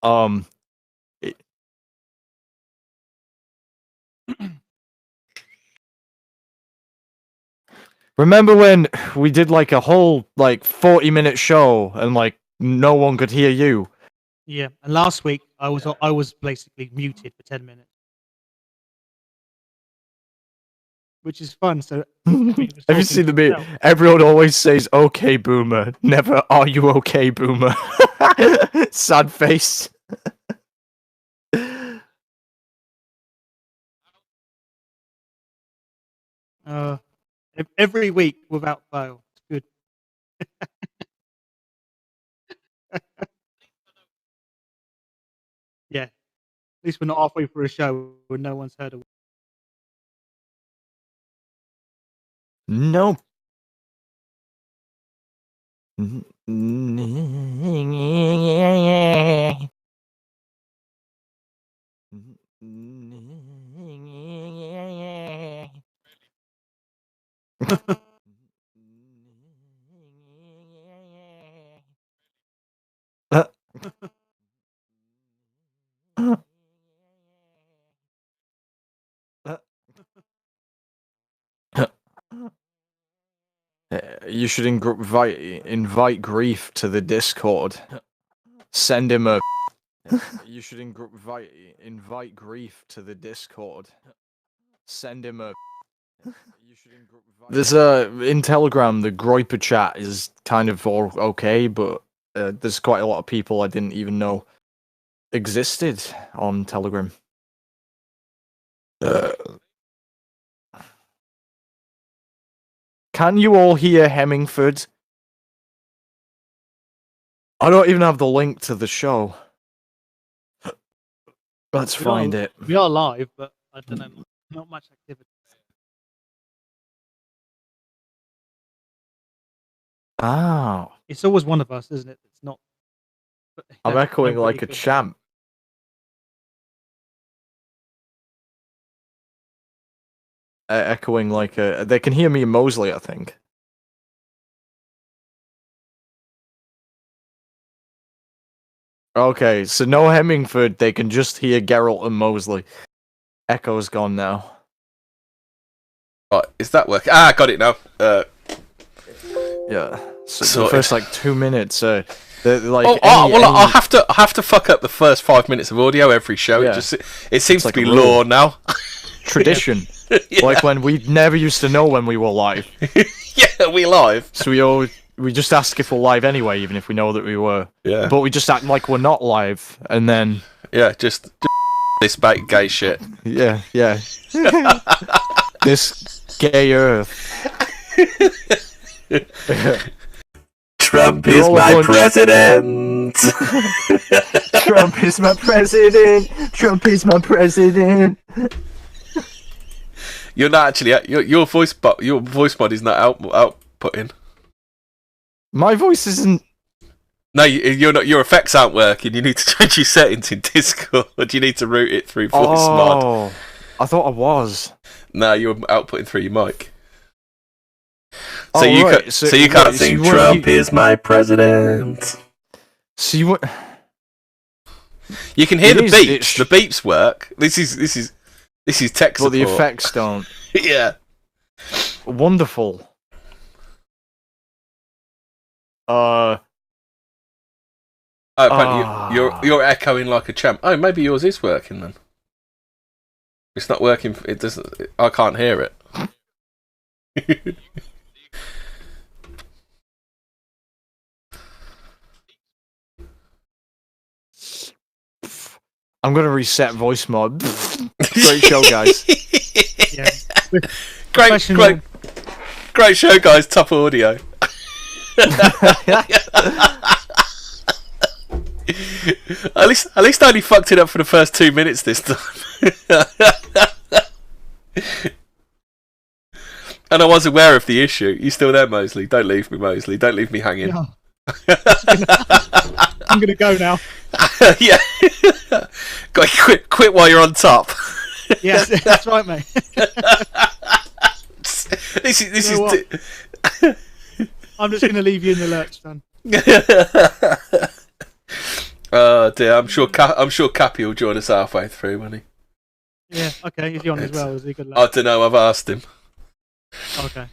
it- remember when we did like a whole like 40-minute show and like no one could hear you? Yeah, and last week I was basically muted for 10 minutes, which is fun. So Have you seen the meme? Everyone always says "Okay, boomer," never "Are you okay, boomer?" Sad face. Every week without fail. It's good. Yeah, at least we're not halfway through a show when no one's heard of it. No. You should invite Grief to the Discord. Send him a. You should invite Grief to the Discord. Send him a. There's in Telegram the Groiper chat is kind of all okay, but there's quite a lot of people I didn't even know existed on Telegram. Can you all hear Hemmingford? I don't even have the link to the show. Let's find it. We are live, but I don't know. Not much activity. Oh. It's always one of us, isn't it? It's not. I'm echoing like a champ. Echoing like a. They can hear me in Mosley, I think. Okay, so no Hemmingford. They can just hear Geralt and Mosley. Echo's gone now. Right, is that working? Ah, got it now. Yeah. So the first like 2 minutes. Like. I have to fuck up the first 5 minutes of audio every show. Yeah. It seems to be law now. Tradition. Yeah. Like when we never used to know when we were live. Yeah, we live. So we just ask if we're live anyway, even if we know that we were. Yeah. But we just act like we're not live, and then. Yeah, just this bait gay shit. Yeah. This gay earth. Trump is my president. Trump is my president. Trump is my president. You're not actually your voice mod is not outputting. My voice isn't. No, you're not. Your effects aren't working. You need to change your settings in Discord. You need to route it through voice mod. Oh, I thought I was. No, you're outputting through your mic. So you can't sing Trump is my president. So you what? You can hear the beeps. The beeps work. This is tech support. But the effects don't. Yeah. Wonderful. You're echoing like a champ. Oh, maybe yours is working then. It's not working. It doesn't. I can't hear it. I'm gonna reset voice mod. Great show, guys. Yeah. Great show, guys. Top audio. At least I only fucked it up for the first 2 minutes this time. And I was aware of the issue. You still there, Mosley? Don't leave me, Mosley. Don't leave me hanging. Yeah. I'm gonna go now. Yeah. Quit while you're on top. Yes, that's right, mate. This is. I'm just gonna leave you in the lurch, son. Oh dear, I'm sure Cappy will join us halfway through, won't he? Yeah, okay. Is he on as well? Is he good I luck? don't know. I've asked him. Okay.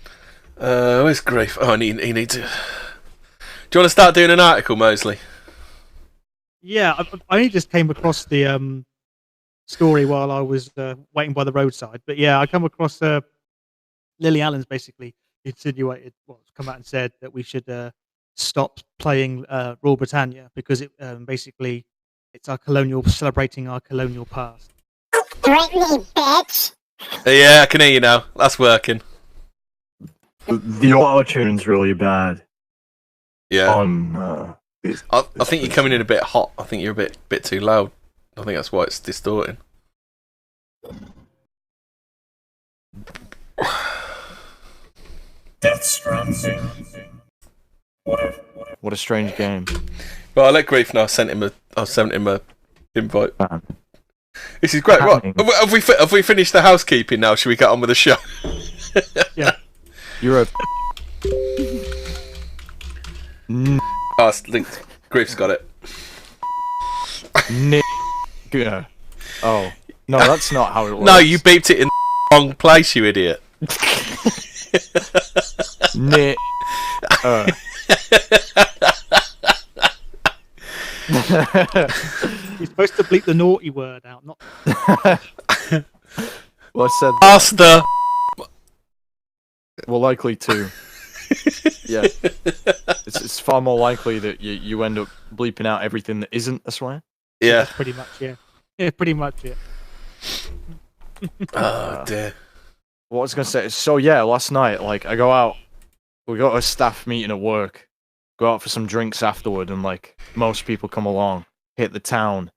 Where's Grief? Oh, he needs to. Do you want to start doing an article, Mosley? Yeah, I only just came across the story while I was waiting by the roadside. But yeah, I come across Lily Allen's basically insinuated, well, come out and said that we should stop playing Rule Britannia because it basically it's our celebrating our colonial past. Drink me, bitch! Yeah, I can hear you now. That's working. The auto-tune's really bad. Yeah. I I think you're coming in a bit hot. I think you're a bit too loud. I think that's why it's distorting. Death Stranding. What a strange game. Well, I'll let Grief know. I sent him a invite. Man. This is great. Right, Happening. have we finished the housekeeping now? Should we get on with the show? Yeah. You're a. Oh, Grief's got it. Nigga. Oh. No, that's not how it works. No, you beeped it in the wrong place, you idiot. Nigga. You're supposed to bleep the naughty word out, not. Well, I said Ask the. we're likely to. Yeah. It's far more likely that you end up bleeping out everything that isn't a swear. Yeah. That's pretty much, yeah. Yeah, pretty much it. Oh dear. What I was gonna say is, so yeah, last night, like, I go out, we got a staff meeting at work, go out for some drinks afterward, and like, most people come along, hit the town,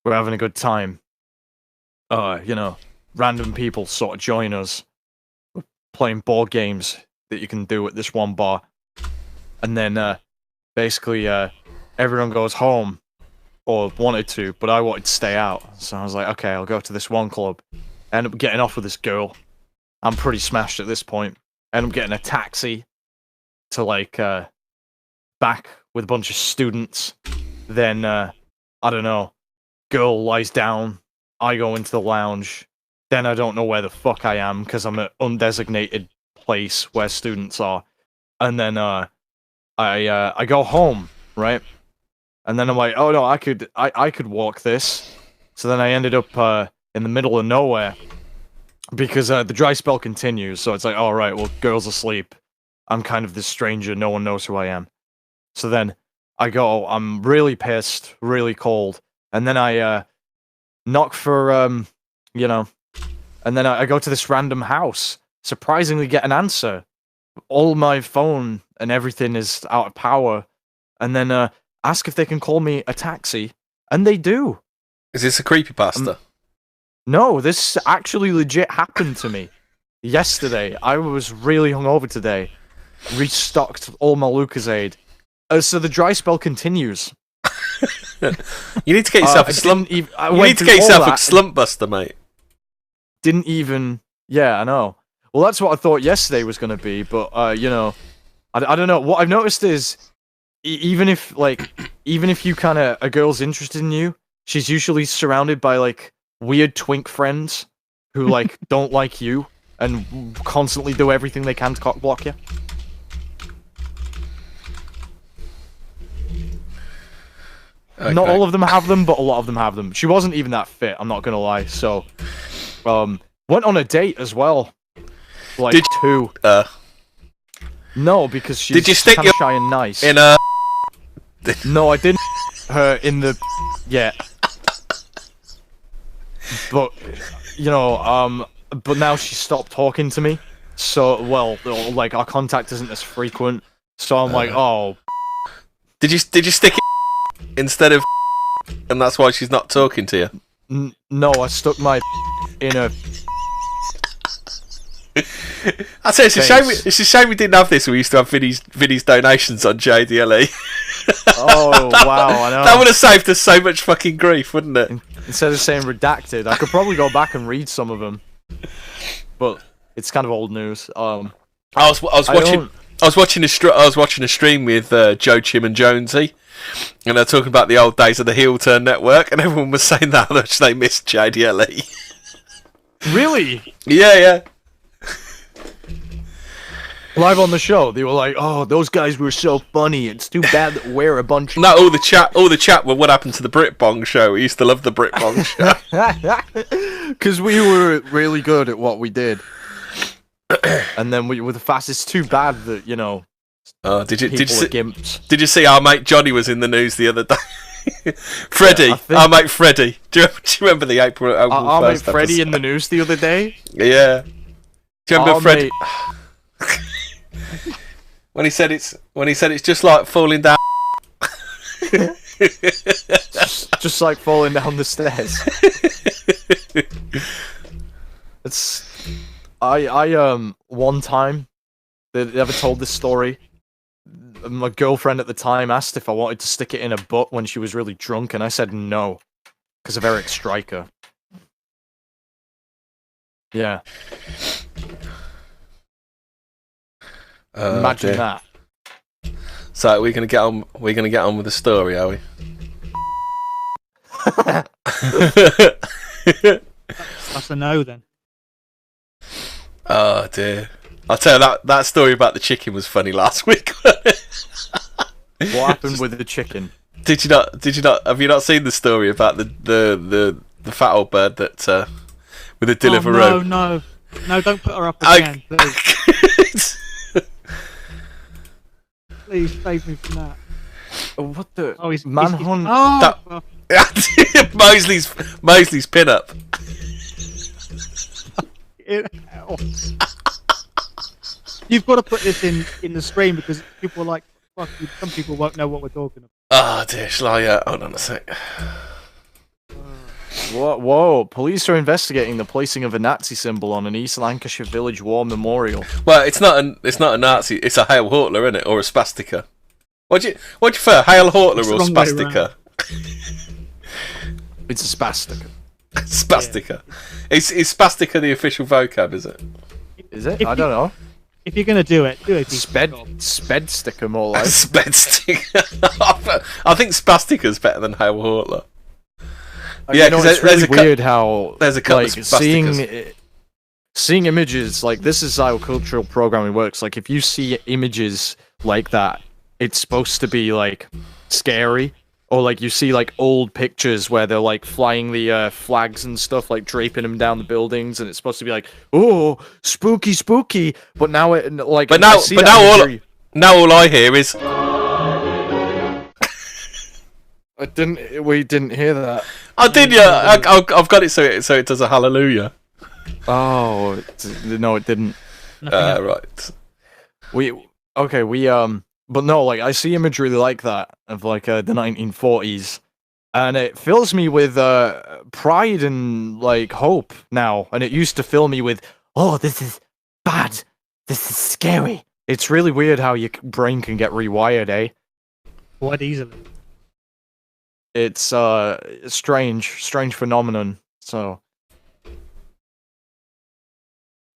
we're having a good time. You know, random people sort of join us, we're playing board games that you can do at this one bar, and then, basically, everyone goes home, or wanted to, but I wanted to stay out, so I was like, okay, I'll go to this one club, end up getting off with this girl. I'm pretty smashed at this point. End up getting a taxi to like back with a bunch of students. Then I don't know. Girl lies down. I go into the lounge. Then I don't know where the fuck I am because I'm at undesignated place where students are. And then I go home, right? And then I'm like, oh no, I could walk this. So then I ended up in the middle of nowhere. Because the dry spell continues, so it's like, all right, well, girl's asleep. I'm kind of this stranger. No one knows who I am. So then I go. I'm really pissed, really cold, and then I knock for you know, and then I go to this random house. Surprisingly, get an answer. All my phone and everything is out of power, and then ask if they can call me a taxi, and they do. Is this a creepypasta? No, this actually legit happened to me yesterday. I was really hungover today. Restocked all my Lucozade. So the dry spell continues. You need to get yourself a slump. You need to get yourself a slump buster, mate. Didn't even. Yeah, I know. Well, that's what I thought yesterday was going to be, but you know, I don't know. What I've noticed is, even if you kind of a girl's interested in you, she's usually surrounded by like weird twink friends who like don't like you and constantly do everything they can to cock block you. Okay. Not all of them have them, but a lot of them have them. She wasn't even that fit, I'm not gonna lie. So, went on a date as well. Like two. No, because she's Did you stick kinda your shy and nice. in a? No, I didn't. Her in the yeah. But you know, but now she stopped talking to me. So well, like our contact isn't as frequent. So I'm like, oh. Did you stick it instead of? And that's why she's not talking to you. No, I stuck my in a. I say it's a shame. It's a shame we didn't have this. We used to have Vinny's donations on JDLE. Oh wow, I know. That would have saved us so much fucking grief, wouldn't it? Instead of saying redacted, I could probably go back and read some of them, but it's kind of old news. I was watching. I was watching a stream with Joe, Chim, and Jonesy, and they're talking about the old days of the Heel Turn Network, and everyone was saying that how much they missed JDLE. Really? Yeah. Live on the show, they were like, "Oh, those guys were so funny. It's too bad that we're a bunch of..." No, all the chat were what happened to the Brit Bong show. We used to love the Brit Bong show. Because we were really good at what we did. And then we were the fastest. Too bad that, you know, did you people are gimps. Did you see our mate Johnny was in the news the other day? Freddie, our mate Freddie. Do you remember the April Our mate 1st Freddie episode? in the news the other day? Yeah. Do you remember Our Freddie? mate- when he said it's just like falling down. just like falling down the stairs. I one time, they ever told this story. My girlfriend at the time asked if I wanted to stick it in her butt when she was really drunk, and I said no, because of Eric Stryker. Yeah. Imagine that. So we're gonna get on with the story, are we? That's a no then. Oh dear! I'll tell you that story about the chicken was funny last week. What happened with the chicken? Did you not? Have you not seen the story about the fat old bird that with the Deliveroo? No, don't put her up again, please. Please save me from that. What the? Oh, he's manhunt. Mosley's pin-up. You've got to put this in the stream because people are like, fuck you. Some people won't know what we're talking about. Oh dear, shall I? Hold on a sec. Whoa! Police are investigating the placing of a Nazi symbol on an East Lancashire Village War memorial. Well, it's not a Nazi. It's a Hail Hortler, isn't it, or a swastika? What do you prefer, Hail Hortler or spastica? It's a spastica. Spastica. Yeah. Is spastica the official vocab? Is it? Is it? I don't know. If you're gonna do it. Sped sticker more like. Sped sticker. I think spastica's better than Hail Hortler. Yeah, because it's really weird how there's a couple of spasticas. Seeing images like this is how cultural programming works. Like if you see images like that, it's supposed to be like scary, or like you see like old pictures where they're like flying the flags and stuff, like draping them down the buildings, and it's supposed to be like, oh, spooky. But now it like. But now all I hear is. We didn't hear that. I did, yeah. I've got it so it does a hallelujah. Oh no, it didn't. Right. But no, like I see imagery like that of like the 1940s, and it fills me with pride and like hope now. And it used to fill me with, oh, this is bad, this is scary. It's really weird how your brain can get rewired, eh? Quite easily. It's strange phenomenon. So,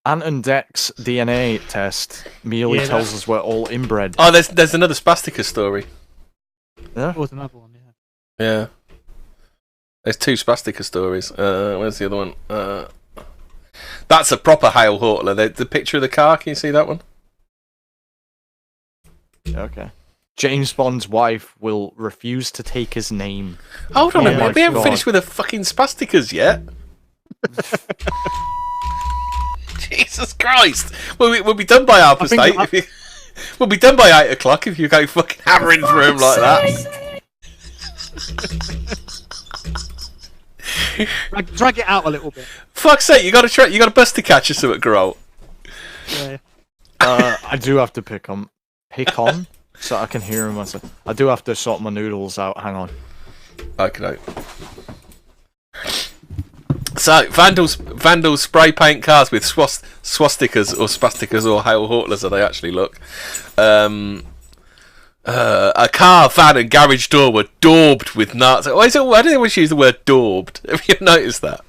Ant and Dec's DNA test merely tells us we're all inbred. Oh, there's another spastica story. Yeah, there was another one. Yeah. There's two spastica stories. Where's the other one? That's a proper Hail Hortler. The picture of the car. Can you see that one? Okay. James Bond's wife will refuse to take his name. Hold on a minute. We haven't finished with the fucking spasticas yet. Jesus Christ. We'll be done by 8:30. We'll be done by 8 o'clock if you go fucking hammering through them like that. Drag it out a little bit. Fuck's sake, you got to bust to catch us at Growl. Yeah. I do have to pick on, so I can hear him. I do have to sort my noodles out. Hang on. Okay. So vandals spray paint cars with swastikas or spasticas or Hail Hortlers, as they actually look. A car, van, and garage door were daubed with Nazi. I don't always use the word daubed. Have you noticed that?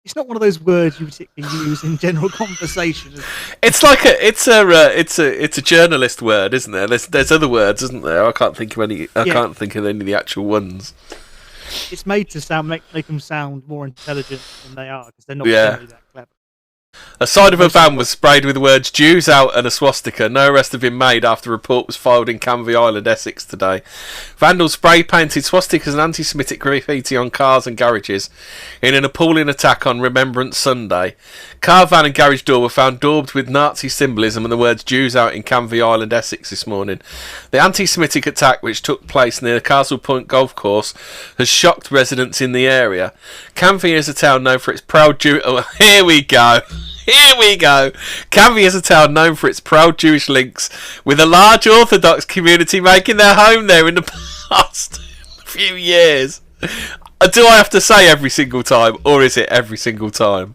it's not one of those words you particularly use in general conversation. It's like it's a journalist word, isn't there? There's other words, isn't there? I can't think of any. I can't think of any of the actual ones. It's made to make them sound more intelligent than they are because they're not generally that clever. A side of a van was sprayed with the words "Jews out" and a swastika. No arrest have been made after a report was filed in Canvey Island, Essex today. Vandals spray painted swastikas and anti-Semitic graffiti on cars and garages in an appalling attack on Remembrance Sunday. Car, van and garage door were found daubed with Nazi symbolism and the words "Jews out" in Canvey Island, Essex this morning. The anti-Semitic attack, which took place near the Castle Point golf course, has shocked residents in the area. Canvey is a town known for its proud Jew... Oh, here we go. Here we go. Canvey is a town known for its proud Jewish links, with a large Orthodox community making their home there in the past few years. Do I have to say every single time, or is it every single time?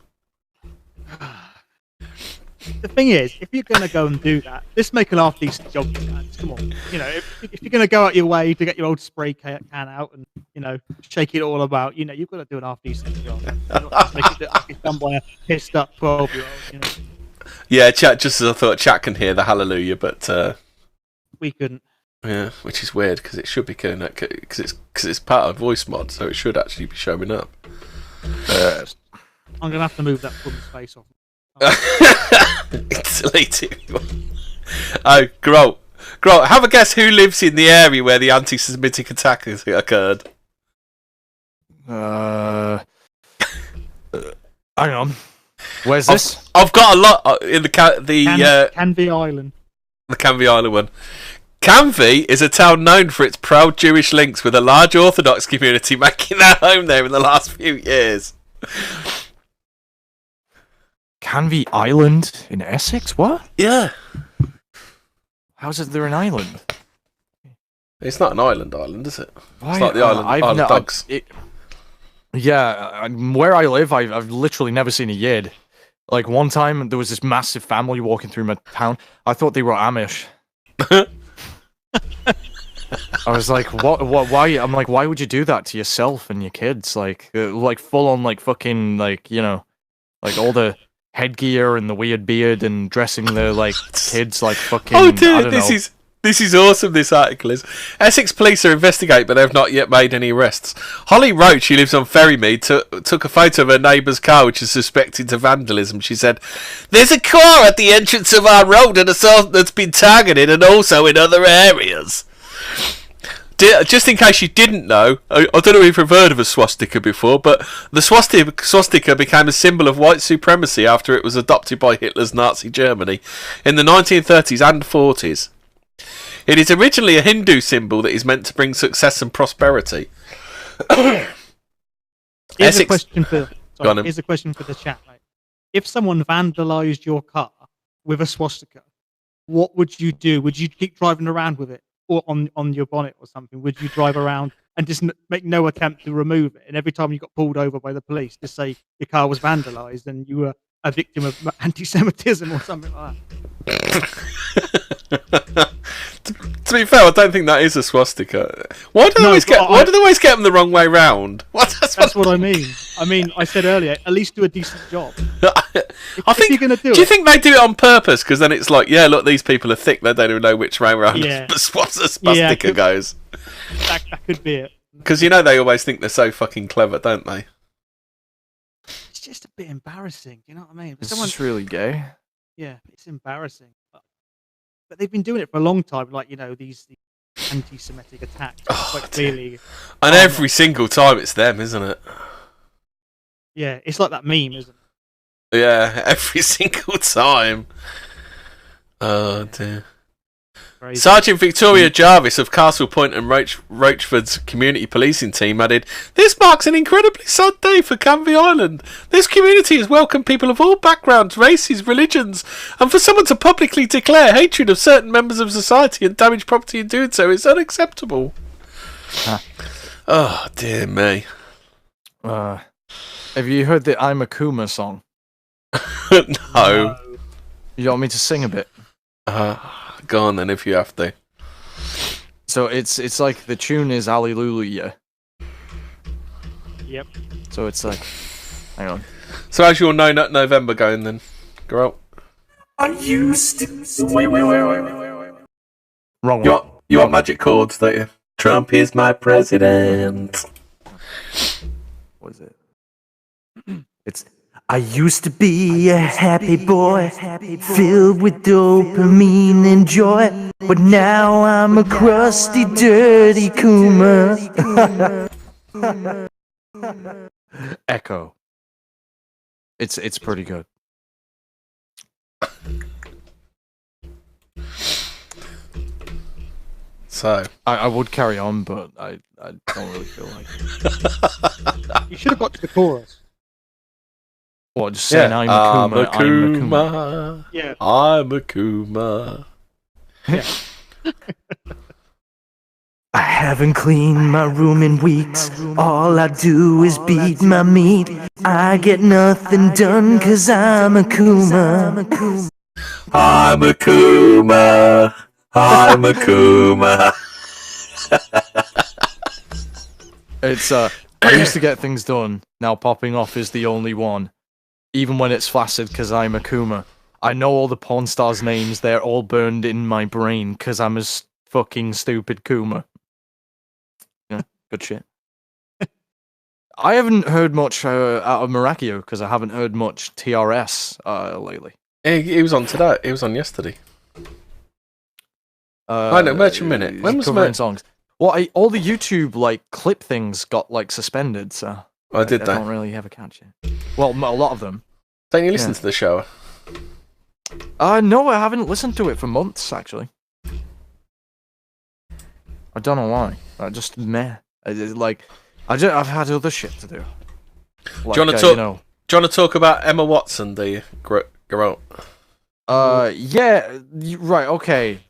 The thing is, if you're going to go and do that, just make a half-decent job of that. Come on. You know, if you're going to go out your way to get your old spray can out and, you know, shake it all about, you know, you've got to do an half-decent job. Not just make it look like it's done by a pissed-up 12-year-old, you know. Yeah, chat, just as I thought, chat can hear the hallelujah, but... we couldn't. Yeah, which is weird, because it should be going up, because it's part of voice mod, so it should actually be showing up. I'm going to have to move that woman's face off. Delete it. Oh, Grub, have a guess who lives in the area where the anti-Semitic attack has occurred. Hang on. Where's this? I've got a lot in the Canvey Island. The Canvey Island one. Canvey is a town known for its proud Jewish links, with a large Orthodox community making their home there in the last few years. Canvey Island in Essex? What? Yeah. How's it they're an island? It's not an island, is it? Why? It's like the island dogs. Where I live, I've literally never seen a yid. Like, one time, there was this massive family walking through my town. I thought they were Amish. I was like, what, why? I'm like, why would you do that to yourself and your kids? Like full on, like, fucking, like, you know, like, all the headgear and the weird beard and dressing the, like, kids like fucking... Oh, dude, this is awesome, this article is. Essex police are investigating, but they've not yet made any arrests. Holly Roach, who lives on Ferrymead, took a photo of her neighbour's car, which is suspected of vandalism. She said, "There's a car at the entrance of our road and that's been targeted, and also in other areas." Just in case you didn't know, I don't know if you've heard of a swastika before, but the swastika became a symbol of white supremacy after it was adopted by Hitler's Nazi Germany in the 1930s and 40s. It is originally a Hindu symbol that is meant to bring success and prosperity. Here's a question for the chat. Right? If someone vandalised your car with a swastika, what would you do? Would you keep driving around with it, or on your bonnet or something? Would you drive around and just make no attempt to remove it? And every time you got pulled over by the police, just say your car was vandalised and you were a victim of anti-Semitism or something like that. To be fair, I don't think that is a swastika. Why do they always get them the wrong way round? That's what I mean. I mean, I said earlier, at least do a decent job. If you're gonna do you think they do it on purpose? Because then it's like, yeah, look, these people are thick. They don't even know which way around the swastika goes. That could be it. Because you know they always think they're so fucking clever, don't they? It's just a bit embarrassing. You know what I mean? It's just really gay. Yeah, it's embarrassing. But they've been doing it for a long time. Like, you know, these anti-Semitic attacks. Quite clearly. And every single time it's them, isn't it? Yeah, it's like that meme, isn't it? Yeah, every single time. Oh dear. Crazy. Sergeant Victoria Jarvis of Castle Point and Rochford's community policing team added, "This marks an incredibly sad day for Canvey Island. This community has welcomed people of all backgrounds, races, religions, and for someone to publicly declare hatred of certain members of society and damage property in doing so is unacceptable." Oh dear me. Have you heard the I'm a Kuma song? No. You want me to sing a bit? Go on then, if you have to. So it's like the tune is Alleluia. Yep. So it's like, hang on. So how's your No Nut November going then? Grub? I used to. Wait. Wrong one. You want magic chords, don't you? Trump is my president. What is it? It's I used to be a happy boy, filled with dopamine and joy, but now I'm a crusty, dirty Kuma. Echo. It's pretty good. So I would carry on, but I don't really feel like it. You should have got to the chorus. What, just saying I'm a Kuma, I'm a Kuma. Kuma. Yeah. I'm a Kuma. I haven't cleaned my room in weeks. All I do is beat my meat. I get nothing done 'cause I'm a Kuma. I'm a Kuma. I'm a Kuma. It's I used to get things done. Now popping off is the only one. Even when it's flaccid, 'cause I'm a Kuma. I know all the porn stars' names. They're all burned in my brain 'cause I'm a fucking stupid Kuma. Yeah, good shit. I haven't heard much out of Maracchio because I haven't heard much TRS lately. He was on today. He was on yesterday. I know, Merchant Minute. When was covering songs? Well, all the YouTube like clip things got like suspended, so I did I that. don't really have a catch it. Well, a lot of them. Don't you listen to the show? No, I haven't listened to it for months actually. I don't know why. I just meh. I've had other shit to do. Like, Do you want to talk about Emma Watson? Do you, Garot? Yeah, right. Okay.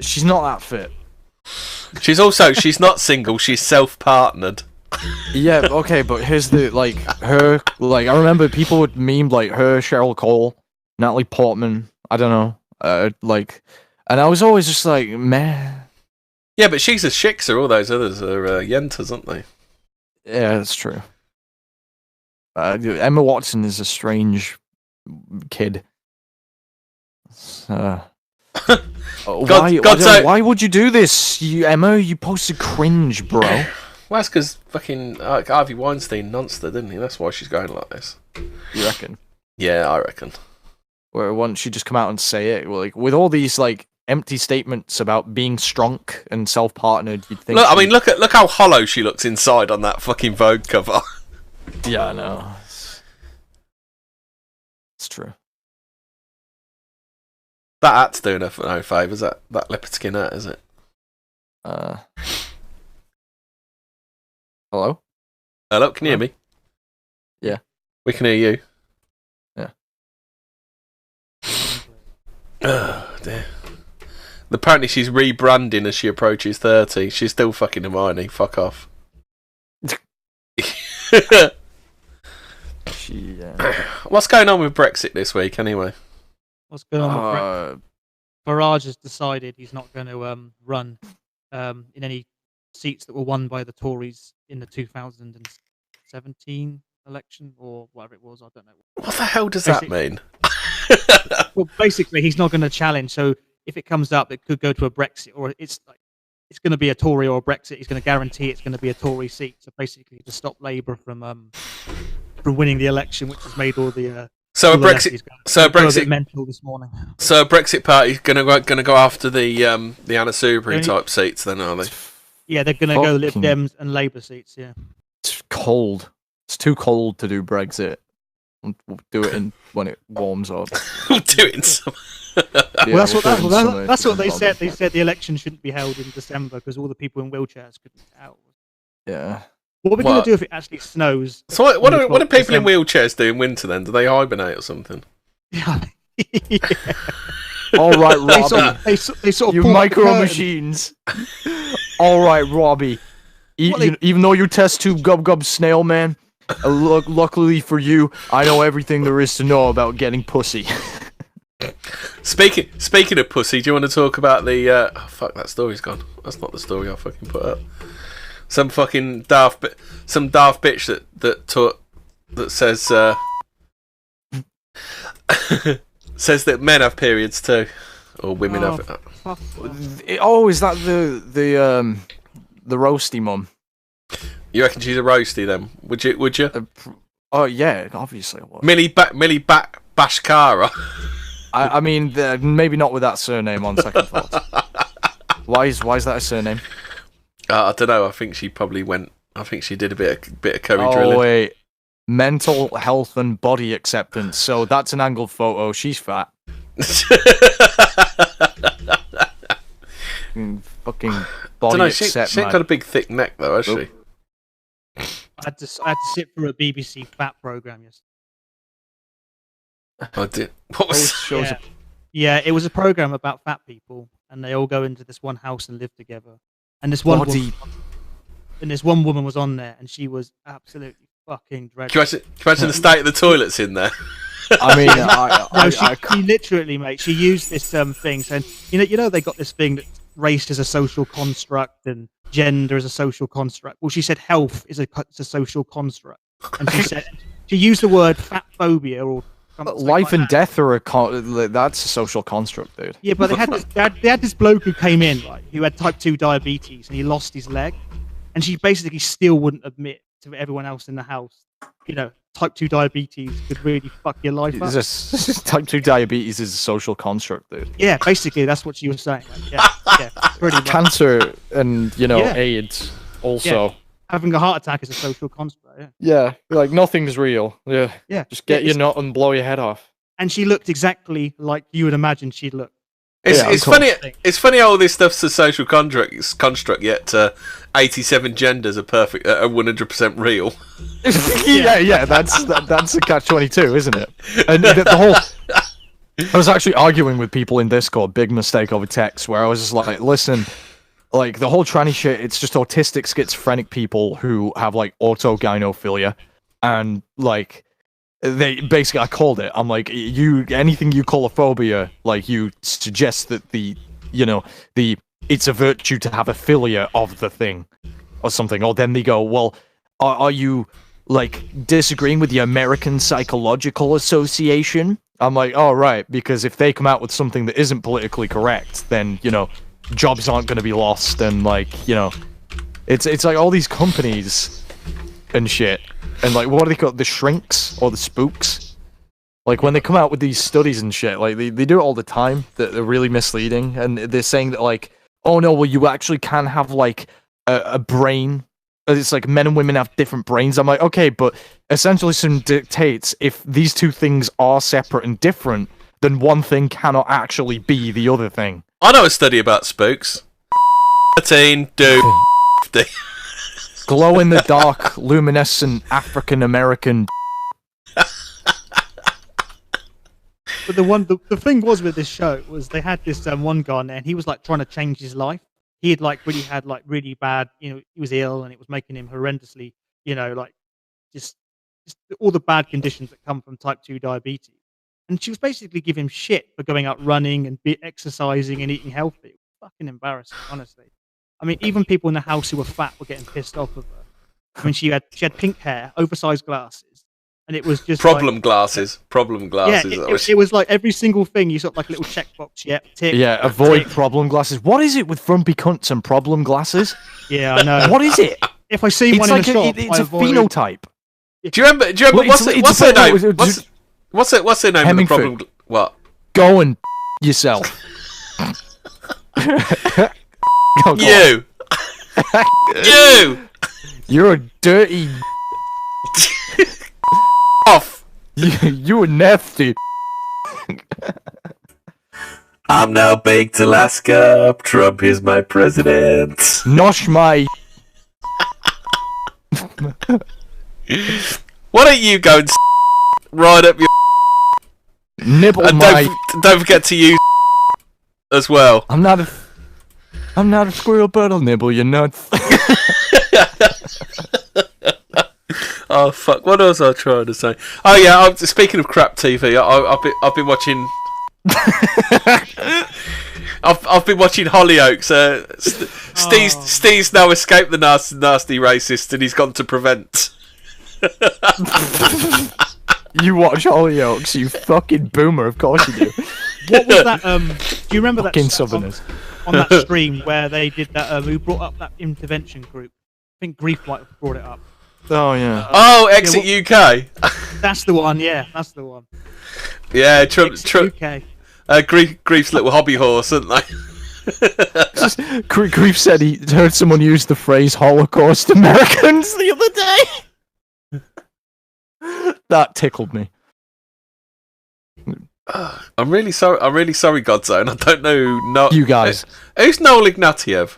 She's not that fit. She's not single. She's self-partnered. Yeah, okay, but here's the her I remember people would meme her, Cheryl Cole, Natalie Portman. I don't know, and I was always just like, meh. Yeah, but she's a shikser. All those others are yentas, aren't they? Yeah, that's true. Emma Watson is a strange kid. Why would you do this, Emma? You posted cringe, bro. Well, that's because fucking Harvey Weinstein nonced her, didn't he? That's why she's going like this. You reckon? Yeah, I reckon. Where once she just come out and say it, with all these empty statements about being strong and self-partnered, you'd think. Look how hollow she looks inside on that fucking Vogue cover. Yeah, I know. It's true. That hat's doing her no favours. That leopard skin hat, is it? Hello? Hello, can you hear me? Yeah. We can hear you. Yeah. Oh, dear. Apparently she's rebranding as she approaches 30. She's still fucking Hermione. Fuck off. What's going on with Brexit this week, anyway? What's going on with Brexit? Farage has decided he's not going to run in any seats that were won by the Tories in the 2017 election or whatever it was. I don't know. What the hell does that mean? Well, basically, he's not going to challenge. So if it comes up, it could go to a Brexit, or it's going to be a Tory or a Brexit. He's going to guarantee it's going to be a Tory seat. So basically, to stop Labour from winning the election, which has made all the So a Brexit mental this morning. So a Brexit party's gonna go after the Anna Soubry type seats, then, are they? Yeah, they're gonna go Lib Dems and Labour seats. Yeah, it's cold. It's too cold to do Brexit. We'll do it when it warms up. We'll do it in summer. Well, that's what they said. They said the election shouldn't be held in December because all the people in wheelchairs couldn't get out. Yeah. What are we going to do if it actually snows? So what do people in wheelchairs do in winter then? Do they hibernate or something? Yeah. All right, Robbie. They sort of you micro machines. All right, Robbie. Even though you test tube gub snail man, luckily for you, I know everything there is to know about getting pussy. Speaking of pussy, do you want to talk about the? Fuck, that story's gone. That's not the story I fucking put up. Some fucking daft bitch that taught that says says that men have periods too, or women have. Fuck. Oh, is that the roasty mum? You reckon she's a roasty then? Would you? Oh yeah, obviously I was. Millie Bashkara. I mean, maybe not with that surname on second thought. Why is that a surname? I don't know. I think she probably went. I think she did a bit of curry Oh drilling. wait, mental health and body acceptance. So that's an angled photo. She's fat. Fucking body Dunno, she accept. ain't got a big thick neck though, has she? I had to sit through a BBC fat program yesterday. I did. What was? Yeah, it was a program about fat people, and they all go into this one house and live together. And this one woman was on there, and she was absolutely fucking dreadful. Can you imagine the state of the toilets in there? I mean, she literally, mate. She used this thing saying, you know, they got this thing that race is a social construct and gender is a social construct. Well, she said health is a social construct, and she said she used the word fat phobia or something life like and that. death are that's a social construct, dude. Yeah, but they had this bloke who came in, right, who had type 2 diabetes, and he lost his leg, and she basically still wouldn't admit to everyone else in the house, you know, type 2 diabetes could really fuck your life up. Type 2 diabetes is a social construct, dude. Yeah, basically that's what she was saying. Like, yeah, pretty much. Cancer and AIDS also. Yeah. Having a heart attack is a social construct. Yeah. Yeah, like nothing's real. Yeah. Yeah. Just get your nut and blow your head off. And she looked exactly like you would imagine she'd look. It's funny. It's funny how all this stuff's a social construct. Yet 87 genders are perfect, are 100% real. yeah. That's a catch-22, isn't it? And the whole. I was actually arguing with people in Discord. Big mistake over text, where I was just like, "Listen, like the whole tranny shit. It's just autistic, schizophrenic people who have like autogynophilia, and like." They basically, I called it. I'm like, anything you call a phobia, like you suggest that it's a virtue to have a philia of the thing, or something. Or then they go, well, are you like disagreeing with the American Psychological Association? I'm like, oh right, because if they come out with something that isn't politically correct, then jobs aren't going to be lost, and like it's like all these companies and shit. And like, what do they call the shrinks or the spooks? Like when they come out with these studies and shit, like they do it all the time. That they're really misleading, and they're saying that like, oh no, well you actually can have like a brain. It's like men and women have different brains. I'm like, okay, but essentialism dictates if these two things are separate and different, then one thing cannot actually be the other thing. I know a study about spooks. 13, dude. Glow in the dark, luminescent African American. But the thing was with this show was they had this one guy on there, and he was like trying to change his life. He had like really bad, he was ill, and it was making him horrendously, like just all the bad conditions that come from type 2 diabetes. And she was basically giving him shit for going out running and exercising and eating healthy. It was fucking embarrassing, honestly. I mean, even people in the house who were fat were getting pissed off of her. I mean, she had pink hair, oversized glasses, and it was just problem glasses. Yeah, it was like every single thing you sort of like a little checkbox. Yeah, tick. Yeah, avoid problem glasses. What is it with frumpy cunts and problem glasses? Yeah, I know. What is it? If I see one in the shop, it's a phenotype. Do you remember? What's her name? What's her name? The problem. What? Go and yourself. You. You're a dirty. Off. You were nasty. I'm now baked Alaska. Trump is my president. Nosh my. Why don't you go and right up your nibble and my. Don't forget to use as well. I'm not a squirrel, but I'll nibble your nuts. Oh fuck! What else was I trying to say? Oh yeah, speaking of crap TV, I've been watching. I've been watching Hollyoaks. Steve's now escaped the nasty racist, and he's gone to Prevent. You watch Hollyoaks, you fucking boomer. Of course you do. What was that? Do you remember that Fucking stat Southerners. on that stream where they did that? Who brought up that intervention group? I think Grief might have brought it up. Oh yeah. Oh, Exit UK. That's the one. Yeah, that's the one. Yeah, Trump. UK. Grief's little hobby horse, isn't they? Grief said he heard someone use the phrase Holocaust Americans the other day. That tickled me. I'm really sorry, Godzone. I don't know. No, You guys. Who's Noel Ignatieff?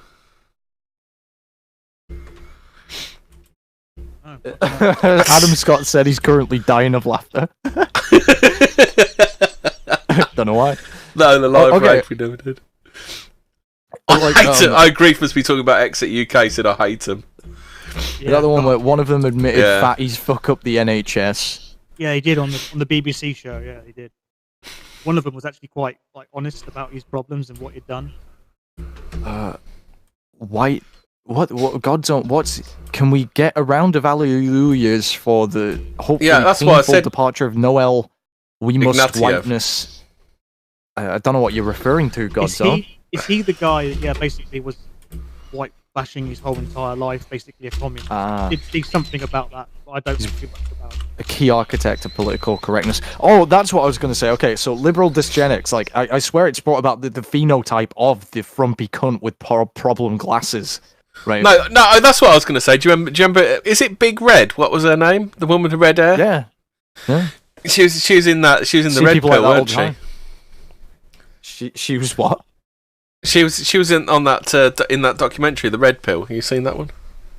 Adam Scott said he's currently dying of laughter. Don't know why. No, the live okay. rave we never did. I hate him. Oh, Grief must be talking about Exit UK. Said I hate him. Is that the one where one of them admitted fatties fuck up the NHS? Yeah, he did on the BBC show. Yeah, he did. One of them was actually quite honest about his problems and what he'd done. What God's on? Can we get a round of hallelujahs for the hopefully that's what I painful said. departure of Noel? We must Ignatieff. whiteness. I don't know what you're referring to, God's on. Is he the guy that basically was white bashing his whole entire life, basically a communist? Did see something about that, but I don't know too much about it. A key architect of political correctness. Oh, that's what I was going to say. Okay, so liberal dysgenics, like, I swear it's brought about the phenotype of the frumpy cunt with problem glasses, right? No, that's what I was going to say. Do you remember? Is it Big Red? What was her name? The woman with the red hair? Yeah. She was in that. She was in the See red people pill, like that all weren't the she? time. She was what? She was in on that in that documentary, The Red Pill. You seen that one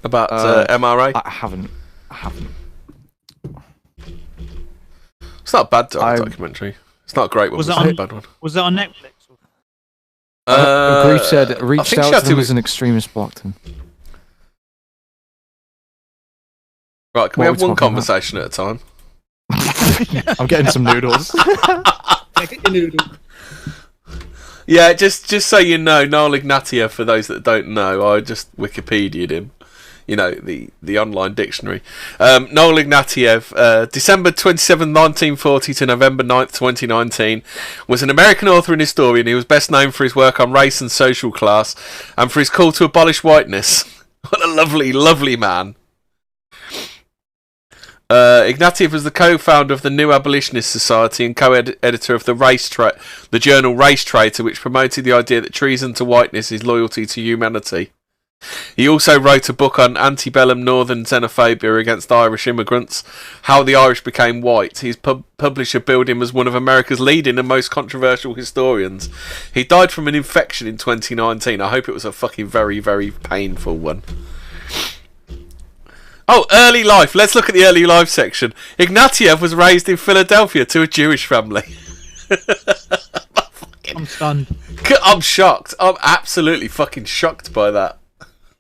about MRA? I haven't. It's not a bad documentary. It's not a great one. It's not a bad one. Was that on Netflix? Grief said reached out to him as an extremist, blocked him. Right, can we have one conversation at a time? I'm getting some noodles. Get your noodles. Yeah, just so you know, Noel Ignatieff, for those that don't know, I just Wikipedia'd him. You know, the online dictionary. Noel Ignatieff, December 27, 1940 to November 9th, 2019, was an American author and historian. He was best known for his work on race and social class, and for his call to abolish whiteness. What a lovely, lovely man. Ignatieff was the co-founder of the New Abolitionist Society and co-editor of the journal Race Traitor, which promoted the idea that treason to whiteness is loyalty to humanity. He also wrote a book on antebellum northern xenophobia against Irish immigrants, how the Irish became white. His publisher billed him as one of America's leading and most controversial historians. He died from an infection in 2019. I hope it was a fucking very, very painful one. Oh, early life. Let's look at the early life section. Ignatieff was raised in Philadelphia to a Jewish family. I'm stunned. I'm shocked. I'm absolutely fucking shocked by that.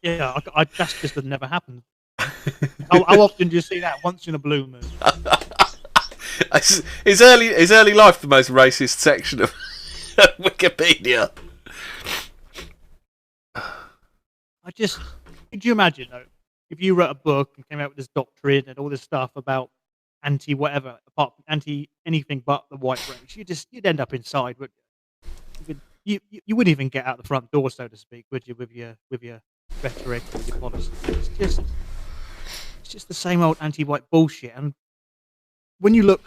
Yeah, that's just never happened. How often do you see that? Once in a blue moon. Is early life the most racist section of Wikipedia? Could you imagine though? If you wrote a book and came out with this doctrine and all this stuff about anti-whatever, apart from anti-anything but the white race, you'd end up inside, wouldn't you? You wouldn't even get out the front door, so to speak, would you, with your rhetoric or your policy? It's just the same old anti-white bullshit. And when you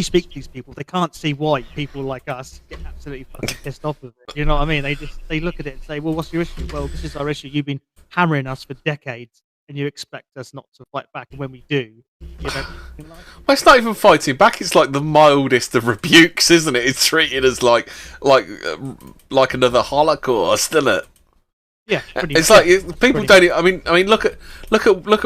speak to these people, they can't see why people like us get absolutely fucking pissed off with it. You know what I mean? They look at it and say, well, what's your issue? Well, this is our issue. You've been hammering us for decades, and you expect us not to fight back. And when we do, you don't like it. Well, it's not even fighting back. It's like the mildest of rebukes, isn't it? It's treated as like another Holocaust, isn't it? Yeah, it's like people don't. I mean, look at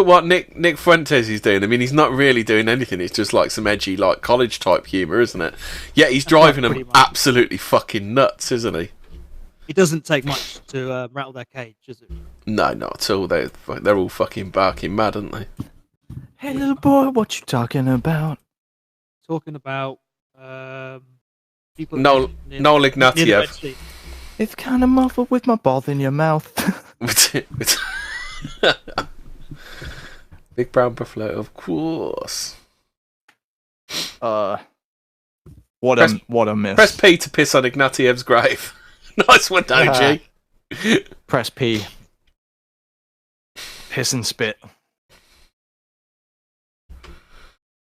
what Nick Fuentes is doing. I mean, he's not really doing anything. It's just like some edgy, like college type humour, isn't it? Yet he's driving them absolutely fucking nuts, isn't he? It doesn't take much to rattle their cage, does it? No, not at all. They're all fucking barking mad, aren't they? Hey, little boy, what you talking about? Talking about people. Noel Ignatieff. It's kind of muffled with my balls in your mouth. Big brown buffalo, of course. What a miss. Press P to piss on Ignatiev's grave. Nice one, OG. Press P. Piss and spit.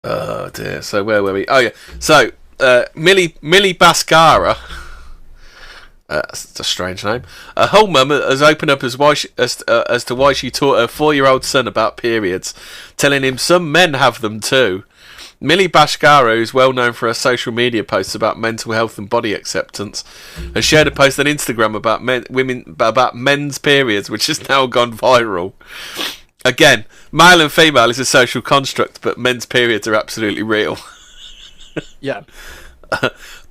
Oh dear. So where were we? Oh yeah. So Millie Bascara. That's a strange name. Her mum has opened up as to why she taught her 4-year-old son about periods, telling him some men have them too. Millie Bashkara, who's well known for her social media posts about mental health and body acceptance, has shared a post on Instagram about men's periods, which has now gone viral. Again, male and female is a social construct, but men's periods are absolutely real. Yeah.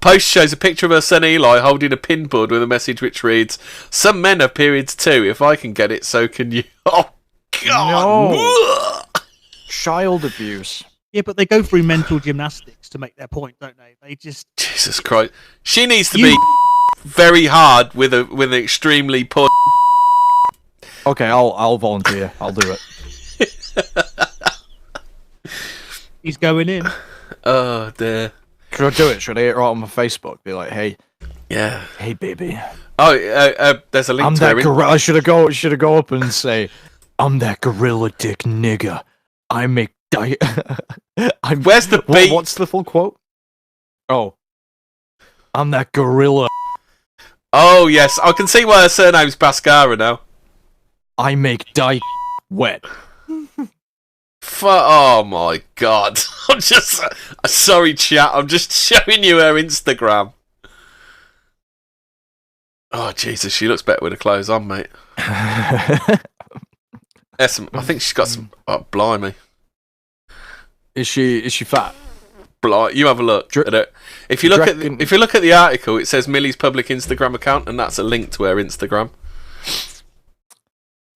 Post shows a picture of her son Eli holding a pinboard with a message which reads, "Some men have periods too. If I can get it, so can you." Oh God! No. Child abuse. Yeah, but they go through mental gymnastics to make their point, don't they? They just Jesus Christ! She needs to be very hard with an extremely poor. Okay, I'll volunteer. I'll do it. He's going in. Oh dear. Should I do it? Should I hit her out on my Facebook? Be like, hey, Yeah. hey, baby. Oh, there's a link I'm to that her. gorilla. Should I go up and say, I'm that gorilla dick nigga. I make diet. Where's the beat? What's the full quote? Oh, I'm that gorilla. Oh yes, I can see why her surname's Bascara now. I make diet wet. Oh my God! I'm just sorry, chat. I'm just showing you her Instagram. Oh Jesus, she looks better with her clothes on, mate. I think she's got some. Oh, blimey! Is she fat? You have a look at it. If you look at the article, it says Millie's public Instagram account, and that's a link to her Instagram.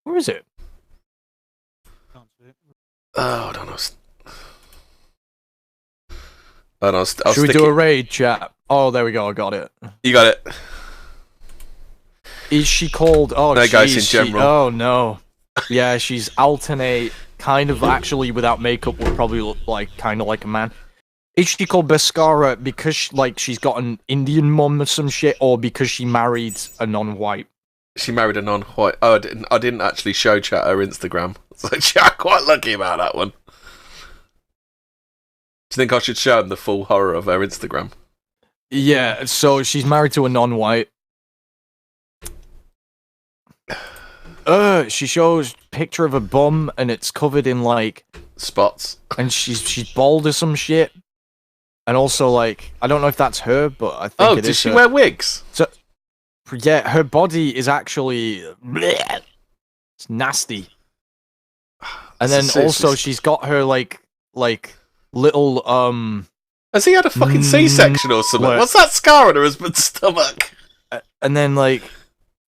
Where is it? Oh, hold on. Should we do a raid, chat? Oh, there we go. I got it. You got it. Is she called? Oh, no, guys, in geez, general. Oh no. Yeah, she's alternate. Kind of actually without makeup would probably look like kind of like a man. Is she called Bascara because she's got an Indian mum or some shit, or because she married a non-white? She married a non-white. Oh, I didn't actually show chat her Instagram. So chat quite lucky about that one. Do you think I should show him the full horror of her Instagram? Yeah, so she's married to a non-white. She shows picture of a bum and it's covered in spots. And she's bald or some shit. And also I don't know if that's her, but I think it is. Does she wear wigs? So yeah, her body is actually bleh, it's nasty. And then also she's got her little Has he had a fucking C-section or something? What's that scar on her husband's stomach? And then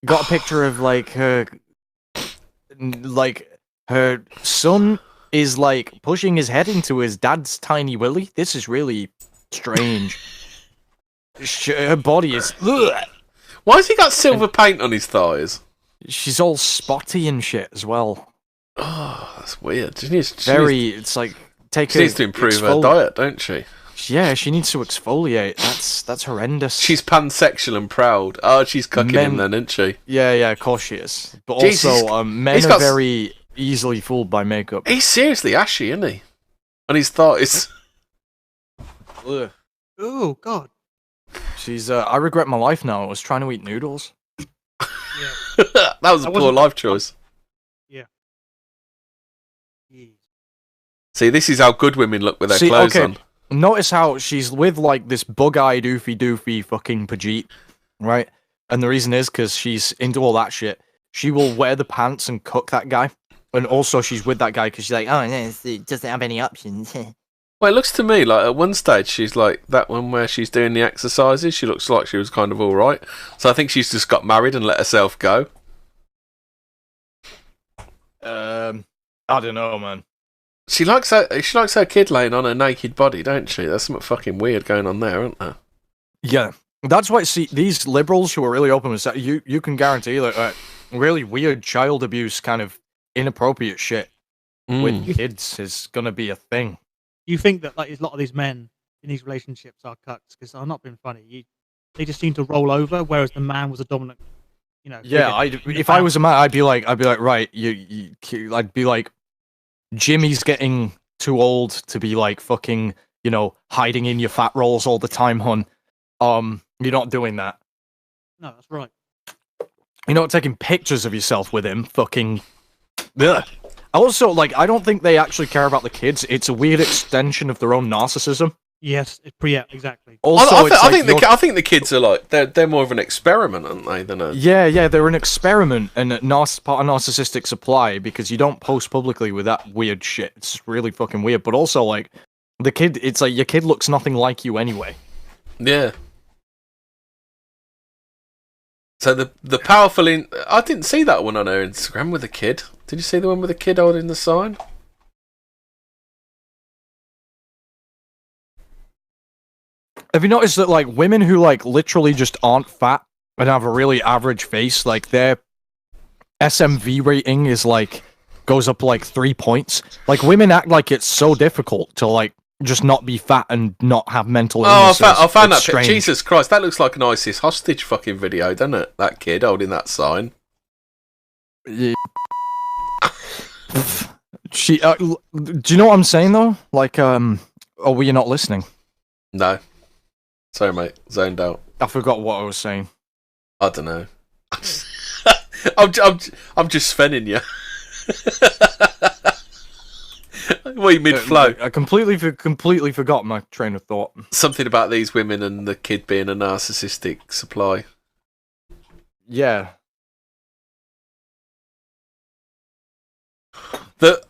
got a picture of her son is pushing his head into his dad's tiny willy. This is really strange. Her body is. Ugh. Why has he got silver paint on his thighs? She's all spotty and shit as well. Oh, that's weird. She needs to improve her diet, don't she? Yeah, she needs to exfoliate. That's horrendous. She's pansexual and proud. Oh, she's cucking him then, isn't she? Yeah, of course she is. But Jesus, also, men are very easily fooled by makeup. He's seriously ashy, isn't he? And his thighs. Oh God. She's. I regret my life now. I was trying to eat noodles. Yeah. That was a poor life choice. Yeah. See, this is how good women look with their clothes on. Notice how she's with this bug-eyed doofy fucking Pajit, right? And the reason is because she's into all that shit. She will wear the pants and cook that guy. And also she's with that guy because she's like, oh, no, it doesn't have any options. Well, it looks to me like at one stage she's like that one where she's doing the exercises. She looks like she was kind of all right. So I think she's just got married and let herself go. I don't know, man. She likes her kid laying on her naked body, don't she? There's something fucking weird going on there, isn't there? Yeah, that's why. See, these liberals who are really open with sex, you can guarantee really weird child abuse, kind of inappropriate shit. with kids is gonna be a thing. You think that like a lot of these men in these relationships are cucks? Because I'm not being funny. They just seem to roll over, whereas the man was a dominant. Yeah, if I was a man, I'd be like, right, I'd be like, Jimmy's getting too old to be like fucking, hiding in your fat rolls all the time, hon. You're not doing that. No, that's right. You're not taking pictures of yourself with him, fucking. Ugh. Also, like, I don't think they actually care about the kids. It's a weird extension of their own narcissism. Yes, yeah, exactly. Also, I think the kids are like they're more of an experiment, aren't they? Than a yeah, they're an experiment and part of narcissistic supply because you don't post publicly with that weird shit. It's really fucking weird. But also, like, the kid, it's like your kid looks nothing like you anyway. Yeah. So the powerful I didn't see that one on her Instagram with a kid. Did you see the one with the kid holding the sign? Have you noticed that, like, women who, like, literally just aren't fat and have a really average face, like, their SMV rating is, like, goes up, like, 3 points? Like, women act like it's so difficult to, like, just not be fat and not have mental illnesses. I found that strange. Jesus Christ, that looks like an ISIS hostage fucking video, doesn't it? That kid holding that sign. Yeah. Do you know what I'm saying, though? Like, were you not listening? No. Sorry, mate. Zoned out. I forgot what I was saying. I don't know. I'm just svenning you. What, mid-flow? I completely forgot my train of thought. Something about these women and the kid being a narcissistic supply. Yeah.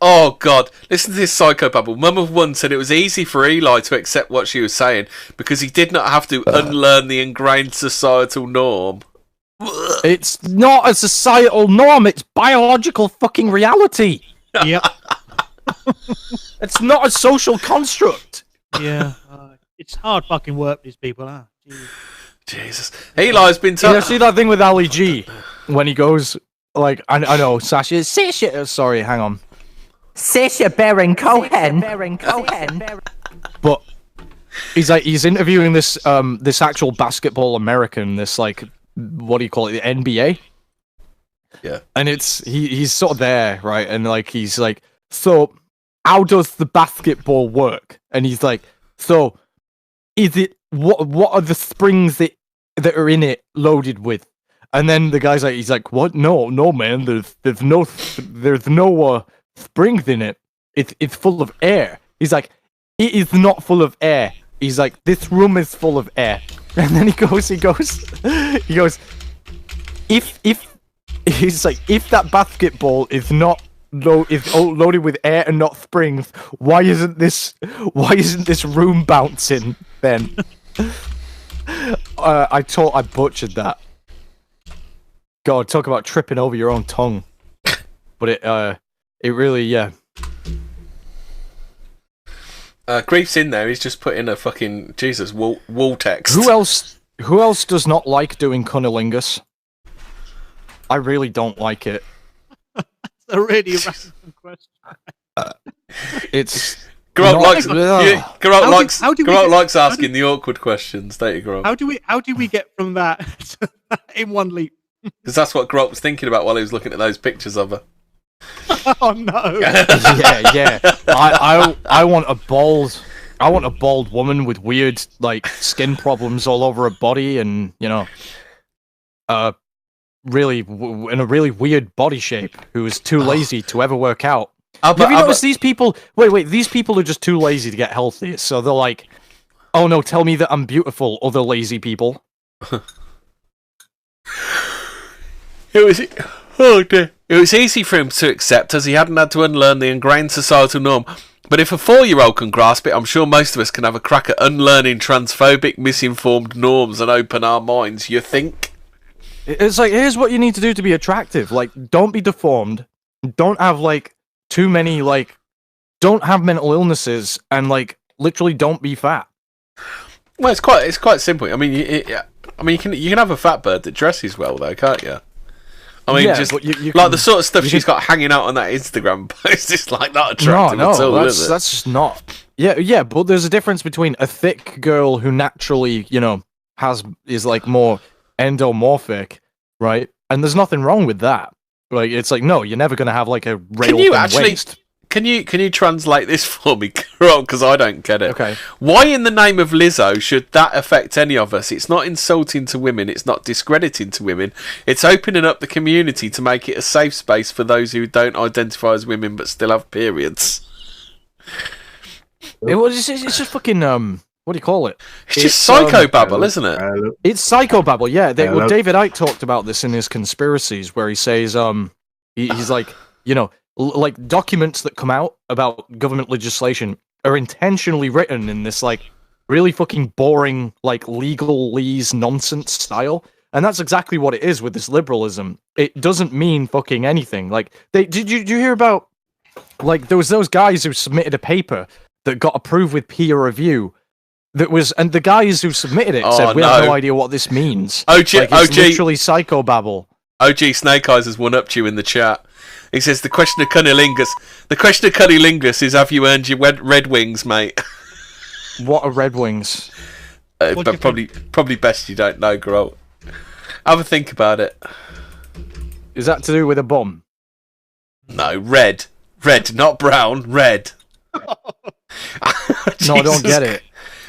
Oh god, listen to this psychobabble. Mum of one said it was easy for Eli to accept what she was saying because he did not have to unlearn the ingrained societal norm. It's not a societal norm, it's biological fucking reality. Yep. It's not a social construct. Yeah. It's hard fucking work, these people, huh? Jesus. Eli's been told. You see that thing with Ali G when he goes, like, I know, Sasha, sorry, hang on. Sacha Baron Cohen. But he's interviewing this this actual basketball American, this, like, what do you call it, the NBA? Yeah. And he's sort of there, right? And, like, he's like, so how does the basketball work? And he's like, so is it what are the springs that are in it loaded with? And then the guy's like, he's like, what? No, man. There's no springs in it. It's full of air. He's like, it is not full of air. He's like, this room is full of air. And then he goes, if he's like, if that basketball is loaded with air and not springs, why isn't this room bouncing then? I butchered that. God, talk about tripping over your own tongue. But it really, yeah. Grief's in there. He's just put in a fucking Jesus wall text. Who else does not like doing cunnilingus? I really don't like it. That's a really random question. It's Grub likes asking the awkward questions, don't you, Grub? How do we get from that to that in one leap? Because that's what Grub was thinking about while he was looking at those pictures of her. Oh no! yeah. I want a bald woman with weird, like, skin problems all over her body, and really in a really weird body shape, who is too lazy to ever work out. Have you noticed these people? Wait, these people are just too lazy to get healthy, so they're like, oh no, tell me that I'm beautiful, other lazy people. It was easy for him to accept as he hadn't had to unlearn the ingrained societal norm. But if a 4-year-old can grasp it, I'm sure most of us can have a crack at unlearning transphobic, misinformed norms and open our minds, you think? It's like, here's what you need to do to be attractive. Like, don't be deformed. Don't have, like, too many, like, don't have mental illnesses, and, like, literally don't be fat. Well, it's quite simple. I mean, you can have a fat bird that dresses well, though, can't you? I mean, Yeah, just but you like can- the sort of stuff you she's can- got hanging out on that Instagram post. It's like not No, attractive at all, is it? that's just not. Yeah, but there's a difference between a thick girl who naturally, is like more endomorphic, right? And there's nothing wrong with that. Like, it's like, no, you're never gonna have like a rail you thin actually- waist. Can you translate this for me, Carol? Because I don't get it. Okay. Why in the name of Lizzo should that affect any of us? It's not insulting to women. It's not discrediting to women. It's opening up the community to make it a safe space for those who don't identify as women but still have periods. It's just fucking what do you call it? It's just psychobabble, isn't it? It's psychobabble. Yeah, Hello. David Icke talked about this in his conspiracies, where he says he's like, like documents that come out about government legislation are intentionally written in this like really fucking boring like legalese nonsense style, and that's exactly what it is with this liberalism. It doesn't mean fucking anything. Like did you hear about like there was those guys who submitted a paper that got approved with peer review. And the guys who submitted it said, "We have no idea what this means." OG, like, it's literally psychobabble. OG Snake Eyes has one up to you in the chat. He says the question of cunnilingus is, have you earned your red wings, mate? What are Red Wings? But probably best you don't know, Grolt. Have a think about it. Is that to do with a bomb? No, red, not brown, red. No, I don't get it.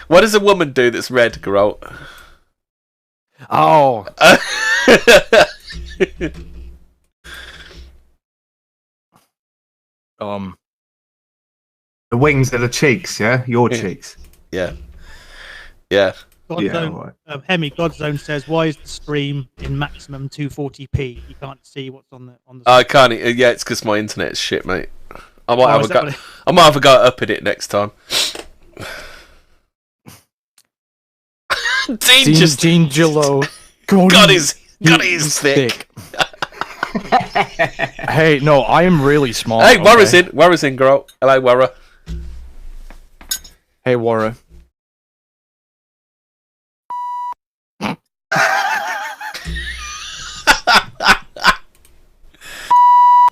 What does a woman do that's red, Grolt? Oh, The wings are the cheeks, yeah? Your cheeks. yeah. Godzone, right. Hemi Godzone says, "Why is the stream in maximum 240p? You can't see what's on the." I can't. Yeah, it's because my internet's shit, mate. I might have is a that go. what it- I might have a go at upping it next time. Dean just Dean Gillo. got his thick. Hey, no, I am really smart. Hey, okay? Warra's in, girl. Hello, Warra. Hey, Warra.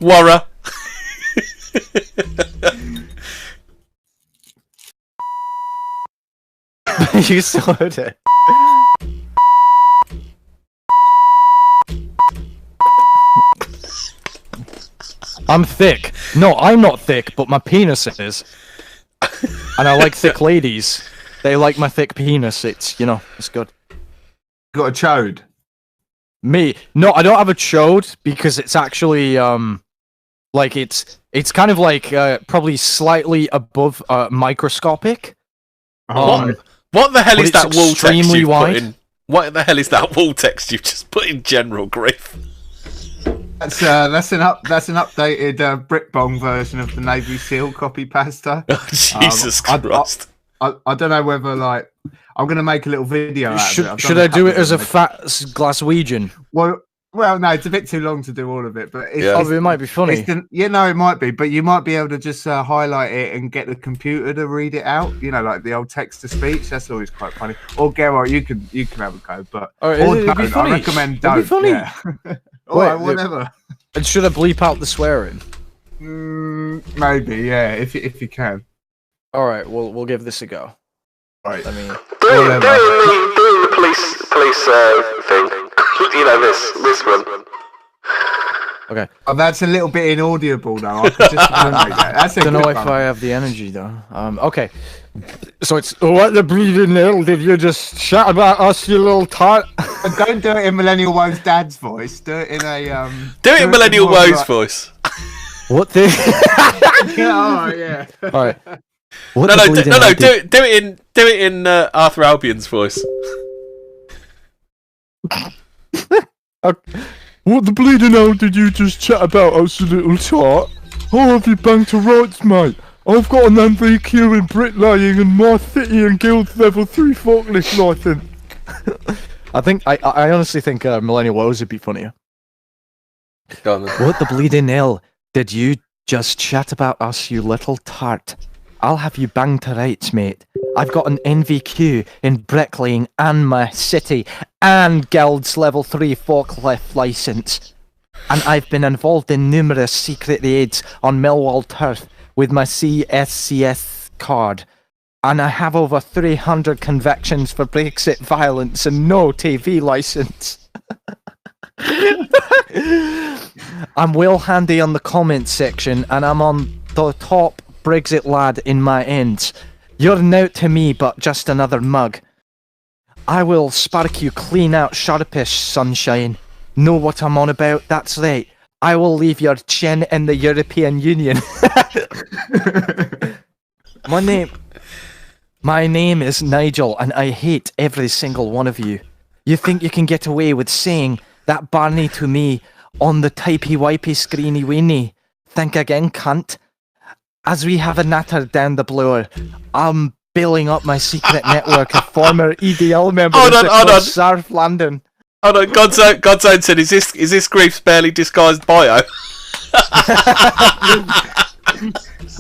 Warra. You still heard it. I'm thick. No, I'm not thick, but my penis is. And I like thick ladies. They like my thick penis. It's good. Got a chode. Me? No, I don't have a chode because it's actually like it's kind of like probably slightly above microscopic. What the hell But is it's that wall text extremely you've wide. put in? What the hell is that wall text you've just put in, General Griff? That's an updated Brit Bong version of the Navy SEAL copy pasta. Oh, Jesus Christ. I don't know whether I'm gonna make a little video. Out of it. Should I do it as a fat Glaswegian? Well, no, it's a bit too long to do all of it, but It might be funny. it might be, but you might be able to just highlight it and get the computer to read it out. Like the old text to speech. That's always quite funny. Or Geralt, you can have a go, but it'd be funny. I recommend It'd don't. be funny. Yeah. All right, whatever. And should I bleep out the swearing? Maybe, yeah, if you can. All right, we'll give this a go. All right. I mean, Doing the police thing. This one. okay. Oh, that's a little bit inaudible though. I could just make that. That's a I don't know good if one. I have the energy though. Okay. So it's what the bleeding hell did you just shout about us, you little tart? But don't do it in Millennial Woe's dad's voice. Do it in a Do it in Millennial more Woe's like- voice. What the? Yeah, all right, yeah. All right. What No, the do bleeding hell did- it in Arthur Albion's voice. What the bleeding hell did you just chat about us, you little tart? How have you banged to rights, mate? I've got an MVQ in bricklaying and my City and Guild level 3 forklift license. I honestly think Millennial Woes would be funnier. Go on then. What the bleeding hell did you just chat about us, you little tart? I'll have you banged to rights, mate. I've got an NVQ in bricklaying and my City and Guild's level 3 forklift license. and I've been involved in numerous secret raids on Millwall turf with my CSCS card. And I have over 300 convictions for Brexit violence and no TV licence. I'm well handy on the comments section, and I'm on the top Brexit lad in my ends. You're nout to me, but just another mug. I will spark you clean out sharpish, sunshine. Know what I'm on about? That's right. I will leave your chin in the European Union. My name is Nigel, and I hate every single one of you. You think you can get away with saying that Barney to me on the typey-wipey screeny weeny? Think again, cunt. As we have a natter down the blower, I'm building up my secret network of former EDL members across South London. Hold on, Godzone said, is this Grief's barely disguised bio?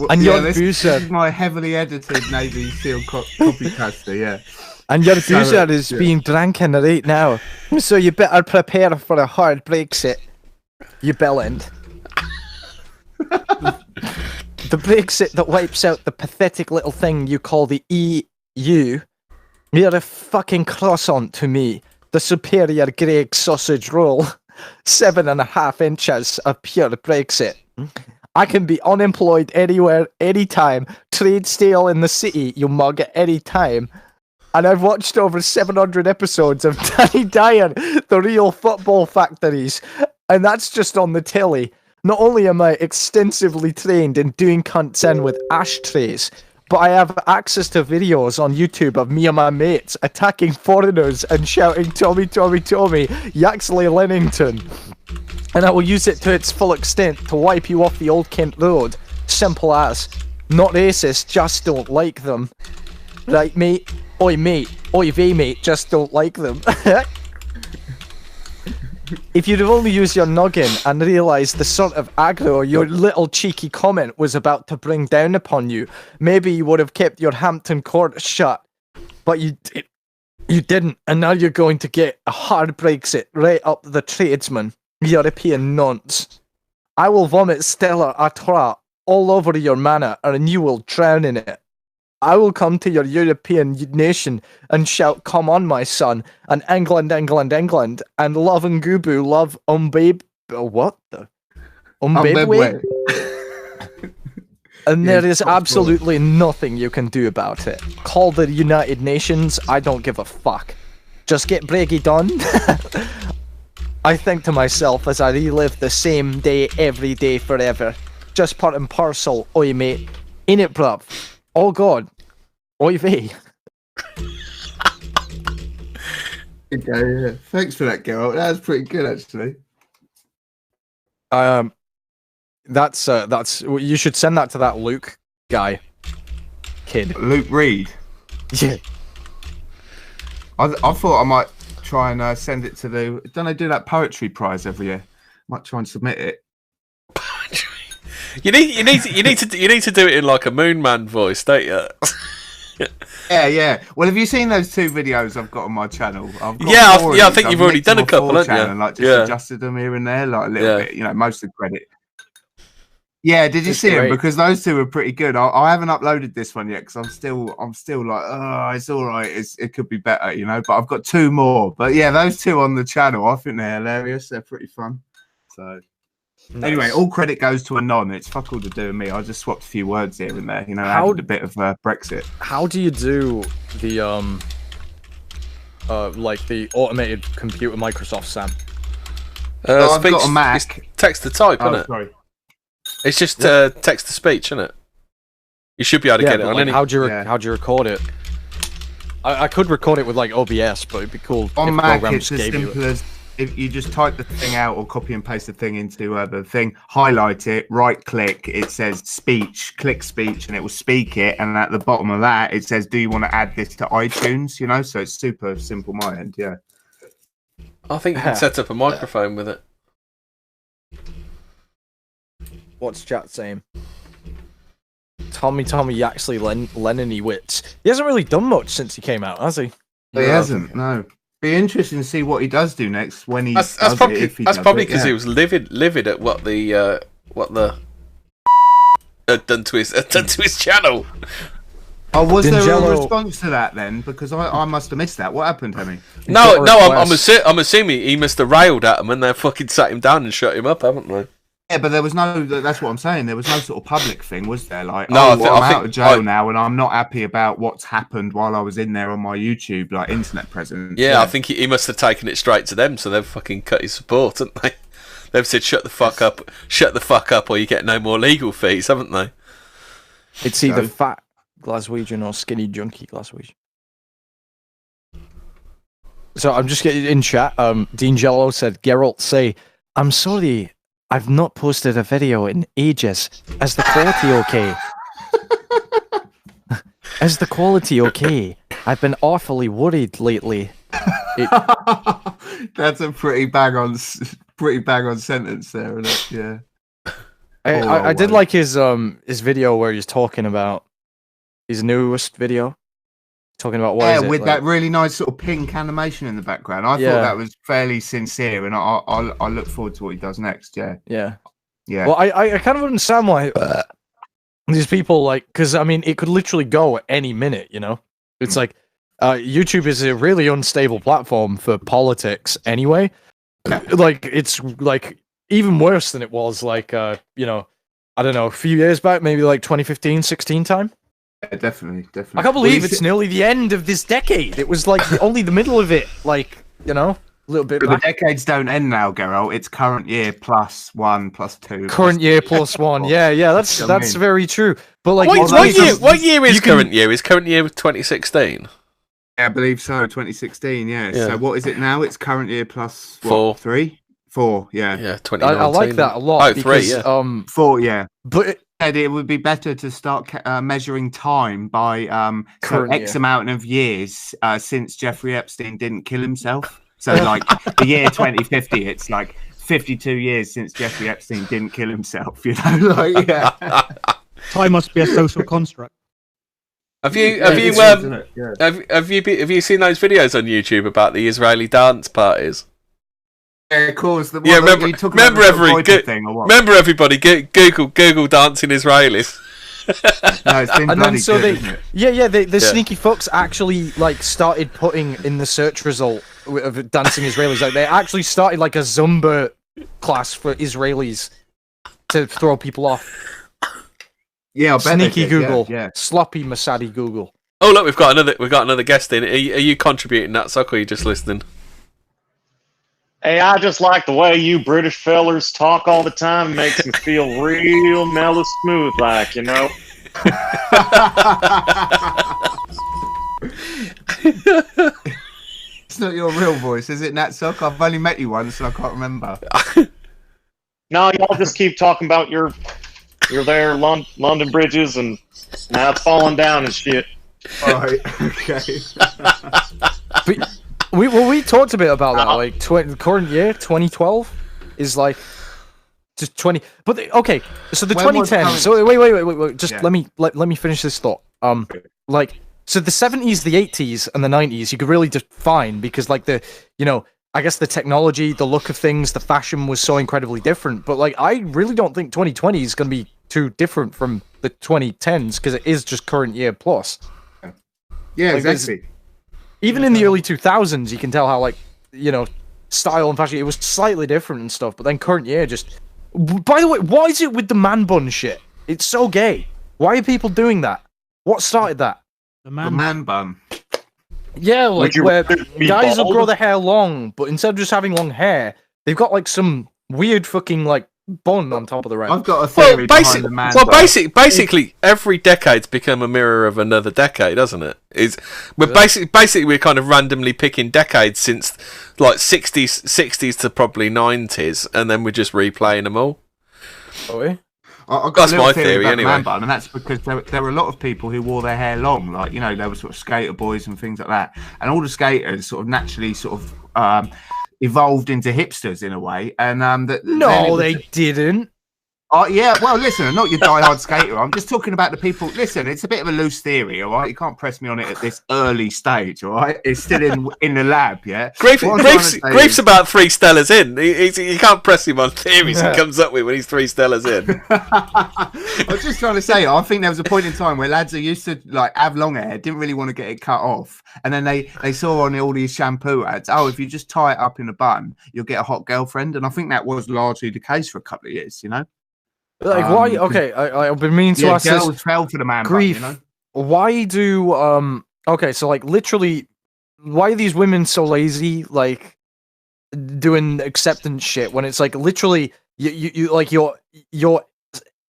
And your this boozer, is my heavily edited Navy SEAL copycaster, yeah. And your boozer is being drinking right now, so you better prepare for a hard Brexit. You bellend. The Brexit that wipes out the pathetic little thing you call the EU. You're a fucking croissant to me. The superior Greg sausage roll. 7.5 inches of pure Brexit. I can be unemployed anywhere, anytime. Trade stale in the city, you mug, at any time. And I've watched over 700 episodes of Danny Dyer, The Real Football Factories. And that's just on the telly. Not only am I extensively trained in doing cunts in with ashtrays, but I have access to videos on YouTube of me and my mates attacking foreigners and shouting Tommy, Tommy, Tommy, Yaxley Lennington. And I will use it to its full extent to wipe you off the Old Kent Road. Simple as. Not racist, just don't like them. Right, mate? Oi, vey, mate, just don't like them. If you'd only use your noggin and realise the sort of aggro your little cheeky comment was about to bring down upon you, maybe you would have kept your Hampton Court shut. But you didn't, and now you're going to get a hard Brexit right up the tradesman. European nonce. I will vomit Stella Artois all over your manor, and you will drown in it. I will come to your European nation and shout, come on, my son, and England, England, England, and love and Gubu, love Umbabe. What the? Umbabwe? And there is absolutely nothing you can do about it. Call the United Nations, I don't give a fuck. Just get Breggy done. I think to myself as I relive the same day every day forever. Just part and parcel, oi mate. Ain't it, bruv? Oh god. Oi vey. Okay, yeah. Thanks for that, Geralt. That was pretty good, actually. That's you should send that to that Luke guy. Kid. Luke Reed. Yeah. I thought I might try and send it to the. Don't they do that poetry prize every year? Might try and submit it. You need to do it in like a Moon Man voice, don't you? Yeah. Well, have you seen those 2 videos I've got on my channel? I've got I think you've already done a couple, haven't you? And like just adjusted them here and there, like a little bit. You know, most of the credit. Yeah, did you see them? Because those 2 were pretty good. I haven't uploaded this one yet because I'm still like, oh, it's all right. It could be better, you know. But I've got 2 more. But yeah, those 2 on the channel, I think they're hilarious. They're pretty fun. So anyway, all credit goes to Anon. It's fuck all to do with me. I just swapped a few words here and there. You know, added a bit of Brexit. How do you do the like the automated computer Microsoft Sam? I've got a Mac. It's text to type, isn't it? Sorry. It's just text to speech, isn't it? You should be able to get it on any. How'd you record it? I could record it with like OBS, but it'd be cool on if Mac. programs It's as simple as if you just type the thing out or copy and paste the thing into the thing, highlight it, right click, it says speech, click speech, and it will speak it. And at the bottom of that, it says, "Do you want to add this to iTunes?" You know, so it's super simple. My end, yeah. I think you can set up a microphone with it. What's chat saying? Tommy Yaxley Lennon-y wits. He hasn't really done much since he came out, has he? He hasn't, no. Be interesting to see what he does do next when he. That's probably because he was livid at what the done to his channel. Oh, was there a response to that then? Because I must have missed that. What happened, Hemi? No, I'm assuming he must have railed at him and they fucking sat him down and shut him up, haven't they? Yeah, but there was no. That's what I'm saying. There was no sort of public thing, was there? Like, no, I'm out of jail now, and I'm not happy about what's happened while I was in there on my YouTube, like internet presence. Yeah, I think he must have taken it straight to them, so they've fucking cut his support, haven't they? They've said, "Shut the fuck up, or you get no more legal fees," haven't they? It's either fat Glaswegian or skinny junkie Glaswegian. So I'm just getting in chat. Dean Jello said, "Geralt, say I'm sorry. I've not posted a video in ages. Is the quality okay? Is the quality okay? I've been awfully worried lately." That's a pretty bang on sentence there, isn't it? Yeah. I did like his video where he's talking about his newest video. Talking about with that really nice sort of pink animation in the background. I thought that was fairly sincere, and I look forward to what he does next. Yeah. Well, I kind of understand why these people because I mean it could literally go at any minute. You know, it's like YouTube is a really unstable platform for politics anyway. Like it's like even worse than it was I don't know, a few years back, maybe like 2015, 16 time. Yeah, definitely. I can't believe it's nearly the end of this decade. It was like only the middle of it, a little bit. But the decades don't end now, Geralt. It's current year plus 1 plus 2. Current year plus 1. Yeah, that's very true. But what year is current year? Is current year 2016? Yeah, I believe so. 2016. Yeah. So what is it now? It's current year plus 3. 4. Yeah. Yeah. 2019. I like that a lot. 3. Yeah. 4. Yeah. But it would be better to start measuring time by X amount of years since Jeffrey Epstein didn't kill himself. So like the year 2050, it's like 52 years since Jeffrey Epstein didn't kill himself. You know, Time must be a social construct. Have you seen those videos on YouTube about the Israeli dance parties? Yeah, of course. Remember everybody Google dancing Israelis. No, it's been bloody good, the sneaky fucks actually started putting in the search result of dancing Israelis. They actually started a Zumba class for Israelis to throw people off. Yeah, I bet sneaky Google, sloppy Masadi Google. Oh look, we've got another guest in. Are you contributing that, Sock, or are you just listening? Hey, I just like the way you British fellers talk all the time. It makes me feel real mellow smooth, you know? It's not your real voice, is it, Nat Sock? I've only met you once, so I can't remember. No, y'all just keep talking about your there, London bridges, and now it's falling down and shit. All right, okay. We talked a bit about that. Current year 2012 is just 20. But okay, so the 2010. So wait. Just let me finish this thought. So the 70s, the 80s, and the 90s, you could really define because I guess the technology, the look of things, the fashion was so incredibly different. But I really don't think 2020 is going to be too different from the 2010s because it is just current year plus. Yeah, exactly. Even in the early 2000s, you can tell how, style and fashion, it was slightly different and stuff, but then current year just... By the way, what is it with the man bun shit? It's so gay. Why are people doing that? What started that? The man bun. Yeah, where guys will grow their hair long, but instead of just having long hair, they've got, some weird fucking, bun on top of the red. I've got a theory behind the man bun. Basically, every decade's become a mirror of another decade, hasn't it? Basically we're kind of randomly picking decades since 60s to probably 90s, and then we're just replaying them all. Oh, that's my theory anyway. Man bun, and that's because there were a lot of people who wore their hair long, they were sort of skater boys and things like that, and all the skaters sort of naturally evolved into hipsters in a way, and they didn't. Yeah, well, listen, I'm not your diehard skater. I'm just talking about the people. Listen, it's a bit of a loose theory, all right? You can't press me on it at this early stage, all right? It's still in the lab, yeah? Grief's about 3 stellas in. You can't press him on theories he comes up with when he's 3 stellas in. I was just trying to say, I think there was a point in time where lads who used to like have long hair didn't really want to get it cut off. And then they saw on all these shampoo ads, if you just tie it up in a bun, you'll get a hot girlfriend. And I think that was largely the case for a couple of years, you know? Like why? Okay, I've been meaning to ask girls this. fell for the man Grief. bun, you know? Why do Okay, so like literally, why are these women so lazy? Like doing acceptance shit when it's like literally you like your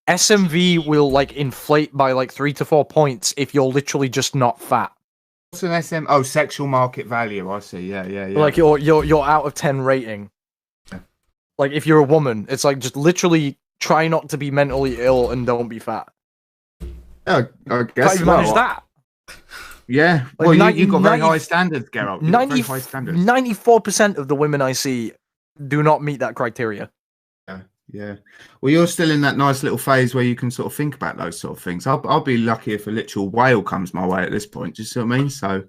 SMV will like inflate by like 3 to 4 points if you're literally just not fat. What's an SM? Oh, sexual market value. I see. Yeah. Like your out of 10 rating. Like if you're a woman, it's like just literally try not to be mentally ill and don't be fat. I guess Can't manage that. Yeah. Like Well, you've got very high standards, Geralt. 94% of the women I see do not meet that criteria. Yeah. Well, you're still in that nice little phase where you can sort of think about those sort of things. I'll be lucky if a literal whale comes my way at this point. Do you see what I mean? So,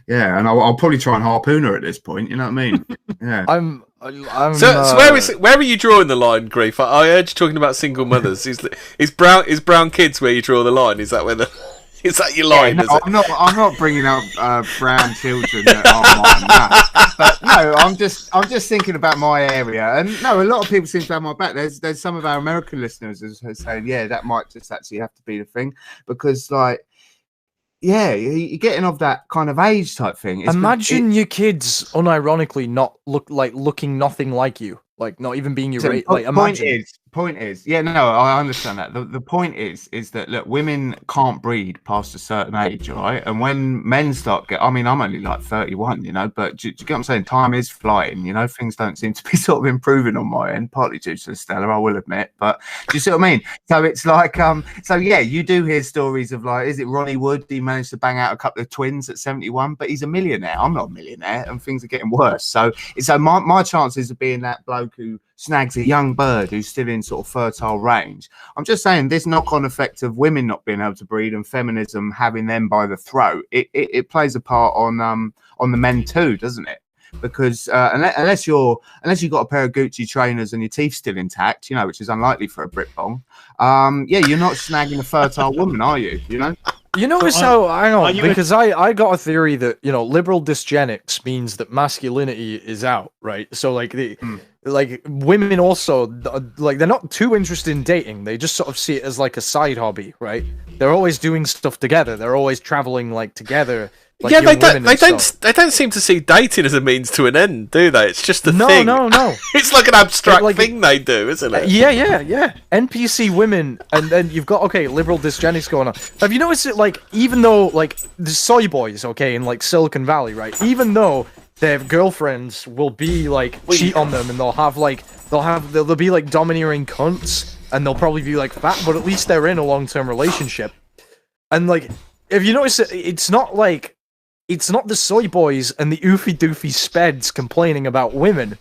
yeah, and I'll probably try and harpoon her at this point. You know what I mean? Yeah. So where are you drawing the line, Grief? I heard you talking about single mothers. Is brown kids where you draw the line? Is that where is that your line? Yeah, no, I'm not bringing up brown children that aren't mine. No. But no, I'm just thinking about my area, and no, a lot of people seem to have my back. There's some of our American listeners who are saying, yeah, that might just actually have to be the thing, because like, yeah, you're getting of that kind of age type thing. Imagine your kids unironically not looking nothing like you, like not even being your rate. Like imagine. Point is, yeah, no, I understand that. The point is that look, women can't breed past a certain age, all right? And when men start I mean, I'm only like 31, you know, but do you get what I'm saying? Time is flying, you know, things don't seem to be sort of improving on my end, partly due to Stella, I will admit. But do you see what I mean? So it's like, so yeah, you do hear stories of like, is it Ronnie Wood? He managed to bang out a couple of twins at 71, but he's a millionaire. I'm not a millionaire, and things are getting worse. So my chances of being that bloke who snags a young bird who's still in sort of fertile range. I'm just saying this knock-on effect of women not being able to breed and feminism having them by the throat, it plays a part on the men too, doesn't it? Because unless you've got a pair of Gucci trainers and your teeth still intact, you know, which is unlikely for a Brit bong, yeah, you're not snagging a fertile woman, are you? You know? You notice how I know because I got a theory that, you know, liberal dysgenics means that masculinity is out, right? So like like women also like they're not too interested in dating. They just sort of see it as like a side hobby, right? They're always doing stuff together. They're always traveling like together. Like yeah, they don't seem to see dating as a means to an end, do they? It's just a thing. No. It's like an abstract thing they do, isn't it? Yeah. NPC women, and then you've got liberal dysgenics going on. Have you noticed it? Like, even though like the soy boys, in like Silicon Valley, right? Even though their girlfriends will be like cheat on them, and they'll be like domineering cunts, and they'll probably be like fat, but at least they're in a long-term relationship. And like, if you notice, it's not the soy boys and the oofy doofy speds complaining about women.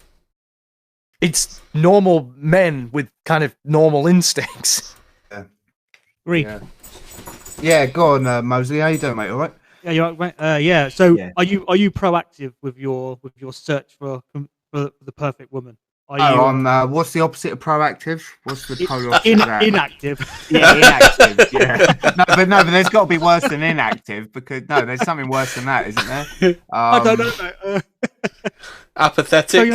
It's normal men with kind of normal instincts. Yeah. Yeah, go on, Mosley. How you doing, mate? All right? Yeah, you're right. Yeah. So, are you proactive with your search for the perfect woman? What's the opposite of proactive? What's the polar opposite of that? Inactive. Yeah, inactive. Yeah. But there's got to be worse than inactive, because there's something worse than that, isn't there? I don't know. Apathetic.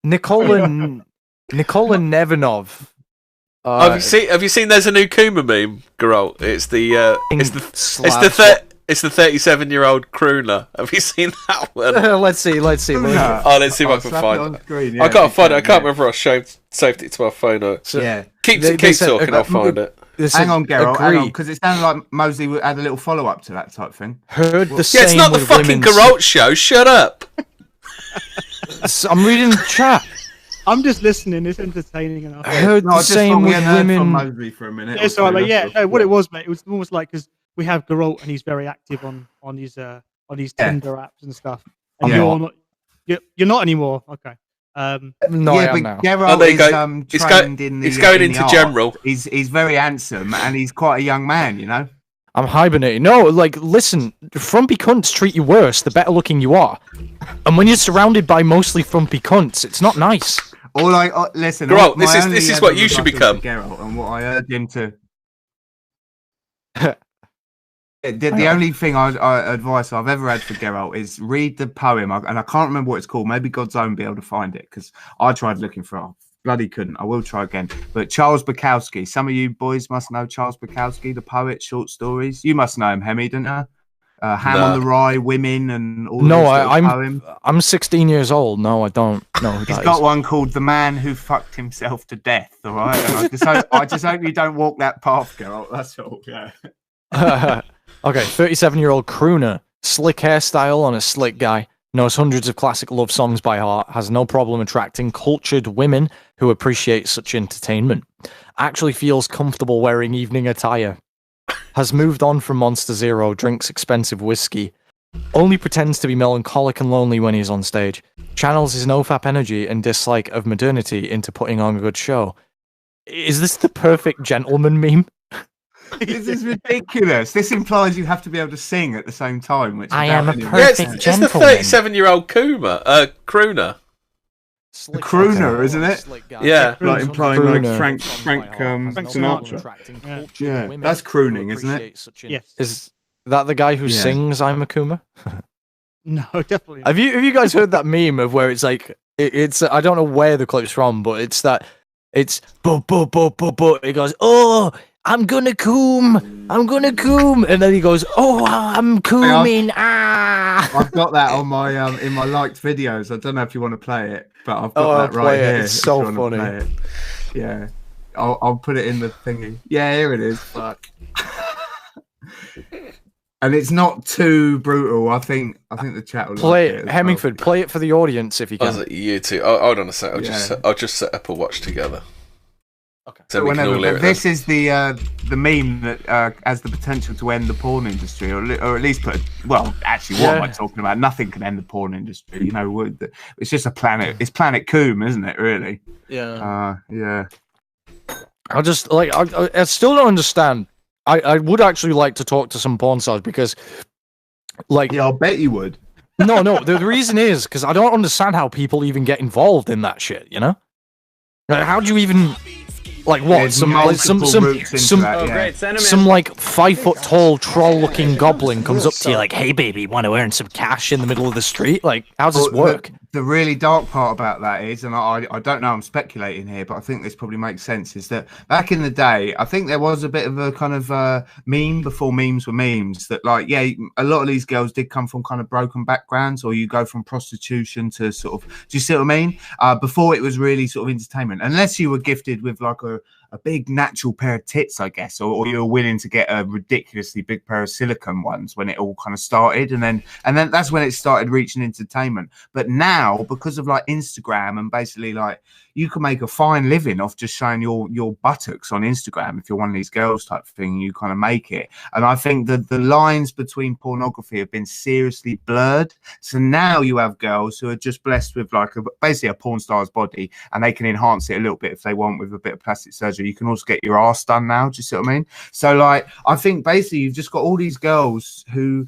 Nikola Nevinov. Have you seen? There's a new Kuma meme, Geralt. It's the 37-year-old crooner. Have you seen that one? Let's see. Let's see if I can find it. I can't find it. I can't remember if I saved it to my phone. Keep talking. I'll find it. Hang on, Geralt. Hang on, because it sounded like Mosley had a little follow-up to that type thing. Heard the same. Yeah, it's not the fucking Geralt show. Shut up. I'm reading the chat. I'm just listening. It's entertaining enough. I heard the same with women. From Mosley for a minute. Yeah, so what it was, mate. It was almost like because we have Geralt and he's very active on these Tinder apps and stuff. And you're not anymore. Okay. No, I am but now. Geralt there you is go. trained in the. He's going in the into art. general. He's very handsome and he's quite a young man, you know. I'm hibernating. No, like, listen, frumpy cunts treat you worse the better looking you are. And when you're surrounded by mostly frumpy cunts, it's not nice. Listen. Geralt, my this is only what you ever should rebuttal become. to Geralt and what I urged him to. The only thing advice I've ever had for Geralt is read the poem, and I can't remember what it's called. Maybe God's Own be able to find it because I tried looking for it. Bloody couldn't. I will try again. But Charles Bukowski. Some of you boys must know Charles Bukowski, the poet, short stories. You must know him, Hemi, don't you? Ham on the Rye, Women, and all. No, poems. I'm 16 years old. No, I don't know who He's that got is. one called "The Man Who Fucked Himself to Death." All right, and I just hope you don't walk that path, Geralt. That's all. Yeah. Okay, 37-year-old crooner, slick hairstyle on a slick guy, knows hundreds of classic love songs by heart, has no problem attracting cultured women who appreciate such entertainment, actually feels comfortable wearing evening attire, has moved on from Monster Zero, drinks expensive whiskey, only pretends to be melancholic and lonely when he's on stage, channels his nofap energy and dislike of modernity into putting on a good show. Is this the perfect gentleman meme? This is ridiculous. This implies you have to be able to sing at the same time. Which I am a It's the 37-year-old crooner. A crooner, isn't it? Yeah, like implying Crooner. like Frank Sinatra. Yeah, that's crooning, isn't it? Yes. Is that the guy who Yeah. sings "I'm a Kuma"? No, definitely not. Have you guys heard that meme of where it's like it's I don't know where the clip's from, but it's that it's but it goes, oh, I'm gonna coom, and then he goes, oh, I'm cooming, I've got that on my in my liked videos. I don't know if you want to play it, but I've got that right play it. here. It's if so you wanna funny. play it. Yeah, I'll put it in the thingy. Yeah, here it is. Fuck. And it's not too brutal. I think the chat will play like it, as Hemingford. Play it for the audience if you Was can. it you two? Oh, hold on a sec. Yeah. I'll just set up a watch together. Okay. So we can all hear But it this then. is the meme that has the potential to end the porn industry, or at least put. Well, actually, what am I talking about? Nothing can end the porn industry. You know, it's just a planet. It's Planet Coom, isn't it? Really? Yeah. Yeah. I just like I still don't understand. I would actually like to talk to some porn stars because, like, Yeah, I'll bet you would. no, the reason is because I don't understand how people even get involved in that shit. You know, like, how do you even like what There's some multiple routes into that, yeah. some like 5 foot tall troll looking goblin comes up to you like, hey baby, want to earn some cash in the middle of the street? Like, how does this Well, work? The really dark part about that is, and I don't know, I'm speculating here, but I think this probably makes sense, is that back in the day, I think there was a bit of a kind of meme before memes were memes that, like, yeah, a lot of these girls did come from kind of broken backgrounds, or you go from prostitution to sort of, do you see what I mean? Before it was really sort of entertainment, unless you were gifted with like a big natural pair of tits, I guess, or you were willing to get a ridiculously big pair of silicone ones when it all kind of started, and then that's when it started reaching entertainment. But now, because of like Instagram, and basically like you can make a fine living off just showing your buttocks on Instagram if you're one of these girls type thing, you kind of make it. And I think that the lines between pornography have been seriously blurred. So now you have girls who are just blessed with like basically a porn star's body, and they can enhance it a little bit if they want with a bit of plastic surgery. You can also get your ass done now. Do you see what I mean? So like, I think basically you've just got all these girls who,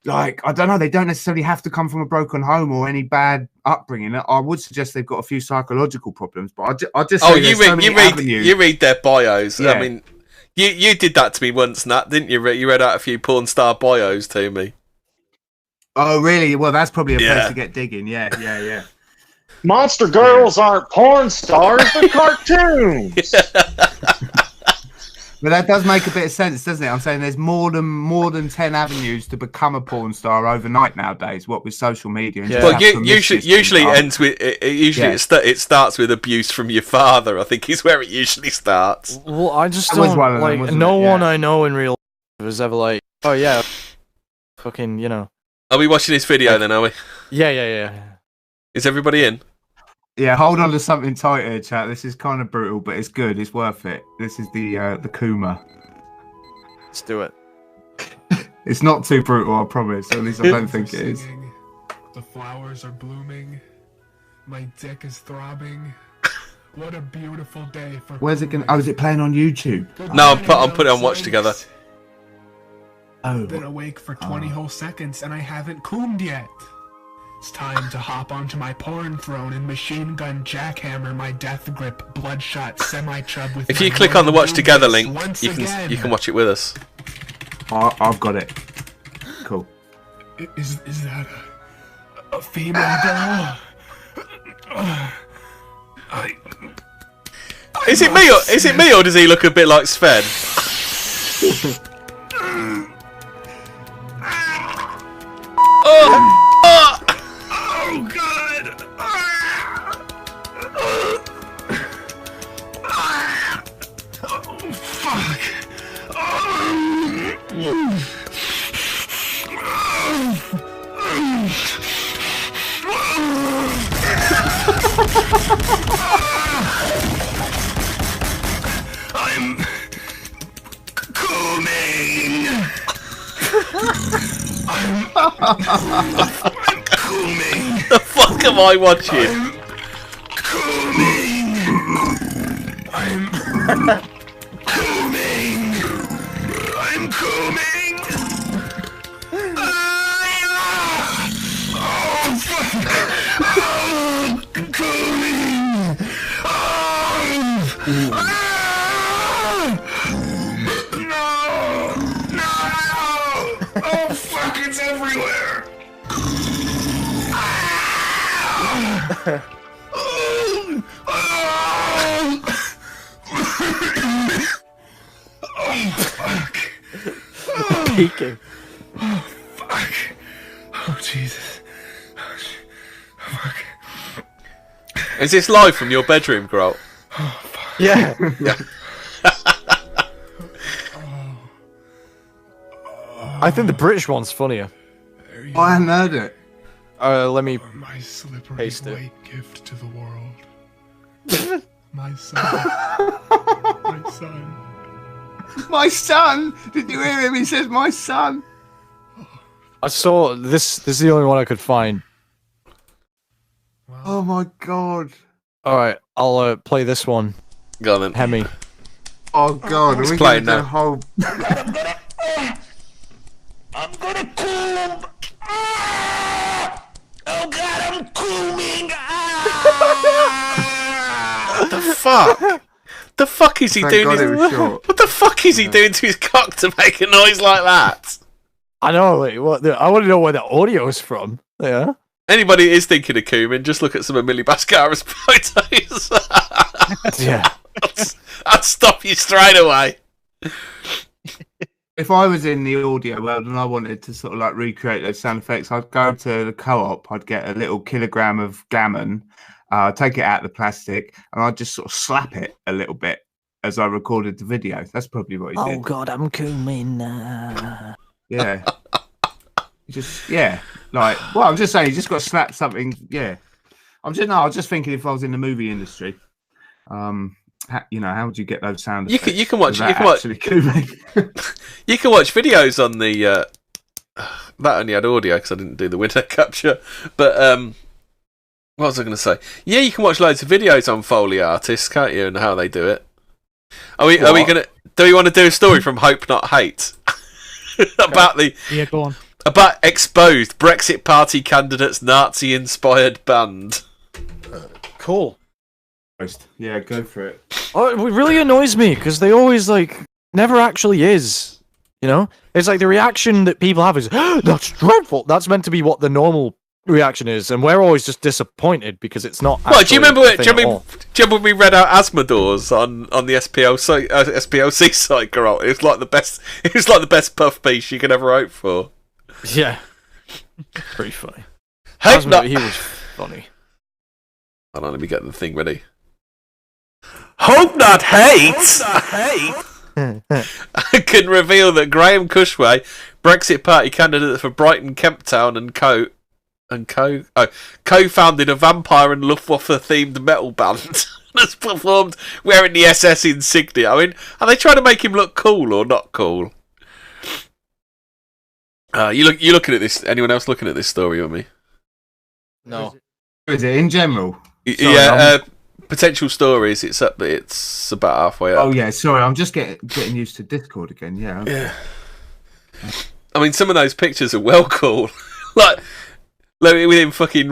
like, I don't know, they don't necessarily have to come from a broken home or any bad upbringing. I would suggest they've got a few psychological problems, but I just Oh, say you read their bios. Yeah. I mean, you did that to me once, Nat, didn't you? You read out a few porn star bios to me. Oh, really? Well, that's probably a place to get digging. Yeah. Monster girls aren't porn stars, they're cartoons. But that does make a bit of sense, doesn't it? I'm saying there's more than 10 avenues to become a porn star overnight nowadays. What with social media? And Well, usually it ends with it starts with abuse from your father. I think is where it usually starts. Well, I just That was don't one of them, like wasn't no it? Yeah. one I know in real life is ever like, oh yeah, fucking, you know. Are we watching this video then? Are we? Yeah. Is everybody in? Yeah, hold on to something tight here, chat. This is kind of brutal, but it's good. It's worth it. This is the Kuma. Let's do it. It's not too brutal, I promise. At least I don't think it is. The flowers are blooming. My dick is throbbing. What a beautiful day for. Where's it going? Oh, is it playing on YouTube? No, I'll put it on Watch Together. Oh. Been awake for 20 whole seconds and I haven't coomed yet. It's time to hop onto my porn throne and machine gun jackhammer my death grip bloodshot semi-chub with. If you click on the Watch Together link, you can watch it with us. I've got it. Cool. Is that a female girl? Is it me or does he look a bit like Sven? Oh God! Oh fuck! I'm cooming. I'm cooming. The fuck am I watching? I'm cooming. I'm cooming. Oh fuck! Oh, cooming. No! Oh fuck! It's everywhere. Oh fuck! Peeking. Oh fuck! Oh Jesus! Oh, fuck! Is this live from your bedroom, Grub? Oh fuck! Yeah. I think the British one's funnier. I hadn't heard it. Let me My slippery paste it. white gift to the world. My son. My son. My son! Did you hear him? He says, my son! I saw this. This is the only one I could find. Oh my God. All right, I'll play this one. Go on then. Hemi. Oh God. It's Are we playing going to do a now. whole... I'm gonna coom. Oh God, I'm cooming. What the fuck? The fuck is he Thank doing? God it was short. What the fuck is he doing to his cock to make a noise like that? I know. Like, I want to know where the audio is from. Yeah. Anybody that is thinking of Cumin, just look at some of Millie Bascara's photos. Yeah. I'd stop you straight away. If I was in the audio world and I wanted to sort of like recreate those sound effects, I'd go to the co-op, I'd get a little kilogram of gammon, take it out of the plastic, and I'd just sort of slap it a little bit as I recorded the video. That's probably what he Oh did. God, I'm cooming. Yeah. Like, well, I'm just saying, you just got to slap something. Yeah. I was just thinking if I was in the movie industry, how would you get those sound effects? You can watch actually cooming? You can watch videos on the that only had audio because I didn't do the window capture. But what was I going to say? Yeah, you can watch loads of videos on Foley artists, can't you, and how they do it. Are we gonna? Do we want to do a story from Hope Not Hate about go on. About exposed Brexit Party candidates' Nazi-inspired band? Cool. Yeah, go for it. Oh, it really annoys me because they always never actually is. You know, it's like the reaction that people have is that's dreadful. That's meant to be what the normal reaction is, and we're always just disappointed because it's not. Well, do you remember when we read out Asmodee's on the SPLC site, girl? It was like the best. It was like the best puff piece you could ever hope for. Yeah, pretty funny. He was funny. Hold on, let me get the thing ready. Hope Not Hate. I can reveal that Graham Cushway, Brexit Party candidate for Brighton, Kemptown and co-founded a vampire and Luftwaffe themed metal band. Has performed wearing the SS insignia. I mean, are they trying to make him look cool or not cool? You looking at this? Anyone else looking at this story with me? No. Is it in general? Yeah, potential stories. It's up. It's about halfway up. Oh yeah, sorry, I'm just getting used to Discord again. Yeah. Okay. Yeah. I mean, some of those pictures are well cool. like with him fucking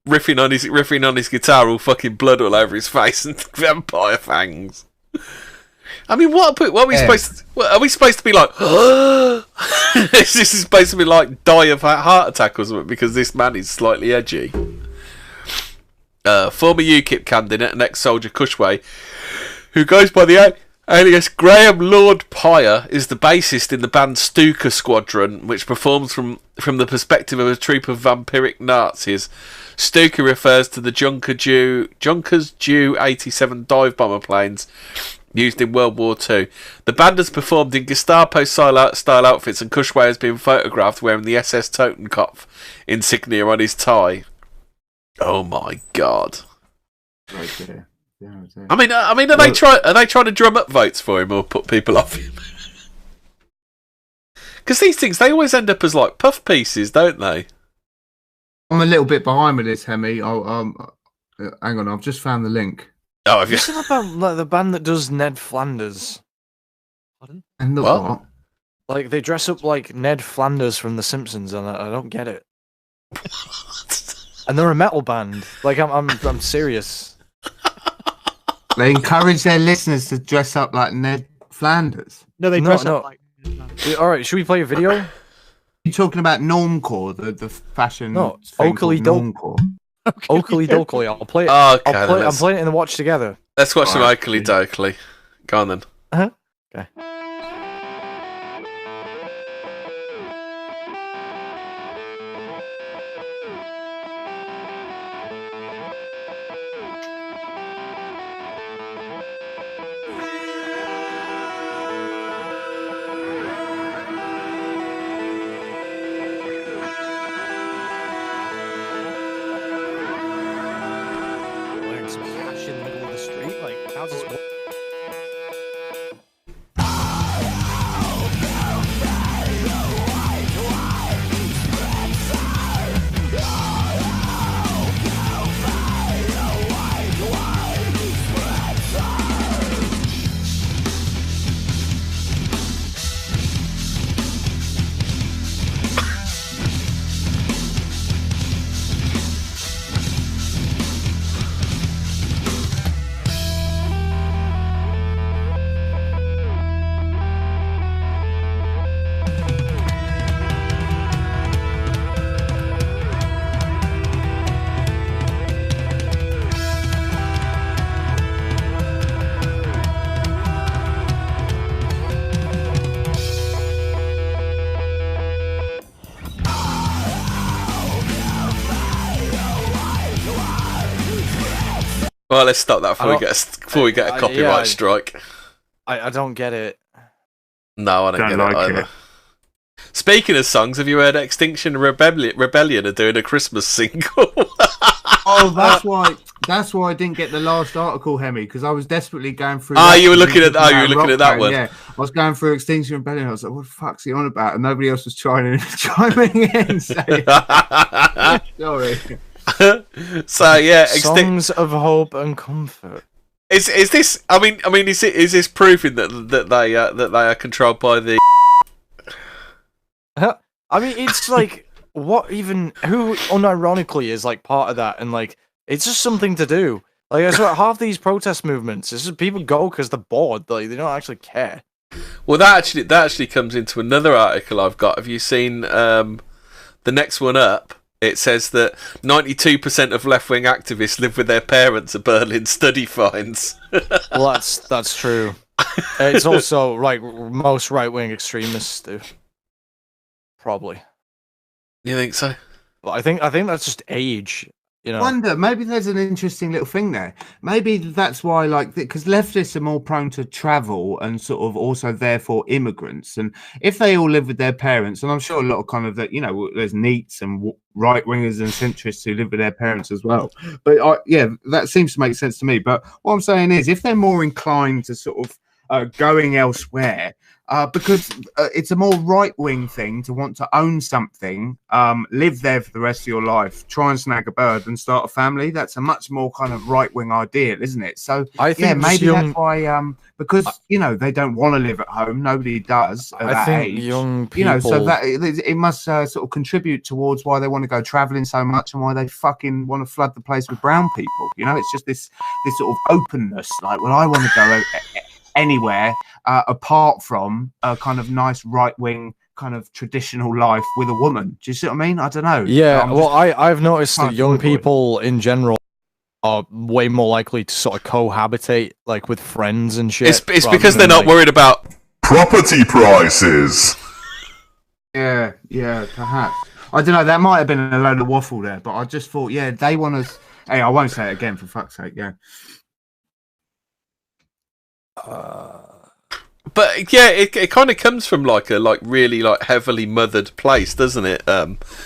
riffing on his guitar, all fucking blood all over his face and vampire fangs. I mean, what are we supposed to? What, are we supposed to be like? This is supposed to be like die of a heart attack or something because this man is slightly edgy. Former UKIP candidate and ex-soldier Cushway, who goes by the alias Graham Lord Pyre, is the bassist in the band Stuka Squadron, which performs from the perspective of a troop of vampiric Nazis. Stuka refers to the Junkers Ju 87 dive bomber planes used in World War II. The band has performed in Gestapo-style outfits, and Cushway has been photographed wearing the SS Totenkopf insignia on his tie. Oh my god! Right there. Yeah, I mean, are they trying to drum up votes for him or put people off him? Because these things, they always end up as like puff pieces, don't they? I'm a little bit behind with this, Hemi. Hang on, I've just found the link. Oh, have you? Is it about like, the band that does Ned Flanders? Pardon? And what? Like they dress up like Ned Flanders from The Simpsons, and I don't get it. And they're a metal band. Like I'm serious. They encourage their listeners to dress up like Ned Flanders. No, they dress up like. All right, should we play a video? You're talking about Normcore, the fashion. No, thing Oakley called Normcore. Oakley Dokley. I'll play it. Okay, I'm playing it in the watch together. Let's watch some Oakley Dokley. Go on then. Okay. Some cash in the middle of the street. Like, how's this work? Well, let's stop that before we get a copyright strike. I don't get it. No, I don't get like it either. Speaking of songs, have you heard Extinction Rebellion are doing a Christmas single? Oh, that's why I didn't get the last article, Hemi, because I was desperately going through. You were looking at that one. Yeah, I was going through Extinction Rebellion. I was like, "What the fuck's he on about?" And nobody else was chiming in. Sorry. So yeah, songs of hope and comfort. Is this? I mean, is this proving that they are controlled by the? I mean, it's like what even who unironically is like part of that, and like it's just something to do. Like I swear, half these protest movements, it's just people go because they're bored. Like they don't actually care. Well, that actually comes into another article I've got. Have you seen the next one up? It says that 92% of left-wing activists live with their parents at Berlin study finds. Well, that's true. It's also most right-wing extremists do. Probably. You think so? Well, I think that's just age. You know. I wonder, maybe there's an interesting little thing there. Maybe that's why, because leftists are more prone to travel and sort of also therefore immigrants. And if they all live with their parents, and I'm sure a lot of kind of that, there's NEETs and right wingers and centrists who live with their parents as well. But that seems to make sense to me. But what I'm saying is, if they're more inclined to sort of going elsewhere. Because it's a more right-wing thing to want to own something, live there for the rest of your life, try and snag a bird and start a family. That's a much more kind of right-wing ideal, isn't it? So I think maybe that's why, because they don't want to live at home. Nobody does at that think age. young people, so that it must sort of contribute towards why they want to go traveling so much and why they fucking want to flood the place with brown people. It's just this sort of openness. Like, well, I want to go anywhere apart from a kind of nice right-wing kind of traditional life with a woman. Do you see what I mean? I don't know. Yeah, I've noticed that young people in general are way more likely to sort of cohabitate, like, with friends and shit. It's because they're not worried about property prices. Yeah, perhaps. I don't know. That might have been a load of waffle there, but I just thought, they want us. Hey, I won't say it again for fuck's sake. Yeah. But yeah, it kind of comes from like a really heavily mothered place, doesn't it?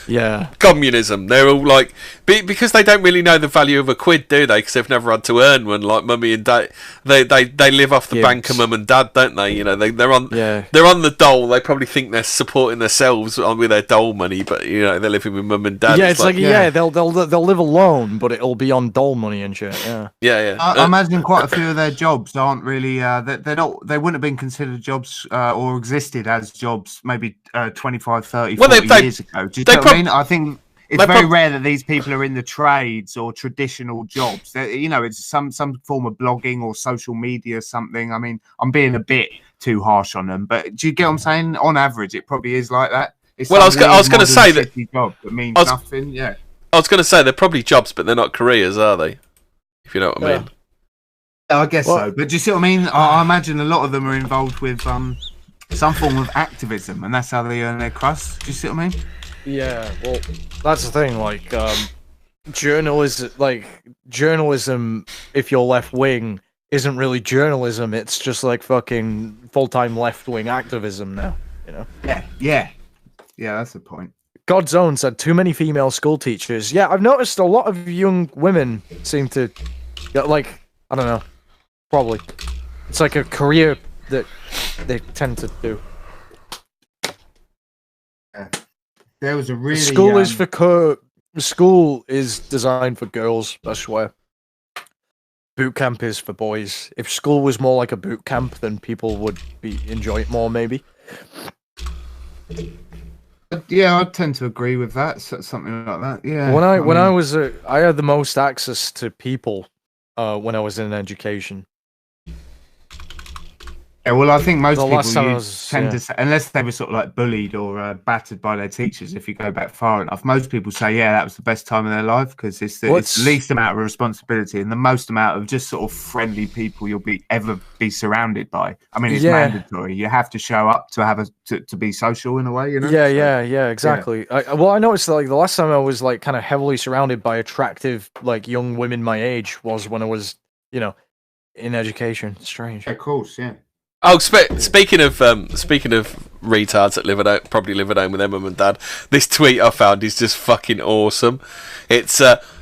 Yeah. Communism. They're all like because they don't really know the value of a quid, do they? Because they've never had to earn one. Like mummy and dad, they live off the bank of mum and dad, don't they? They're on the dole. They probably think they're supporting themselves with their dole money, but they're living with mum and dad. Yeah, it's like they'll live alone, but it'll be on dole money and shit. Yeah. I imagine quite a few of their jobs aren't really. They wouldn't have been considered jobs or existed as jobs maybe 25, 30, 40 years ago. Do you know what I mean? I think it's very rare that these people are in the trades or traditional jobs. It's some form of blogging or social media or something. I mean, I'm being a bit too harsh on them, but do you get what I'm saying? On average, it probably is like that. It's I was going to say that job that means nothing. Yeah, I was going to say they're probably jobs, but they're not careers, are they? If you know what I mean. I guess so, but do you see what I mean? I imagine a lot of them are involved with some form of activism, and that's how they earn their crust. Do you see what I mean? Yeah, well, that's the thing. Like, journalism, if you're left wing, isn't really journalism. It's just like fucking full-time left-wing activism now. Yeah. That's the point. God's Own said too many female school teachers. Yeah, I've noticed a lot of young women seem to, like, I don't know. Probably. It's like a career that they tend to do. There was a really... School is designed for girls, I swear. Boot camp is for boys. If school was more like a boot camp, then people would enjoy it more, maybe. Yeah, I tend to agree with that. Something like that. Yeah. I had the most access to people when I was in education. Yeah, well, I think most people tend to say, unless they were sort of like bullied or battered by their teachers, if you go back far enough, most people say, that was the best time of their life because it's the least amount of responsibility and the most amount of just sort of friendly people you'll ever be surrounded by. I mean, it's mandatory. You have to show up to to be social in a way, Yeah, exactly. Yeah. I noticed that, like, the last time I was like kind of heavily surrounded by attractive like young women my age was when I was, in education. Strange. Of course, yeah. Oh, speaking of retards that probably live at home with their mum and dad, this tweet I found is just fucking awesome. It's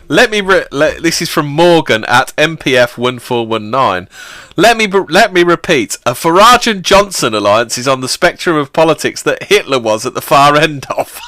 this is from Morgan at MPF1419. Let me repeat. A Farage and Johnson alliance is on the spectrum of politics that Hitler was at the far end of.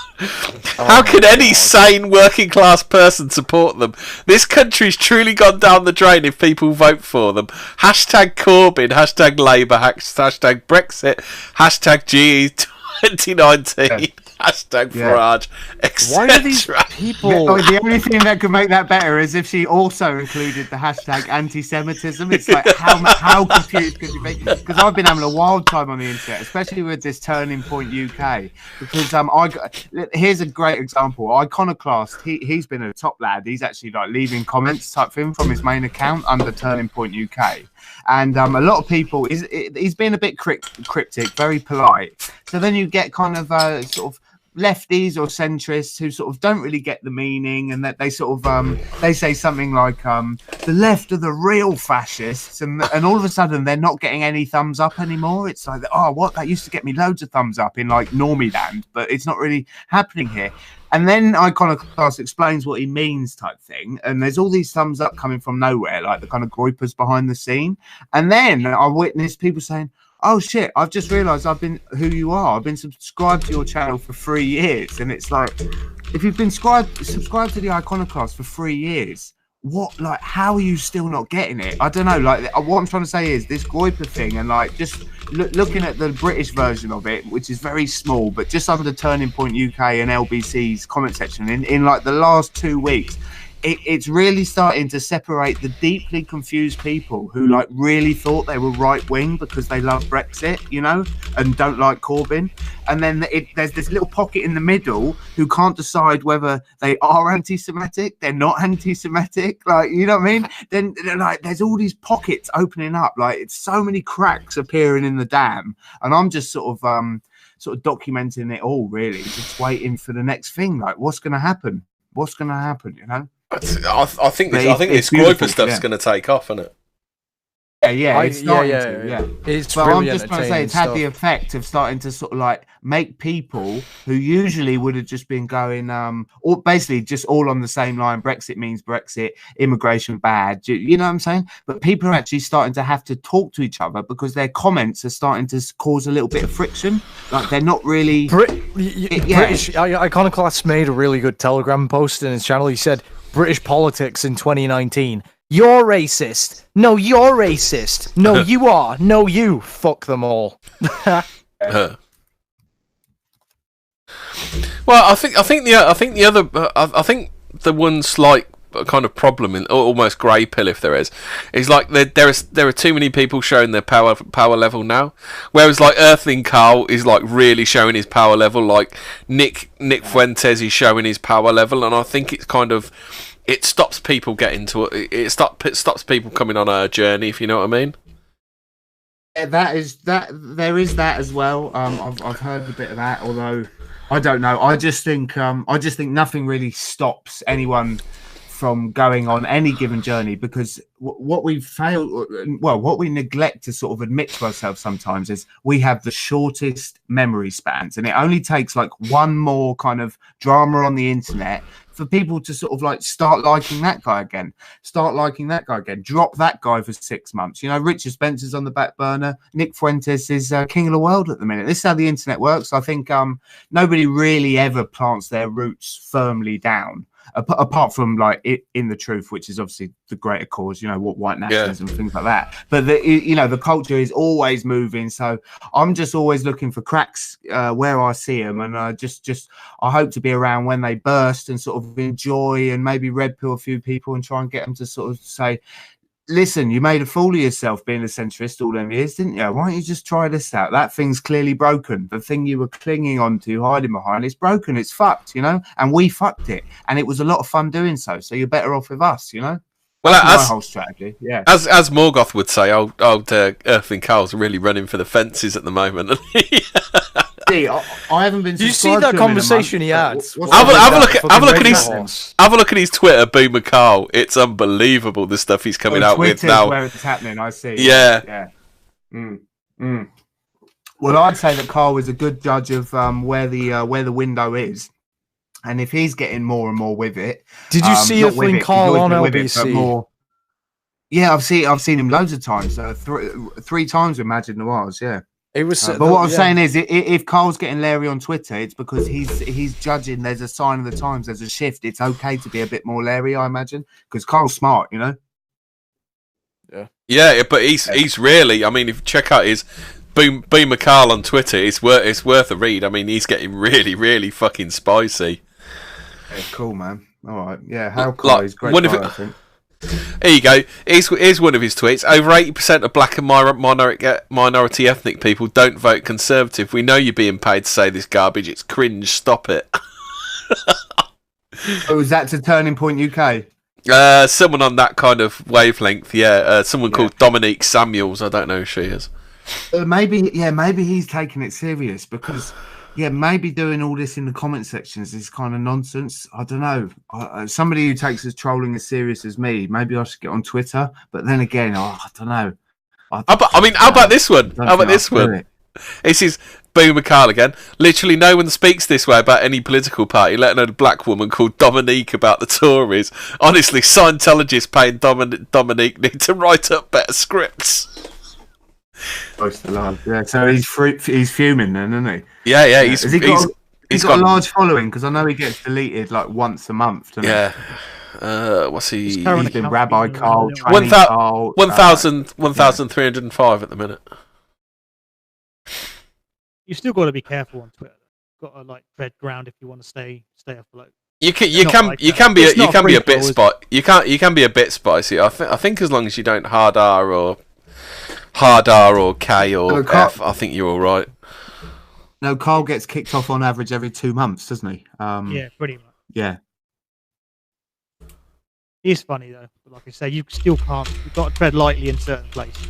How can any sane working class person support them? This country's truly gone down the drain if people vote for them. Hashtag Corbyn, hashtag Labour, hashtag Brexit, hashtag GE 2019. Hashtag Farage, etc. Why are these people... The only thing that could make that better is if she also included the hashtag anti-Semitism. It's like, how confused could you be? Because I've been having a wild time on the internet, especially with this Turning Point UK. Because here's a great example. Iconoclast, he's been a top lad. He's actually like leaving comments type thing from his main account under Turning Point UK. And a lot of people, he's been a bit cryptic, very polite. So then you get kind of sort of lefties or centrists who sort of don't really get the meaning, and that they sort of they say something like the left are the real fascists, and all of a sudden they're not getting any thumbs up anymore. It's like, oh, what, that used to get me loads of thumbs up in like normie land, but it's not really happening here. And then Iconoclast explains what he means type thing. And there's all these thumbs up coming from nowhere, like the kind of groypers behind the scene. And then I witnessed people saying, oh shit, I've just realised I've been who you are. I've been subscribed to your channel for 3 years. And it's like, if you've been subscribed to the Iconoclast for 3 years, how are you still not getting it? I don't know. Like, what I'm trying to say is this Groiper thing, and like just looking at the British version of it, which is very small, but just under Turning Point UK and LBC's comment section in like the last 2 weeks, it's really starting to separate the deeply confused people who like really thought they were right wing because they love Brexit, you know, and don't like Corbyn. And then there's this little pocket in the middle who can't decide whether they are anti-Semitic, they're not anti-Semitic, like, you know what I mean? Then like there's all these pockets opening up, like it's so many cracks appearing in the dam, and I'm just sort of documenting it all, really, just waiting for the next thing. Like, what's going to happen? What's going to happen? You know. I think this Groiper stuff's going to take off, isn't it? Yeah, it's starting to. It's but really I'm just trying to say it's had the effect of starting to sort of like make people who usually would have just been going, or basically just all on the same line. Brexit means Brexit, immigration bad. You know what I'm saying? But people are actually starting to have to talk to each other because their comments are starting to cause a little bit of friction. Like they're not really. British Iconoclast made a really good Telegram post in his channel. He said, British politics in 2019. You're racist. No, you're racist. No, you are. No, you. Fuck them all. Well, I think the one slight kind of problem, in almost grey pill, if there is like there are too many people showing their power level now. Whereas like Earthling Carl is like really showing his power level. Like Nick Fuentes is showing his power level, and I think it's kind of. It stops people getting to it. It stops people coming on a journey, if you know what I mean. Yeah, there is that as well. I've heard a bit of that, although I don't know. I just think nothing really stops anyone from going on any given journey, because what we neglect to sort of admit to ourselves sometimes is we have the shortest memory spans, and it only takes like one more kind of drama on the internet for people to sort of like start liking that guy again, drop that guy for 6 months. You know, Richard Spencer's on the back burner. Nick Fuentes is king of the world at the minute. This is how the internet works. I think nobody really ever plants their roots firmly down, apart from like in the truth, which is obviously the greater cause, you know, what white nationalism, things like that. But the culture is always moving. So I'm just always looking for cracks where I see them, and I hope to be around when they burst and sort of enjoy and maybe red pill a few people and try and get them to sort of say, listen, you made a fool of yourself being a centrist all them years, didn't you? Why don't you just try this out? That thing's clearly broken. The thing you were clinging on to, hiding behind, it's broken. It's fucked, you know? And we fucked it. And it was a lot of fun doing so. So you're better off with us, you know? Well, that's my whole strategy. Yeah. As Morgoth would say, old Earthling Carl's really running for the fences at the moment. I haven't been. Did you see that conversation he had? Have a look at his Twitter, Boomer Carl. It's unbelievable the stuff he's coming out with now. Where it's happening, I see. Yeah. Well, I'd say that Carl is a good judge of where the window is, and if he's getting more and more with it. Did you see Earthling Carl on LBC? Yeah, I've seen him loads of times. Three times with Magic Noirs. Yeah. It was, but what I'm saying is, if Carl's getting Larry on Twitter, it's because he's judging. There's a sign of the times. There's a shift. It's okay to be a bit more Larry, I imagine, because Carl's smart, you know. Yeah, but he's really. I mean, if you check out his Boomer Carl on Twitter, it's worth a read. I mean, he's getting really, really fucking spicy. Yeah, cool, man. All right, yeah. How cool? He's great guy, I think. Here you go. Here's one of his tweets. Over 80% of black and minority ethnic people don't vote Conservative. We know you're being paid to say this garbage. It's cringe. Stop it. Oh, is that to Turning Point UK? Someone on that kind of wavelength. Yeah. Someone called Dominique Samuels. I don't know who she is. Maybe he's taking it serious because. Yeah, maybe doing all this in the comment sections is kind of nonsense. I don't know. Somebody who takes his trolling as serious as me, maybe I should get on Twitter. But then again, I don't know. How about this one? How about this one? This is Boomer Carl again. Literally no one speaks this way about any political party, let alone a black woman called Dominique about the Tories. Honestly, Scientologists paying Dominique need to write up better scripts. Yeah, so he's fuming then, isn't he? Yeah. He's got a large following, because I know he gets deleted like once a month, doesn't he? What's he? He's been Rabbi Carl, 1,305 at the minute. You've still got to be careful on Twitter. Got to like tread ground if you want to stay afloat. You can be a bit spicy. I think as long as you don't hard R or K or F, I think you're all right. No, Carl gets kicked off on average every 2 months, doesn't he? Yeah, pretty much. Yeah. It's funny though. But like I say, you still can't. You've got to tread lightly in certain places.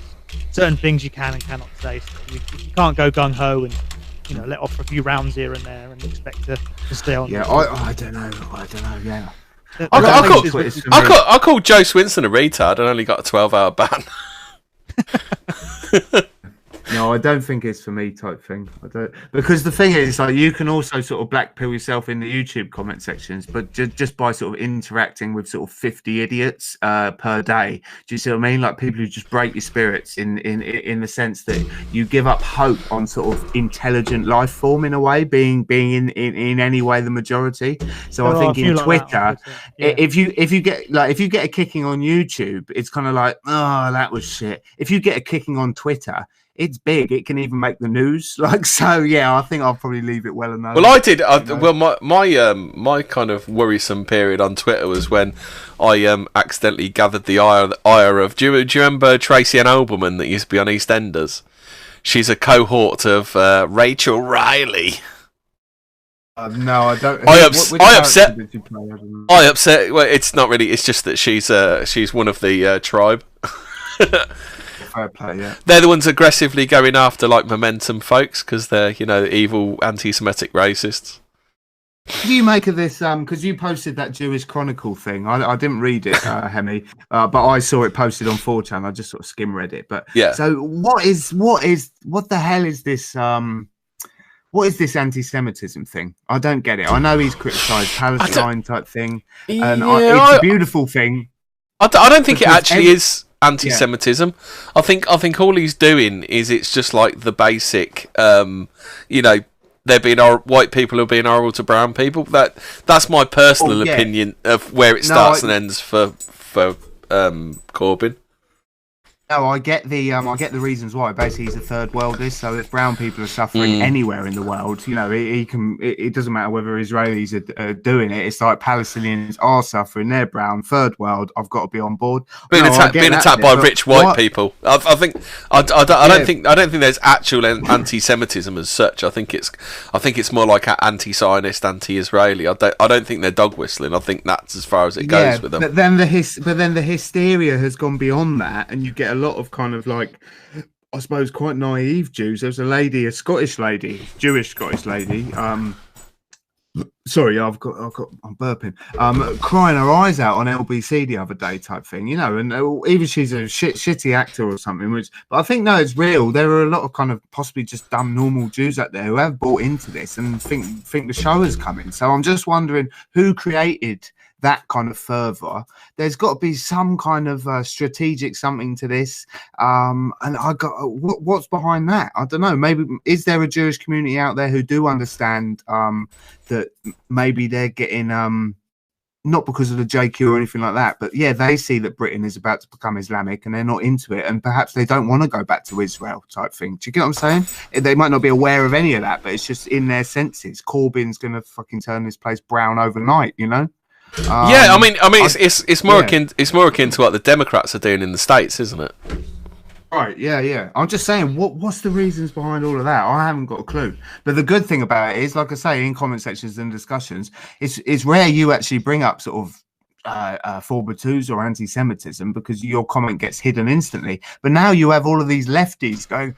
Certain things you can and cannot say. So you can't go gung ho and let off a few rounds here and there and expect to stay on. Yeah, I don't know. Yeah. I called Joe Swinson a retard and only got a 12-hour ban. No, I don't think it's for me type thing. I don't, because the thing is, like, you can also sort of black pill yourself in the YouTube comment sections, but just by sort of interacting with sort of 50 idiots per day. Do you see what I mean? Like people who just break your spirits in the sense that you give up hope on sort of intelligent life form in a way, being in any way the majority. So I think in Twitter, if you get a kicking on YouTube, it's kind of like, oh, that was shit. If you get a kicking on Twitter, it's big. It can even make the news. Like, so, yeah, I think I'll probably leave it well enough. Well, I did. My kind of worrisome period on Twitter was when I accidentally gathered the ire of. Do you remember Tracy Ann Oberman that used to be on EastEnders? She's a cohort of Rachel Riley. No, I don't. I upset. Well, it's not really. It's just that she's one of the tribe. Fair play, yeah. They're the ones aggressively going after like Momentum folks because they're evil anti-Semitic racists. What do you make of this? Because you posted that Jewish Chronicle thing. I didn't read it, Hemi, but I saw it posted on 4chan. I just sort of skim read it. But yeah. So what the hell is this? What is this anti-Semitism thing? I don't get it. I know he's criticised Palestine type thing, and it's a beautiful thing. I don't think it actually is anti-Semitism. Yeah. I think all he's doing is it's just like the basic, they're being white people are being horrible to brown people. That's my personal opinion of where it starts and ends for Corbyn. No, I get the reasons why. Basically, he's a third worldist, so if brown people are suffering anywhere in the world, it doesn't matter whether Israelis are doing it. It's like Palestinians are suffering; they're brown, third world. I've got to be on board. Being attacked by rich white people. I don't think there's actual anti-Semitism as such. I think it's more like anti-Zionist, anti-Israeli. I don't think they're dog whistling. I think that's as far as it goes with them. But then the hysteria has gone beyond that, and you get a lot of kind of like, I suppose, quite naive Jews. There was a Scottish lady, Jewish Scottish lady. Sorry, I'm burping. Crying her eyes out on LBC the other day, type thing, and even she's a shitty actor or something. But I think it's real. There are a lot of kind of possibly just dumb normal Jews out there who have bought into this and think the show is coming. So I'm just wondering who created that kind of fervor. There's got to be some kind of strategic something to this, and I got what's behind that? I don't know. Maybe is there a Jewish community out there who do understand that maybe they're getting not because of the JQ or anything like that, but they see that Britain is about to become Islamic and they're not into it, and perhaps they don't want to go back to Israel type thing. Do you get what I'm saying? They might not be aware of any of that, but it's just in their senses. Corbyn's gonna fucking turn this place brown overnight, it's more akin to what the Democrats are doing in the States, isn't it? Right, yeah. I'm just saying, what's the reasons behind all of that? I haven't got a clue. But the good thing about it is, like I say, in comment sections and discussions, it's rare you actually bring up sort of 4x2s or anti-Semitism because your comment gets hidden instantly. But now you have all of these lefties going,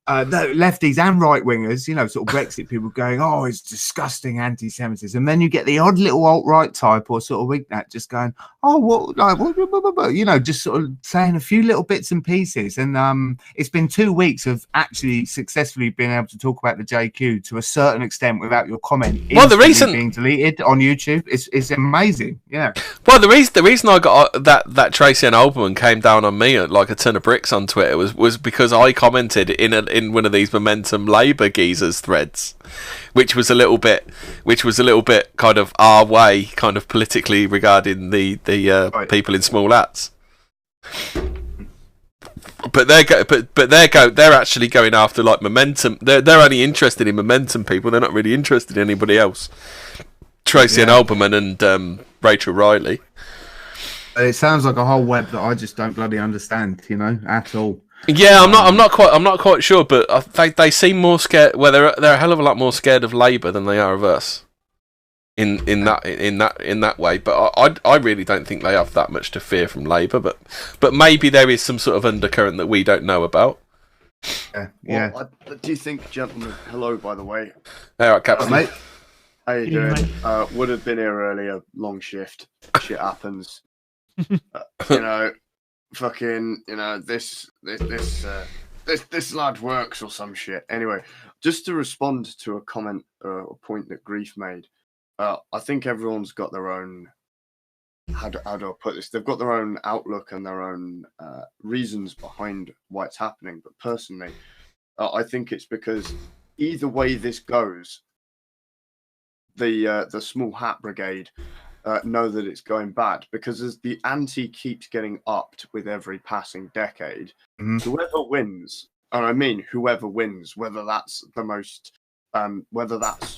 lefties and right wingers, sort of Brexit people going, "Oh, it's disgusting anti-Semitism." And then you get the odd little alt-right type or sort of Wignat just going, "Oh, what?" Just sort of saying a few little bits and pieces. And it's been 2 weeks of actually successfully being able to talk about the JQ to a certain extent without your comment being deleted on YouTube. It's amazing. Yeah. Well, the reason I got that Tracy and Oberman came down on me like a ton of bricks on Twitter was because I commented in one of these Momentum Labour geezers threads, which was a little bit kind of our way, kind of politically regarding the people in small hats. But they're actually going after like Momentum. They're only interested in Momentum people. They're not really interested in anybody else. Tracy and Oberman and Rachel Riley. It sounds like a whole web that I just don't bloody understand, at all. Yeah, I'm not quite sure, but they seem more scared. Well, they're a hell of a lot more scared of Labour than they are of us. In that way, but I really don't think they have that much to fear from Labour. But maybe there is some sort of undercurrent that we don't know about. Yeah. Well, do you think, gentlemen? Hello, by the way. All right, Captain. Mate. How you doing? Would have been here earlier. Long shift. Shit happens. Fucking. This lad works or some shit. Anyway, just to respond to a comment or a point that Grief made. I think everyone's got their own. How do I put this? They've got their own outlook and their own reasons behind why it's happening. But personally, I think it's because either way this goes, the small hat brigade know that it's going bad, because as the ante keeps getting upped with every passing decade, whoever wins, and I mean whoever wins, whether that's the most, whether that's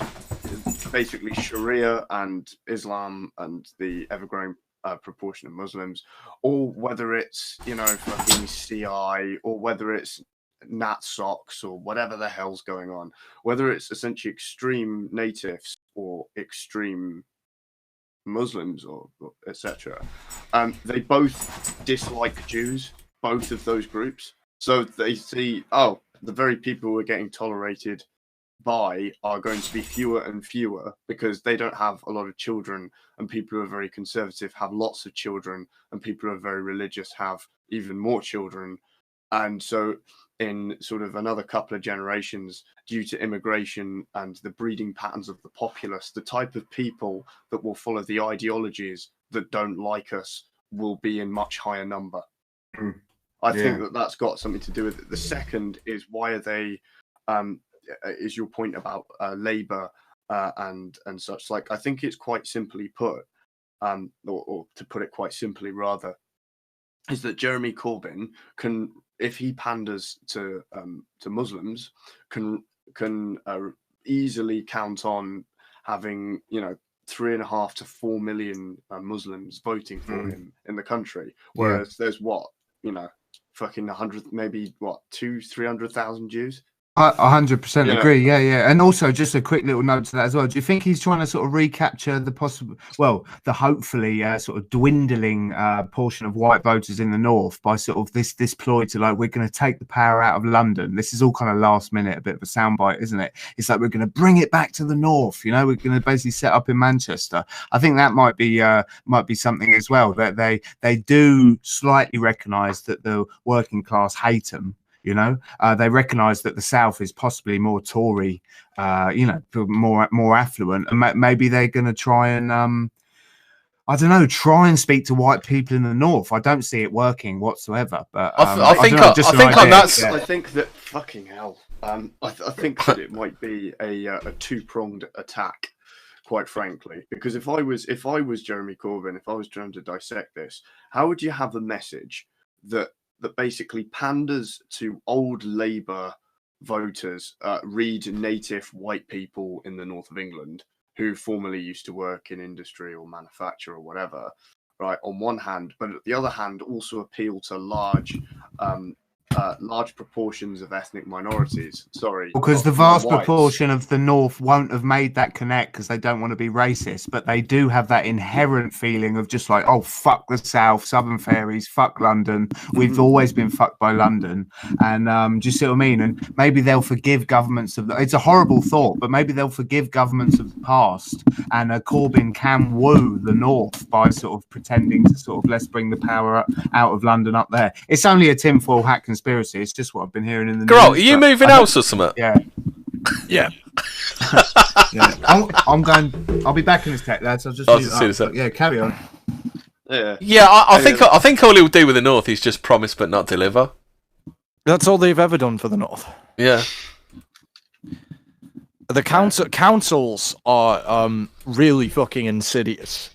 basically Sharia and Islam and the ever-growing proportion of Muslims, or whether it's fucking CI, or whether it's Nat socks or whatever the hell's going on, whether it's essentially extreme natives or extreme Muslims or etc. They both dislike Jews, both of those groups. So they see, the very people who are getting tolerated by are going to be fewer and fewer because they don't have a lot of children, and people who are very conservative have lots of children, and people who are very religious have even more children. And so in sort of another couple of generations, due to immigration and the breeding patterns of the populace, the type of people that will follow the ideologies that don't like us will be in much higher number. I think that's got something to do with it. The second is, why are they, is your point about Labour and such. Like, I think it's quite simply put, or to put it quite simply rather, is that Jeremy Corbyn can, if he panders to Muslims, can easily count on having 3.5 to 4 million Muslims voting for him in the country, whereas there's fucking 100, maybe 200,000-300,000 Jews. 100% agree. Yeah. And also, just a quick little note to that as well. Do you think he's trying to sort of recapture the the hopefully sort of dwindling portion of white voters in the north by sort of this ploy to, like, we're going to take the power out of London? This is all kind of last minute, a bit of a soundbite, isn't it? It's like, we're going to bring it back to the north. We're going to basically set up in Manchester. I think that might be something as well, that they do slightly recognise that the working class hate them. They recognise that the South is possibly more Tory, more affluent, and maybe they're going to try and, speak to white people in the North. I don't see it working whatsoever. But I think that fucking hell. I think that it might be a two-pronged attack, quite frankly. Because if I was Jeremy Corbyn, if I was trying to dissect this, how would you have a message that basically panders to old Labour voters, read native white people in the north of England who formerly used to work in industry or manufacture or whatever, right, on one hand, but at the other hand also appeal to large large proportions of ethnic minorities. Sorry, Because the not vast whites. proportion of the North won't have made that connect because they don't want to be racist, but they do have that inherent feeling of just like, oh, fuck the South, Southern fairies, fuck London. We've always been fucked by London. And do you see what I mean? And maybe they'll forgive governments of it's a horrible thought, but maybe they'll forgive governments of the past. And Corbyn can woo the North by sort of pretending to sort of let's bring the power out of London up there. It's only a tinfoil hat conspiracy. It's just what I've been hearing in the Girl, news. are you but moving I don't- house or something? Yeah. Yeah. Yeah. I'm going. I'll be back in a sec, lads. I'll just. I'll mute just see up, this up. but yeah, carry on. Yeah, I think all he'll do with the North is just promise but not deliver. That's all they've ever done for the North. Yeah. The councils are really fucking insidious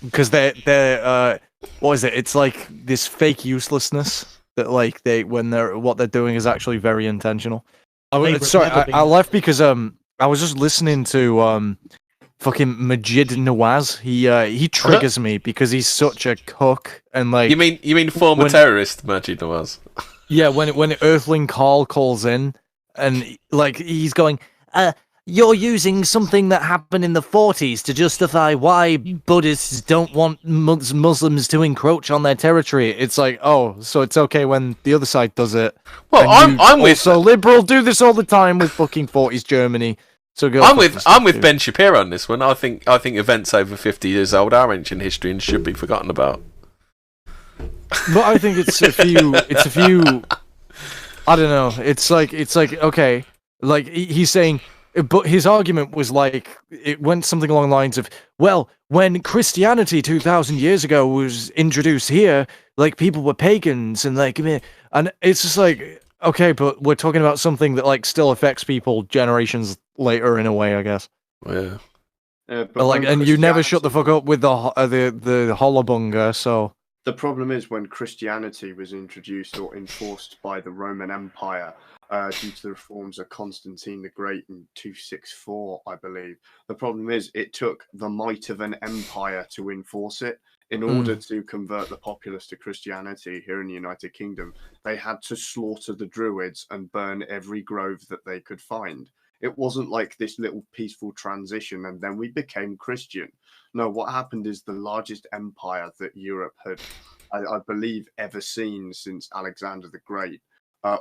because they're what is it? It's like this fake uselessness that like what they're doing is actually very intentional. I left because I was just listening to fucking Majid Nawaz. He triggers me because he's such a cook and like. You mean former terrorist Majid Nawaz? Yeah, when Earthling Carl calls in and like he's going, you're using something that happened in the 40s to justify why Buddhists don't want Muslims to encroach on their territory. It's like, oh, so it's okay when the other side does it. Well, I'm with so liberal do this all the time with fucking 40s Germany. So I'm with Ben Shapiro on this one. I think events over 50 years old are ancient history and should be forgotten about. But I think it's a few. I don't know. It's like okay, like he's saying. But his argument was like, it went something along the lines of, well, when Christianity 2,000 years ago was introduced here, like, people were pagans, and like, and it's just like, okay, but we're talking about something that, like, still affects people generations later in a way, I guess. Yeah. But like, and you never shut the fuck up with the hollabunga, so... The problem is when Christianity was introduced or enforced by the Roman Empire, due to the reforms of Constantine the Great in 264, I believe. The problem is it took the might of an empire to enforce it. In order to convert the populace to Christianity here in the United Kingdom, they had to slaughter the Druids and burn every grove that they could find. It wasn't like this little peaceful transition and then we became Christian. No, what happened is the largest empire that Europe had, I believe, ever seen since Alexander the Great,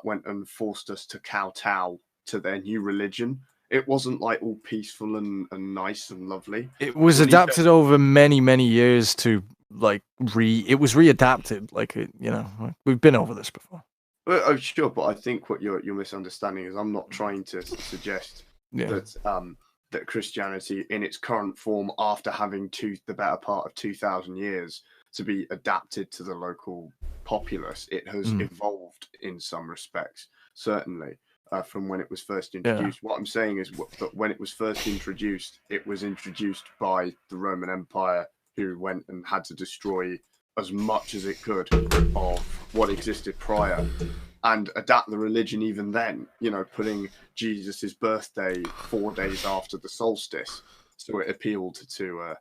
went and forced us to kowtow to their new religion. It wasn't like all peaceful and nice and lovely. It was adapted over many, many years to like it was readapted. Like we've been over this before. Well, oh, sure, but I think what you're misunderstanding is I'm not trying to suggest that Christianity in its current form, after having the better part of 2,000 years to be adapted to the local populace, it has evolved in some respects, certainly, from when it was first introduced. What I'm saying is that when it was first introduced, it was introduced by the Roman Empire, who went and had to destroy as much as it could of what existed prior and adapt the religion even then, putting Jesus's birthday 4 days after the solstice, so it appealed to more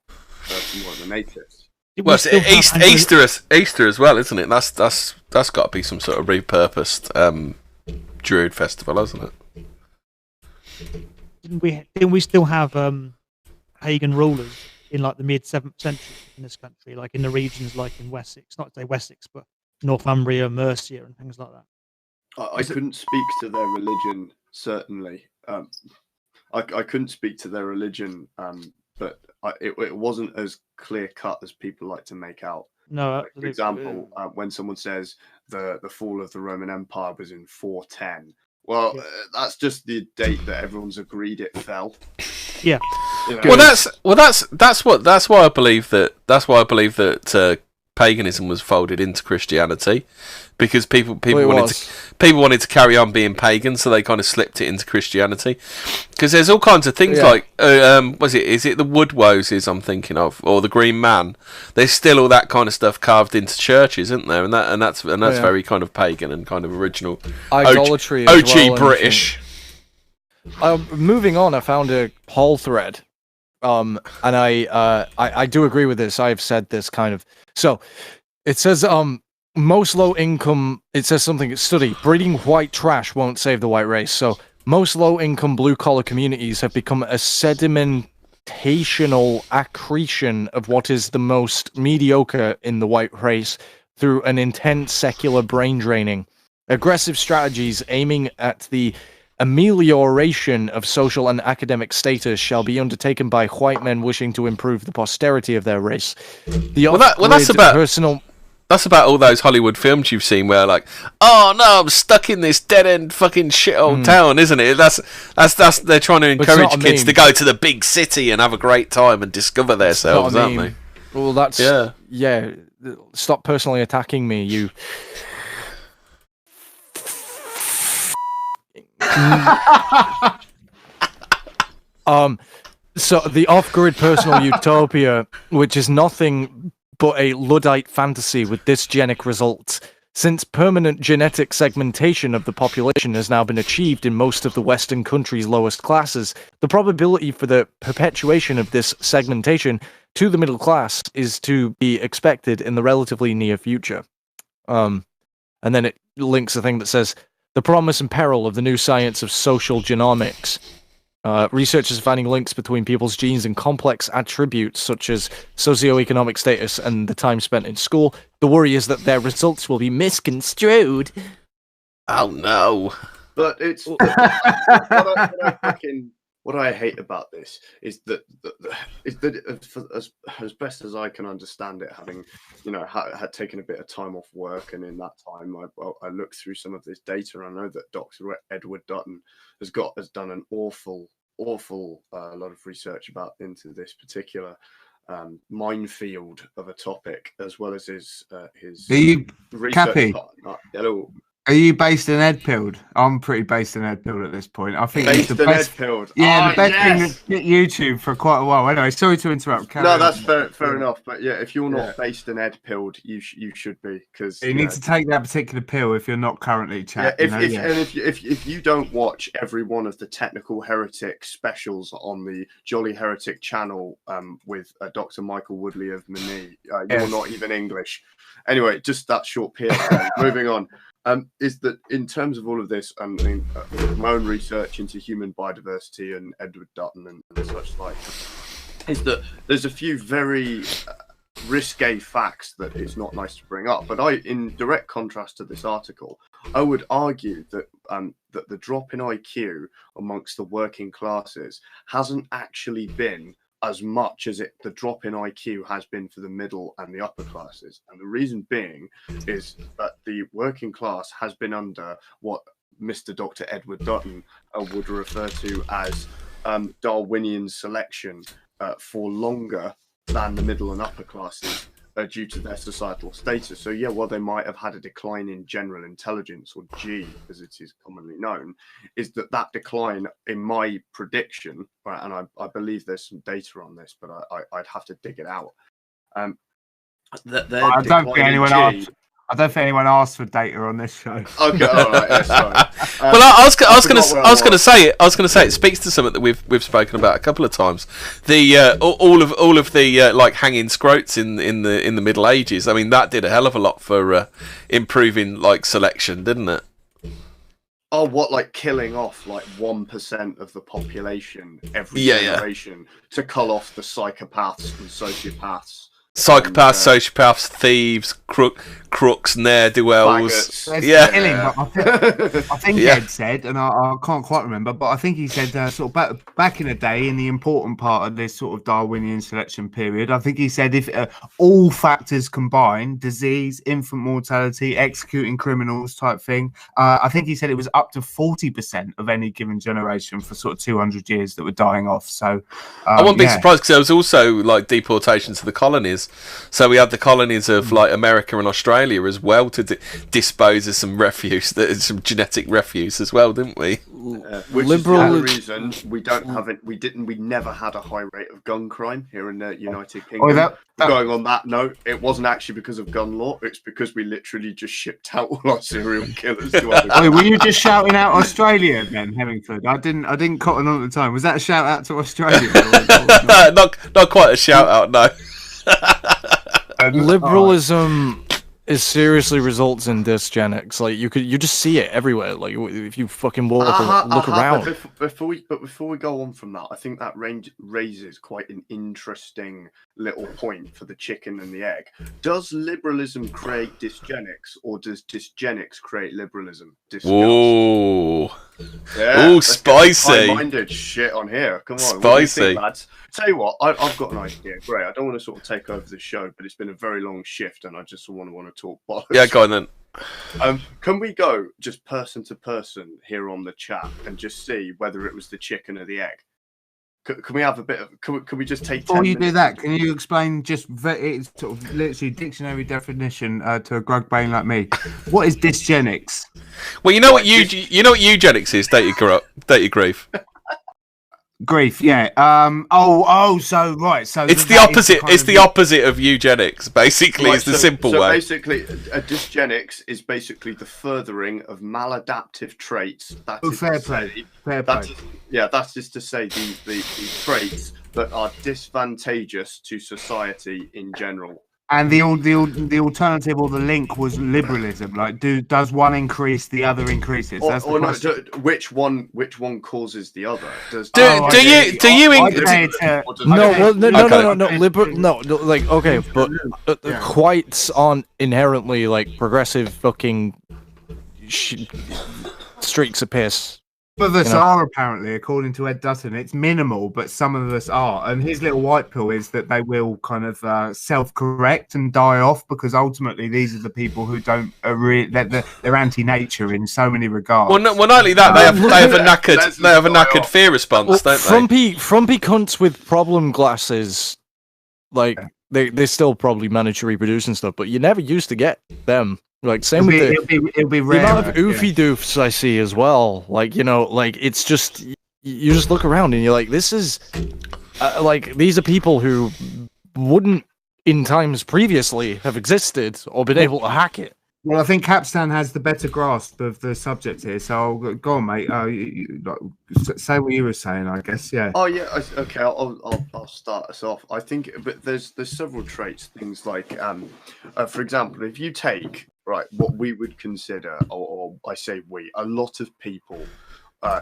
of the natives. Well, it's Easter as well, isn't it? That's got to be some sort of repurposed Druid festival, hasn't it? Didn't we still have pagan rulers in like the mid 7th century in this country, like in the regions like in Wessex, not to say Wessex, but Northumbria, Mercia, and things like that? I couldn't speak to their religion, certainly. I couldn't speak to their religion, but it wasn't as clear cut as people like to make out. No, like, for example, when someone says the fall of the Roman Empire was in 410, well, that's just the date that everyone's agreed it fell. Yeah. Well, that's why I believe that paganism was folded into Christianity, because people wanted to carry on being pagan, so they kind of slipped it into Christianity. Because there's all kinds of things like is it the Wood Woses I'm thinking of, or the Green Man? There's still all that kind of stuff carved into churches, isn't there? And that's very kind of pagan and kind of original idolatry. OG British. Moving on, I found a poll thread, and I do agree with this. I've said this kind of. So it says most low-income, it says something, study, breeding white trash won't save the white race. So most low-income blue-collar communities have become a sedimentational accretion of what is the most mediocre in the white race through an intense secular brain draining. Aggressive strategies aiming at the amelioration of social and academic status shall be undertaken by white men wishing to improve the posterity of their race. That's about all those Hollywood films you've seen where, like, oh no, I'm stuck in this dead end fucking shithole town, isn't it? That's they're trying to encourage kids to go to the big city and have a great time and discover themselves, aren't they? Well, that's yeah. Stop personally attacking me, you. So the off-grid personal utopia, which is nothing but a Luddite fantasy with dysgenic results. Since permanent genetic segmentation of the population has now been achieved in most of the Western countries' lowest classes, the probability for the perpetuation of this segmentation to the middle class is to be expected in the relatively near future. And then it links a thing that says, the promise and peril of the new science of social genomics. Researchers are finding links between people's genes and complex attributes such as socioeconomic status and the time spent in school. The worry is that their results will be misconstrued. Oh no! But it's what I hate about this is that as best as I can understand it, having had taken a bit of time off work, and in that time I looked through some of this data, and I know that Dr. Edward Dutton has done an awful lot of research into this particular minefield of a topic, as well as his Cappy? partner. Hello. Are you based in Edfield? I'm pretty based in Edfield at this point. I think based it's the in best. Edfield. Yeah, the best thing to get YouTube for quite a while. Anyway, sorry to interrupt. No, that's fair enough. But yeah, if you're not based in Edfield, you should be, because you need to take that particular pill if you're not currently chatting. If you don't watch every one of the Technical Heretic specials on the Jolly Heretic channel with Dr. Michael Woodley of Mani, you're not even English. Anyway, just that short period. Moving on. Is that in terms of all of this, my own research into human biodiversity and Edward Dutton and such like, is that there's a few very risque facts that it's not nice to bring up. But in direct contrast to this article, I would argue that that the drop in IQ amongst the working classes hasn't actually been as much as the drop in IQ has been for the middle and the upper classes. And the reason being is that the working class has been under what Mr. Dr. Edward Dutton would refer to as Darwinian selection for longer than the middle and upper classes due to their societal status. So yeah, while they might have had a decline in general intelligence, or G as it is commonly known, is that decline, in my prediction, right, and I believe there's some data on this, but I'd have to dig it out. I don't think anyone asked for data on this show. Okay, all right. Yeah, sorry. Well, I was going to say it speaks to something that we've spoken about a couple of times. The all of the like hanging scrotes in the Middle Ages. I mean, that did a hell of a lot for improving like selection, didn't it? Oh, what, like killing off like 1% of the population every generation to cull off the psychopaths and sociopaths. Sociopaths, thieves, crooks, ne'er-do-wells. I think Ed said, and I can't quite remember, but I think he said sort of back in the day, in the important part of this sort of Darwinian selection period, I think he said if all factors combined, disease, infant mortality, executing criminals type thing, I think he said it was up to 40% of any given generation for sort of 200 years that were dying off. So I wouldn't be surprised, because there was also like deportation to the colonies. So we had the colonies of like America and Australia as well to dispose of some refuse, some genetic refuse as well, didn't we? Which is the other reason we don't have it. We never had a high rate of gun crime here in the United Kingdom. Going on that note, it wasn't actually because of gun law. It's because we literally just shipped out all our serial killers to other countries. Were you just shouting out Australia then, Hemmingford? I didn't cotton on at the time. Was that a shout out to Australia? Not quite a shout out, no. Liberalism it seriously results in dysgenics. Like you just see it everywhere. Like if you fucking look around. Before we go on from that, I think that raises quite an interesting little point for the chicken and the egg. Does liberalism create dysgenics, or does dysgenics create liberalism? Whoa! Yeah, ooh, spicy! High-minded shit on here. Come on, spicy, what do you think, lads? Tell you what, I've got an idea. Great, I don't want to sort of take over the show, but it's been a very long shift, and I just want to talk bollocks. Yeah, go on then. Can we go just person to person here on the chat and just see whether it was the chicken or the egg? Can we have a bit of? Can we just take? Before you do that, can you explain just it's sort of literally dictionary definition to a grug brain like me? What is dysgenics? Well, you know what eugenics is, don't you, Grief? Grief, yeah. So right. So it's the opposite. It's the opposite of eugenics. Basically, right, it's the simple way. So basically, a dysgenics is basically the furthering of maladaptive traits. Fair play. Yeah, that's just to say the traits that are disadvantageous to society in general. And the alternative or the link was liberalism. Like, does one increase, the other increases? That's or no, which one causes the other? No. Like, okay, but whites aren't inherently like progressive fucking streaks of piss. Some of us are, apparently, according to Ed Dutton. It's minimal, but some of us are. And his little white pill is that they will kind of self-correct and die off, because ultimately these are the people who don't they're anti-nature in so many regards. Well, not only that, they have a knackered fear response, don't they? Frumpy cunts with problem glasses, like they still probably manage to reproduce and stuff, but you never used to get them. Like same with it'll be rare, the amount of oofy doofs I see as well. Like, you know, like it's just you just look around and you're like, this is like these are people who wouldn't in times previously have existed or been able to hack it. Well, I think Capstan has the better grasp of the subject here, so I'll go on, mate. Say what you were saying, I guess. Yeah. Oh yeah. Okay. I'll start us off. I think, but there's several traits. Things like, for example, if you take what we would consider, or I say we, a lot of people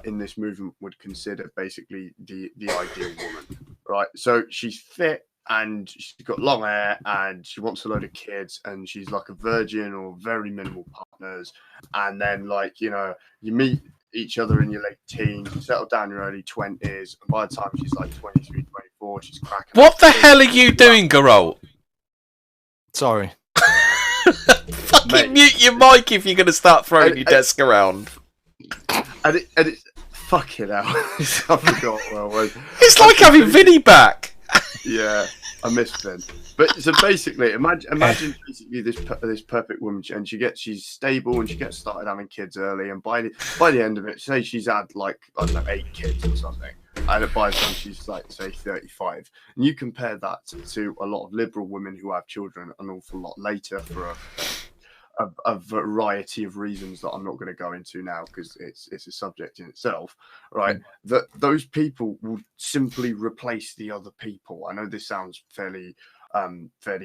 in this movement would consider basically the ideal woman, right? So she's fit, and she's got long hair, and she wants a load of kids, and she's like a virgin or very minimal partners, and then you meet each other in your late teens, you settle down in your early 20s, and by the time she's like 23, 24, she's cracking. What the hell are you doing, Garol? Sorry. Fucking mute your mic if you're going to start throwing your desk around. And it's fucking hell. I forgot where I was. It's like having Vinny back. Yeah, I miss Vin. But so basically, imagine basically this perfect woman, and she's stable, and she gets started having kids early, and by the end of it, say she's had like, I don't know, 8 kids or something, and by the time she's like, say, 35, and you compare that to a lot of liberal women who have children an awful lot later for a variety of reasons that I'm not going to go into now because it's a subject in itself, right? That those people will simply replace the other people. I know this sounds fairly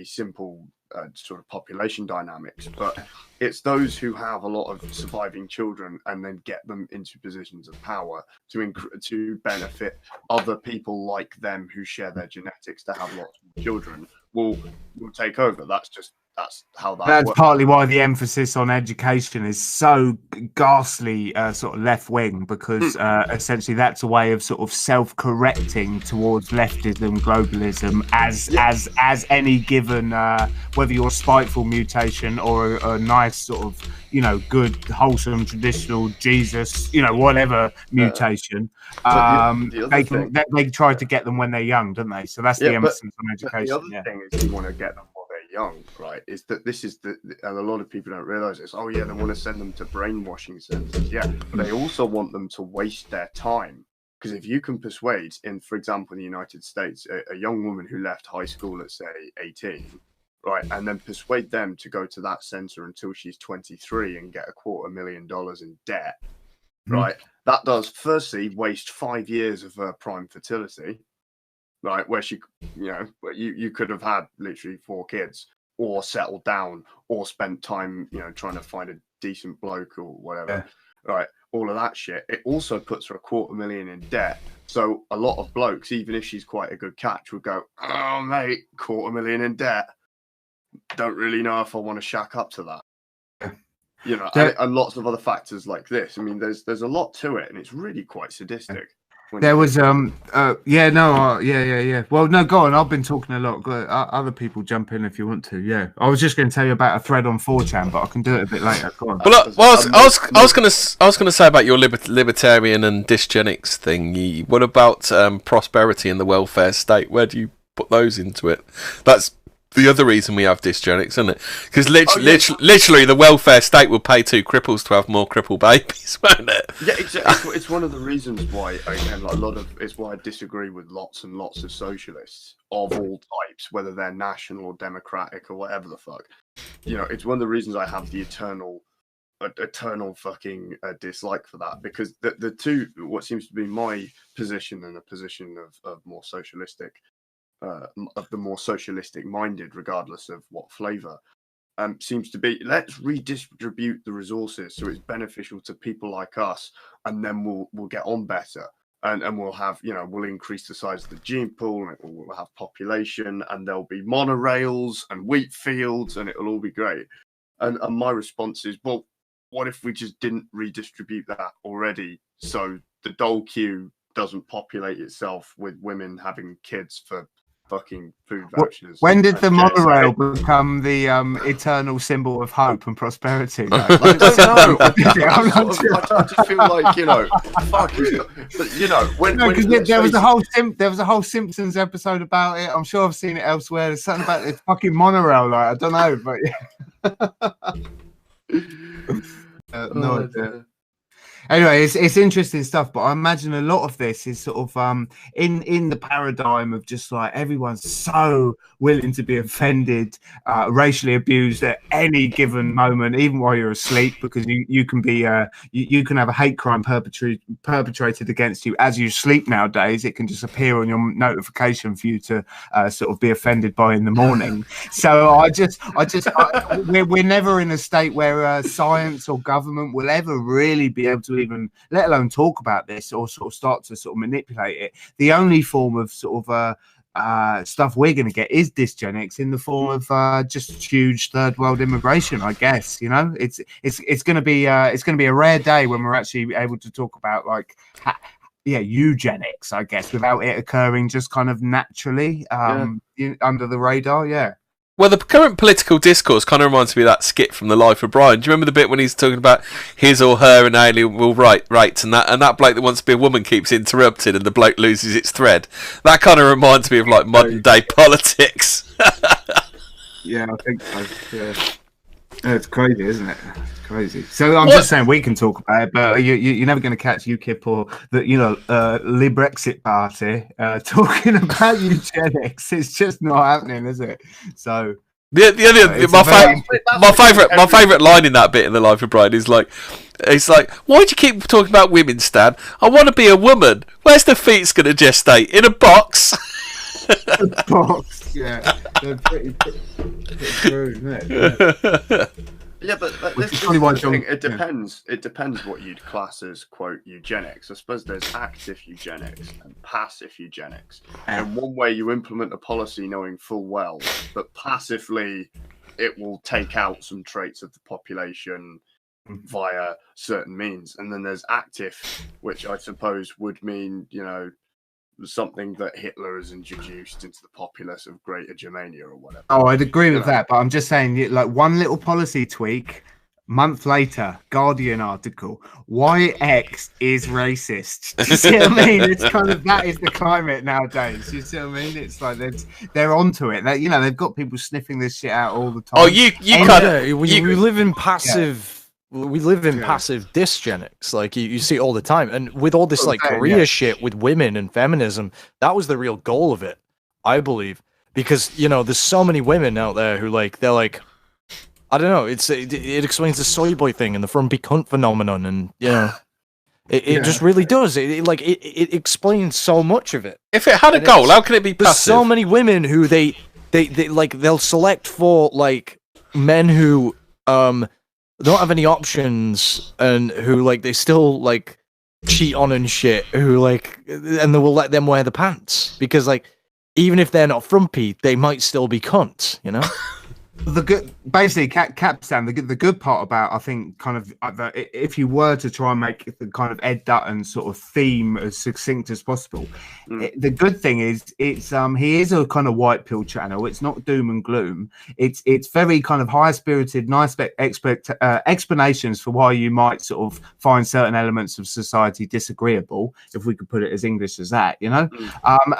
simple sort of population dynamics, but it's those who have a lot of surviving children and then get them into positions of power to benefit other people like them who share their genetics to have lots of children will take over. That's how that works. Partly why the emphasis on education is so ghastly sort of left wing, because essentially that's a way of sort of self-correcting towards leftism, globalism, as any given whether you're a spiteful mutation or a nice sort of, good, wholesome, traditional Jesus, whatever mutation. They try to get them when they're young, don't they? So that's the emphasis on education. The other thing is you want to get them while they're young, right? Is that this is and a lot of people don't realize this. Oh yeah, they want to send them to brainwashing centers. Yeah, but they also want them to waste their time. Because if you can persuade, for example, in the United States, a young woman who left high school at say 18, right, and then persuade them to go to that center until she's 23 and get $250,000 in debt, right? That does firstly waste 5 years of her prime fertility, right? Where she, where you could have had literally 4 kids, or settled down, or spent time, trying to find a decent bloke or whatever. Right, all of that shit. It also puts her $250,000 in debt. So a lot of blokes, even if she's quite a good catch, would go, "Oh mate, $250,000 in debt. Don't really know if I want to shack up to that." And lots of other factors like this. I mean, there's a lot to it, and it's really quite sadistic. There was Well, no, go on. I've been talking a lot. Other people jump in if you want to. Yeah, I was just going to tell you about a thread on 4chan, but I can do it a bit later. Go on. Well, I was going to say about your libertarian and dysgenics thing. What about prosperity and the welfare state? Where do you put those into it? That's the other reason we have dysgenics, isn't it? Because literally, the welfare state will pay 2 cripples to have more cripple babies, won't it? Yeah, it's one of the reasons why, again, it's why I disagree with lots and lots of socialists of all types, whether they're national or democratic or whatever the fuck. It's one of the reasons I have the eternal fucking dislike for that, because the two, what seems to be my position and the position of more socialistic. Of the more socialistic minded, regardless of what flavour, seems to be, let's redistribute the resources so it's beneficial to people like us, and then we'll get on better, and we'll have, we'll increase the size of the gene pool, and we'll have population, and there'll be monorails and wheat fields, and it'll all be great. And my response is, well, what if we just didn't redistribute that already, so the dole queue doesn't populate itself with women having kids for fucking food vouchers? When did the monorail become the eternal symbol of hope and prosperity? I don't know. I just feel like, fuck. There was a whole Simpsons episode about it. I'm sure I've seen it elsewhere. There's something about this fucking monorail. I don't know, but no idea. Anyway, it's interesting stuff, but I imagine a lot of this is sort of in the paradigm of just like everyone's so willing to be offended, racially abused at any given moment, even while you're asleep, because you can be you can have a hate crime perpetrated against you as you sleep nowadays. It can just appear on your notification for you to sort of be offended by in the morning. So we're never in a state where science or government will ever really be able to even let alone talk about this or sort of start to sort of manipulate it. The only form of sort of stuff we're going to get is dysgenics in the form of just huge third world immigration, I guess. It's going to be a rare day when we're actually able to talk about like eugenics, I guess, without it occurring just kind of naturally under the radar. Well, the current political discourse kind of reminds me of that skit from The Life of Brian. Do you remember the bit when he's talking about his or her and alien will rights, and that bloke that wants to be a woman keeps interrupted and the bloke loses its thread? That kind of reminds me of like modern day politics. Yeah, I think so. Yeah. It's crazy, isn't it? It's crazy. So I'm just saying we can talk about it, but you're never going to catch UKIP or the Brexit party talking about eugenics. It's just not happening, is it? So my favourite line in that bit in The Life of Brian is like, it's like, why do you keep talking about women, Stan? I want to be a woman. Where's the feet's going to gestate? In a box. A box. Yeah, they're pretty true, isn't it? Yeah, but this is the thing. It depends. It depends what you'd class as quote eugenics. I suppose there's active eugenics and passive eugenics. And one way you implement a policy knowing full well that passively it will take out some traits of the population via certain means, and then there's active, which I suppose would mean something that Hitler has introduced into the populace of Greater Germania or whatever. Oh, I'd agree with that, but I'm just saying, like one little policy tweak, month later, Guardian article, why X is racist. Do you see what I mean? It's kind of, that is the climate nowadays. You see what I mean? It's like they're onto it. They've got people sniffing this shit out all the time. Oh, we live in passive. We live in passive dysgenics, like you see all the time, and with all this like Korea shit with women and feminism, that was the real goal of it, I believe, because there's so many women out there who they're like, I don't know, it explains the soy boy thing and the frumpy cunt phenomenon, and it just really does. It explains so much of it. If it had a goal, how can it be passive? There's so many women who they they'll select for like men who don't have any options and who like they still like cheat on and shit, who like, and they will let them wear the pants because like even if they're not frumpy, they might still be cunts, you know. The good, basically, Capstan. The good part about, I think, kind of if you were to try and make the kind of Ed Dutton sort of theme as succinct as possible, the good thing is it's he is a kind of white pill channel. It's not doom and gloom. It's very kind of high spirited, nice explanations for why you might sort of find certain elements of society disagreeable, if we could put it as English as that, you know.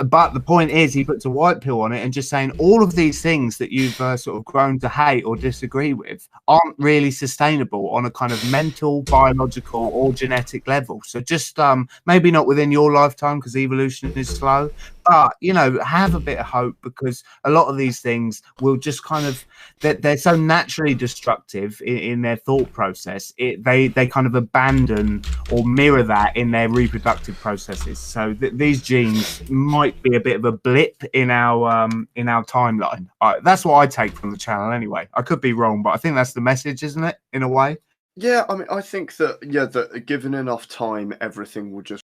But the point is, he puts a white pill on it and just saying all of these things that you've sort of grown to hate or disagree with aren't really sustainable on a kind of mental, biological or genetic level. So just maybe not within your lifetime because evolution is slow, but you know, have a bit of hope, because a lot of these things will just kind of, they're so naturally destructive in their thought process. They kind of abandon or mirror that in their reproductive processes. So these genes might be a bit of a blip in our timeline. That's what I take from the channel anyway. I could be wrong, but I think that's the message, isn't it, in a way? Yeah, I mean, I think that that given enough time, everything will just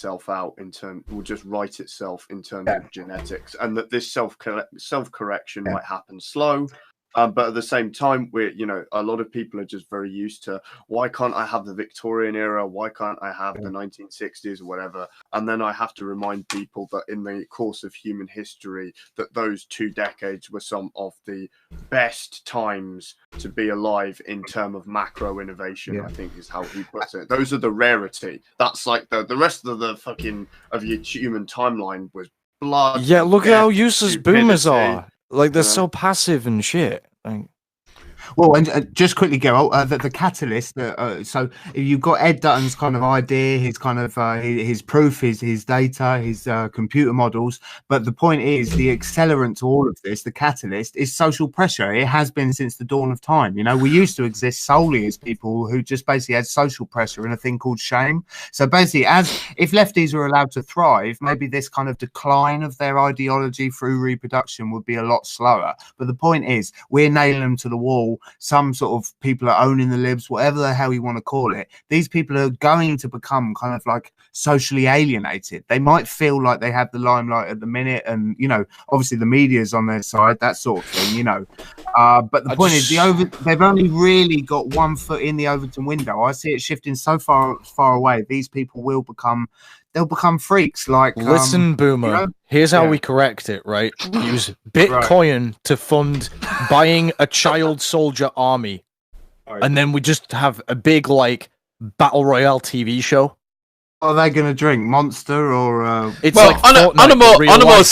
will just write itself in terms of genetics, and that this self correction might happen slow. But at the same time, a lot of people are just very used to, why can't I have the Victorian era? Why can't I have the 1960s or whatever? And then I have to remind people that in the course of human history, that those 2 decades were some of the best times to be alive in terms of macro innovation, I think is how he puts it. Those are the rarity. That's like the rest of the fucking of your human timeline was blood. Yeah, look at how useless boomers are. Like, they're so passive and shit. Like... Well, and just quickly, Geralt, the catalyst. So you've got Ed Dutton's kind of idea, his kind of his proof, his data, his computer models. But the point is, the accelerant to all of this, the catalyst, is social pressure. It has been since the dawn of time. You know, we used to exist solely as people who just basically had social pressure and a thing called shame. So basically, if lefties were allowed to thrive, maybe this kind of decline of their ideology through reproduction would be a lot slower. But the point is, we're nailing them to the wall. Some sort of people are owning the libs, whatever the hell you want to call it. These people are going to become kind of like socially alienated. They might feel like they have the limelight at the minute, and you know, obviously the media's on their side, that sort of thing, you know. But the point is, they've only really got 1 foot in the Overton window. I see it shifting so far away. These people will become. They'll become freaks. Like, listen, Boomer. You know? Here's how we correct it. Right? Use Bitcoin to fund buying a child soldier army, and then we just have a big like battle royale TV show. Are they going to drink Monster or? It's well, like on a more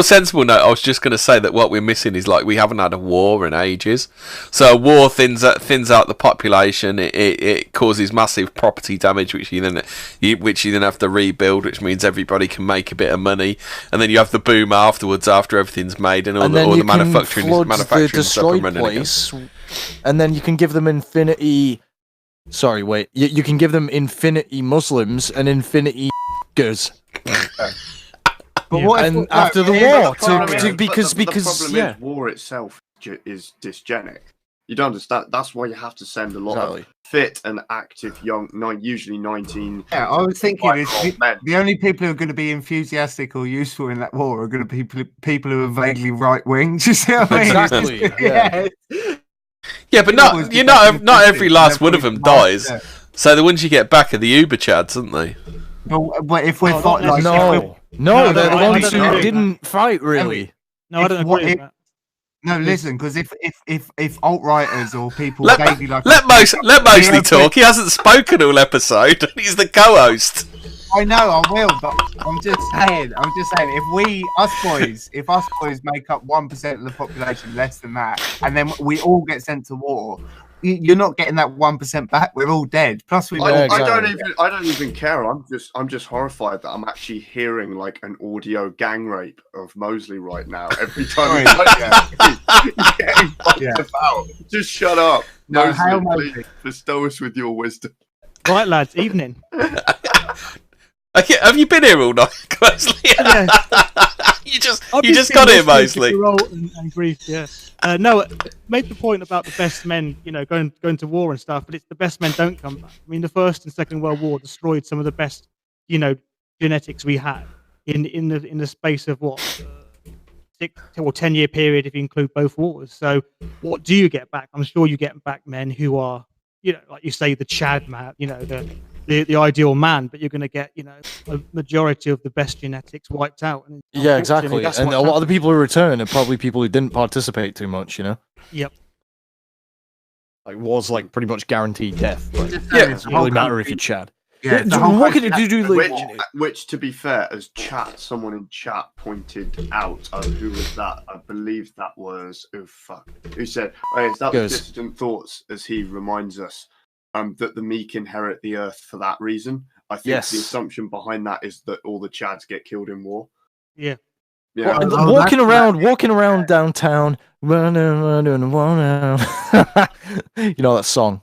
sensible note, I was just going to say that what we're missing is like we haven't had a war in ages. So a war thins out the population. It causes massive property damage, which you then have to rebuild, which means everybody can make a bit of money, and then you have the boom afterwards after everything's made and all the manufacturing stuff and running place, and then you can give them infinity. Sorry, wait. You can give them infinity Muslims and infinity girls. But after the war, because war itself is dysgenic. You don't understand. That's why you have to send a lot of fit and active young, usually 19. Yeah, I was thinking the only people who are going to be enthusiastic or useful in that war are going to be people who are vaguely right wing. Do you see what I mean? Exactly. Yeah. Yeah, but not every last one of them dies. So the ones you get back are the Uber chads, aren't they? But if we're no, they're the ones who didn't fight really. No, I don't agree with that. No, listen, because if alt-righters or people let Mosley talk. He hasn't spoken all episode. He's the co-host. I know, I will, but I'm just saying, if us boys make up 1% of the population, less than that, and then we all get sent to war, you're not getting that 1% back. We're all dead. Plus, I don't even care. I'm just horrified that I'm actually hearing like an audio gang rape of Mosley right now. Every time he's getting fucked about. Just shut up. No, Mosley, please bestow us with your wisdom. Right, lads. Evening. Okay, have you been here all night, Mosley? Yeah. You just got it, Mosley. And grief, yeah. No, made the point about the best men, going to war and stuff, but it's the best men don't come back. I mean, the First and Second World War destroyed some of the best, genetics we had in the space of what 6 or 10-year period if you include both wars. So, what do you get back? I'm sure you get back men who are, like you say, the Chad man, the ideal man, but you're going to get, a majority of the best genetics wiped out. And yeah, exactly. And a lot of the people who return are probably people who didn't participate too much, Yep. Like wars, like pretty much guaranteed death. But Yeah, it doesn't really matter if you're Chad. Yeah, what can you do? Which, to be fair, as someone in chat pointed out, who was that? I believe that was who said, "Oh, yes, that was dissident thoughts." As he reminds us, that the meek inherit the earth for that reason. I think the assumption behind that is that all the Chads get killed in war. Yeah. Yeah. Walking around downtown, running. You know that song.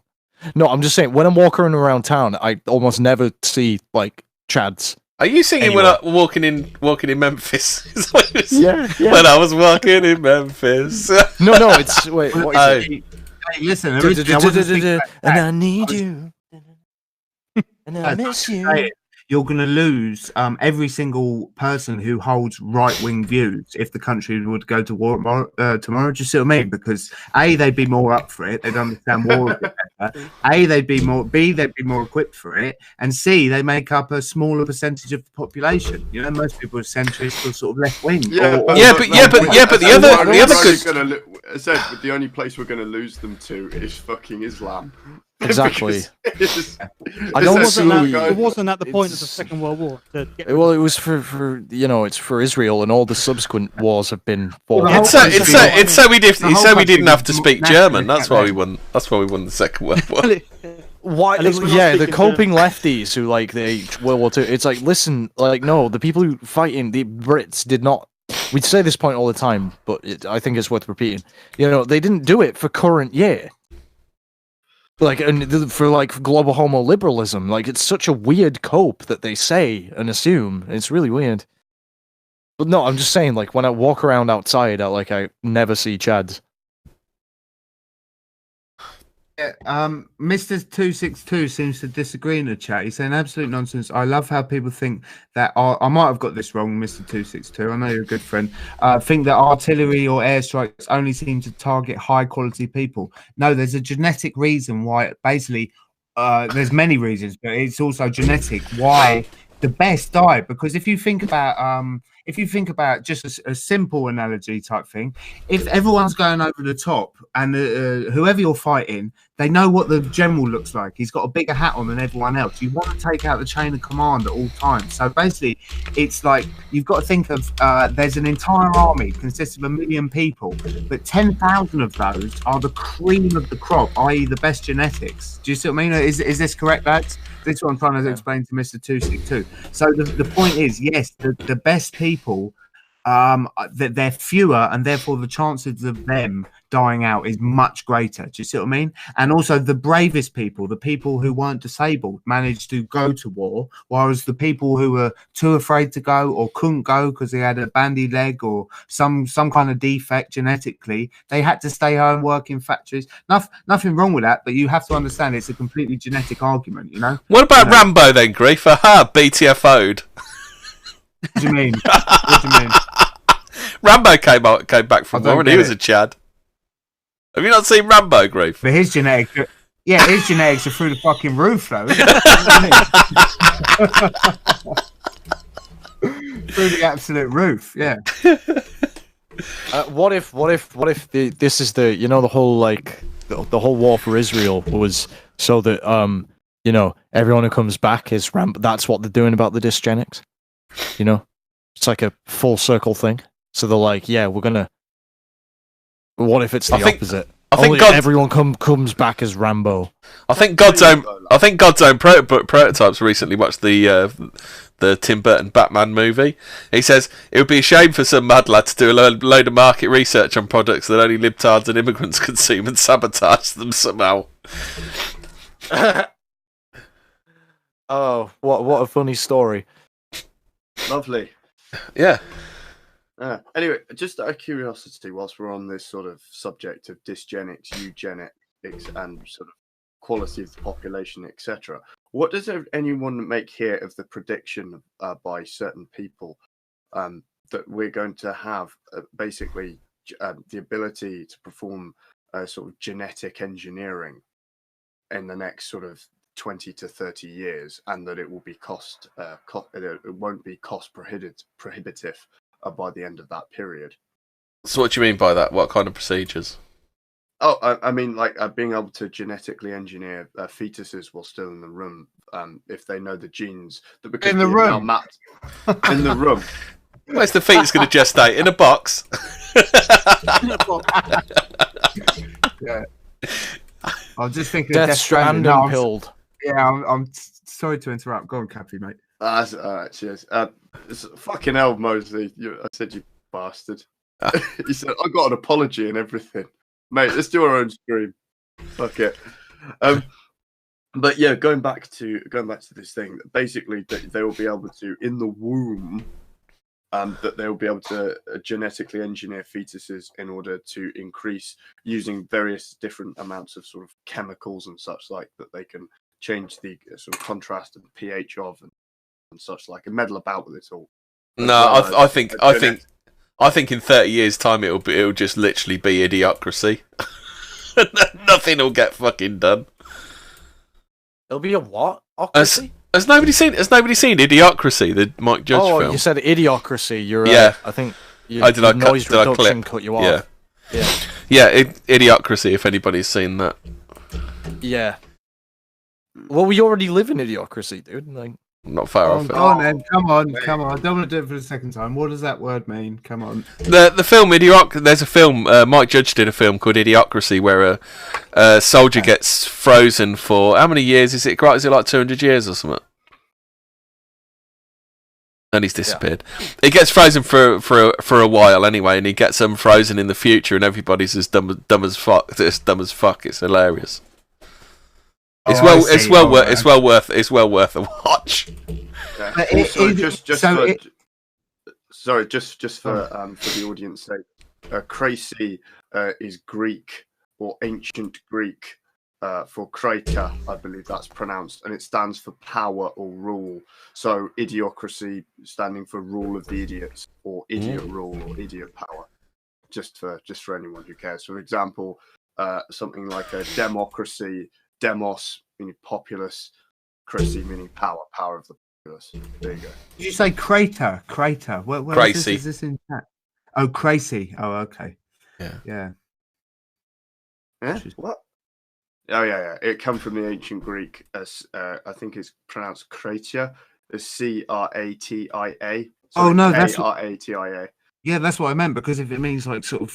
No, I'm just saying, when I'm walking around town, I almost never see, like, Chads. Are you singing when I'm walking in Memphis? Yeah. When I was walking in Memphis. No, it's... Wait, what is it? Hey, listen, and I need you. And I miss you. You're going to lose every single person who holds right-wing views if the country would go to war tomorrow. Do you see what I mean? Because A, they'd be more up for it. They'd understand war a bit better. A, they'd be more equipped for it. And C, they make up a smaller percentage of the population. Most people are centrist or sort of left-wing. But the only place we're going to lose them to is fucking Islam. Exactly. It wasn't at the point of the Second World War. Well, it was for it's for Israel, and all the subsequent wars have been for. It's so we didn't have to speak German. That's why we won. That's why we won the Second World War. Why? Yeah, the coping lefties who like World War II. It's like, listen, like no, the people who fight in the Brits did not. We'd say this point all the time, but I think it's worth repeating. They didn't do it for current year. Like, and for like global homo liberalism, like it's such a weird cope that they say and assume. It's really weird. But no, I'm just saying, like when I walk around outside, I never see Chads. Mr. 262 seems to disagree in the chat. He's saying absolute nonsense. I love how people think that I might have got this wrong, Mr. 262. I know you're a good friend. Think that artillery or airstrikes only seem to target high quality people. No, there's a genetic reason why. Basically, there's many reasons, but it's also genetic why the best die. Because if you think about just a simple analogy type thing, if everyone's going over the top and whoever you're fighting, they know what the general looks like. He's got a bigger hat on than everyone else. You want to take out the chain of command at all times. So basically, it's like you've got to think of there's an entire army consists of 1 million people, but 10,000 of those are the cream of the crop, i.e. the best genetics. Do you see what I mean? Is this correct, lads? This is what I'm trying to explain to Mr. 262. So the point is, yes, the best people, they're fewer, and therefore the chances of them dying out is much greater. Do you see what I mean? And also the bravest people, the people who weren't disabled, managed to go to war, whereas the people who were too afraid to go or couldn't go because they had a bandy leg or some kind of defect genetically, they had to stay home, work in factories. Nothing wrong with that, but you have to understand it's a completely genetic argument, What about Rambo then, Grief? Aha, BTFO'd. What do you mean? What do you mean? Rambo came back from war and he was a Chad. Have you not seen Rambo, Grief? But his genetics are through the fucking roof, though. Through the absolute roof, yeah. What if this is the the whole like the whole war for Israel was so that everyone who comes back is that's what they're doing about the dysgenics. It's like a full circle thing. So they're like, yeah, we're gonna. What if it's the opposite? Everyone comes back as Rambo. I think God's own prototypes recently watched the Tim Burton Batman movie. He says it would be a shame for some mad lad to do a load of market research on products that only libtards and immigrants consume and sabotage them somehow. Oh, what a funny story. Lovely. Yeah. Anyway, just out of curiosity, whilst we're on this sort of subject of dysgenics, eugenics, and sort of quality of the population, etc., what does anyone make here of the prediction by certain people that we're going to have basically the ability to perform sort of genetic engineering in the next sort of 20 to 30 years, and that it will be it won't be cost prohibitive by the end of that period? So what do you mean by that? What kind of procedures? Oh, I mean, like being able to genetically engineer fetuses while still in the room, if they know the genes that because in the room, mapped in the room. Where's the fetus going to gestate? In a box. Yeah. I'm just thinking Death of Stranding pilled. I'm sorry to interrupt. Go on, Cappy, mate. That's all right, cheers. Fucking hell, Mosley. I said you bastard. He said, I got an apology and everything. Mate, let's do our own stream. Fuck it. But yeah, going back to this thing, basically they will be able to, in the womb, that they will be able to genetically engineer fetuses in order to increase using various different amounts of sort of chemicals and such like that they can change the sort of contrast and pH of and such like and meddle about with it all. No, I think in 30 years' time it'll just literally be idiocracy. Nothing will get fucking done. It'll be a what? Ocracy? Has nobody seen Idiocracy, the Mike Judge film? Oh, you said Idiocracy. You're yeah. I think did noise I reduction cut you off. Yeah, Idiocracy. If anybody's seen that. Yeah. Well, we already live in Idiocracy, dude. Like, not far off. Go on, then. Come on. I don't want to do it for the second time. What does that word mean? Come on. The film Idiocracy. There's a film. Mike Judge did a film called Idiocracy, where a soldier gets frozen for how many years? Is it like 200 years or something? And he's disappeared. Yeah. He gets frozen for a while anyway, and he gets frozen in the future, and everybody's as dumb as fuck. It's hilarious. It's well worth a watch. Yeah. Also, just for the audience sake, Crazy is Greek or ancient Greek for Krater, I believe that's pronounced, and it stands for power or rule. So idiocracy standing for rule of the idiots, or idiot rule, or idiot power. Just for anyone who cares. For example, something like a democracy, demos meaning populace, crazy meaning power of the populace. There you go. Did you say crater? Where Crazy. Is this in chat? Oh, crazy. Oh, okay. Yeah. What? Oh, yeah. It comes from the ancient Greek as I think it's pronounced kratia, as Kratia. Oh no, that's Kratia. Yeah, that's what I meant, because if it means like sort of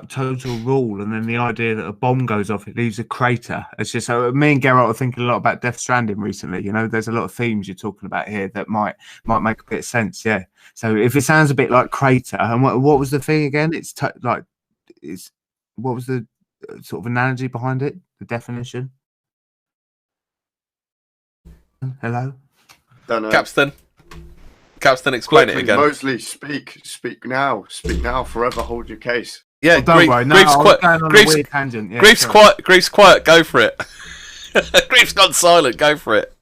total rule, and then the idea that a bomb goes off, it leaves a crater. It's just so me and Geralt are thinking a lot about Death Stranding recently. You know, there's a lot of themes you're talking about here that might make a bit of sense. Yeah. So if it sounds a bit like crater, and what was the thing again? What was the sort of analogy behind it? The definition. Hello. Don't know. Capstan, explain it again. Mosley, speak now, forever hold your case. Yeah, don't worry. No, Grief's tangent. Yeah, Grief's quiet. Go for it. Grief's gone silent. Go for it.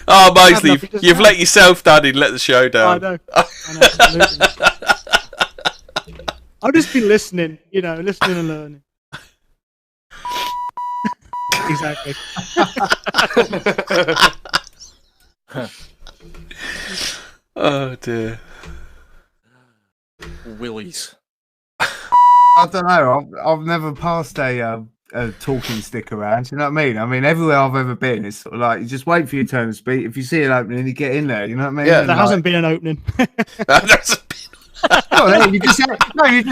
Oh, Mosley, you've let yourself down and let the show down. I know. I've just been listening, listening and learning. Exactly. Oh dear. Willies. I don't know. I've never passed a talking stick around. You know what I mean? I mean, everywhere I've ever been, it's sort of like you just wait for your turn to speak. If you see an opening, you get in there. You know what I mean? Yeah, there hasn't been an opening. No, you just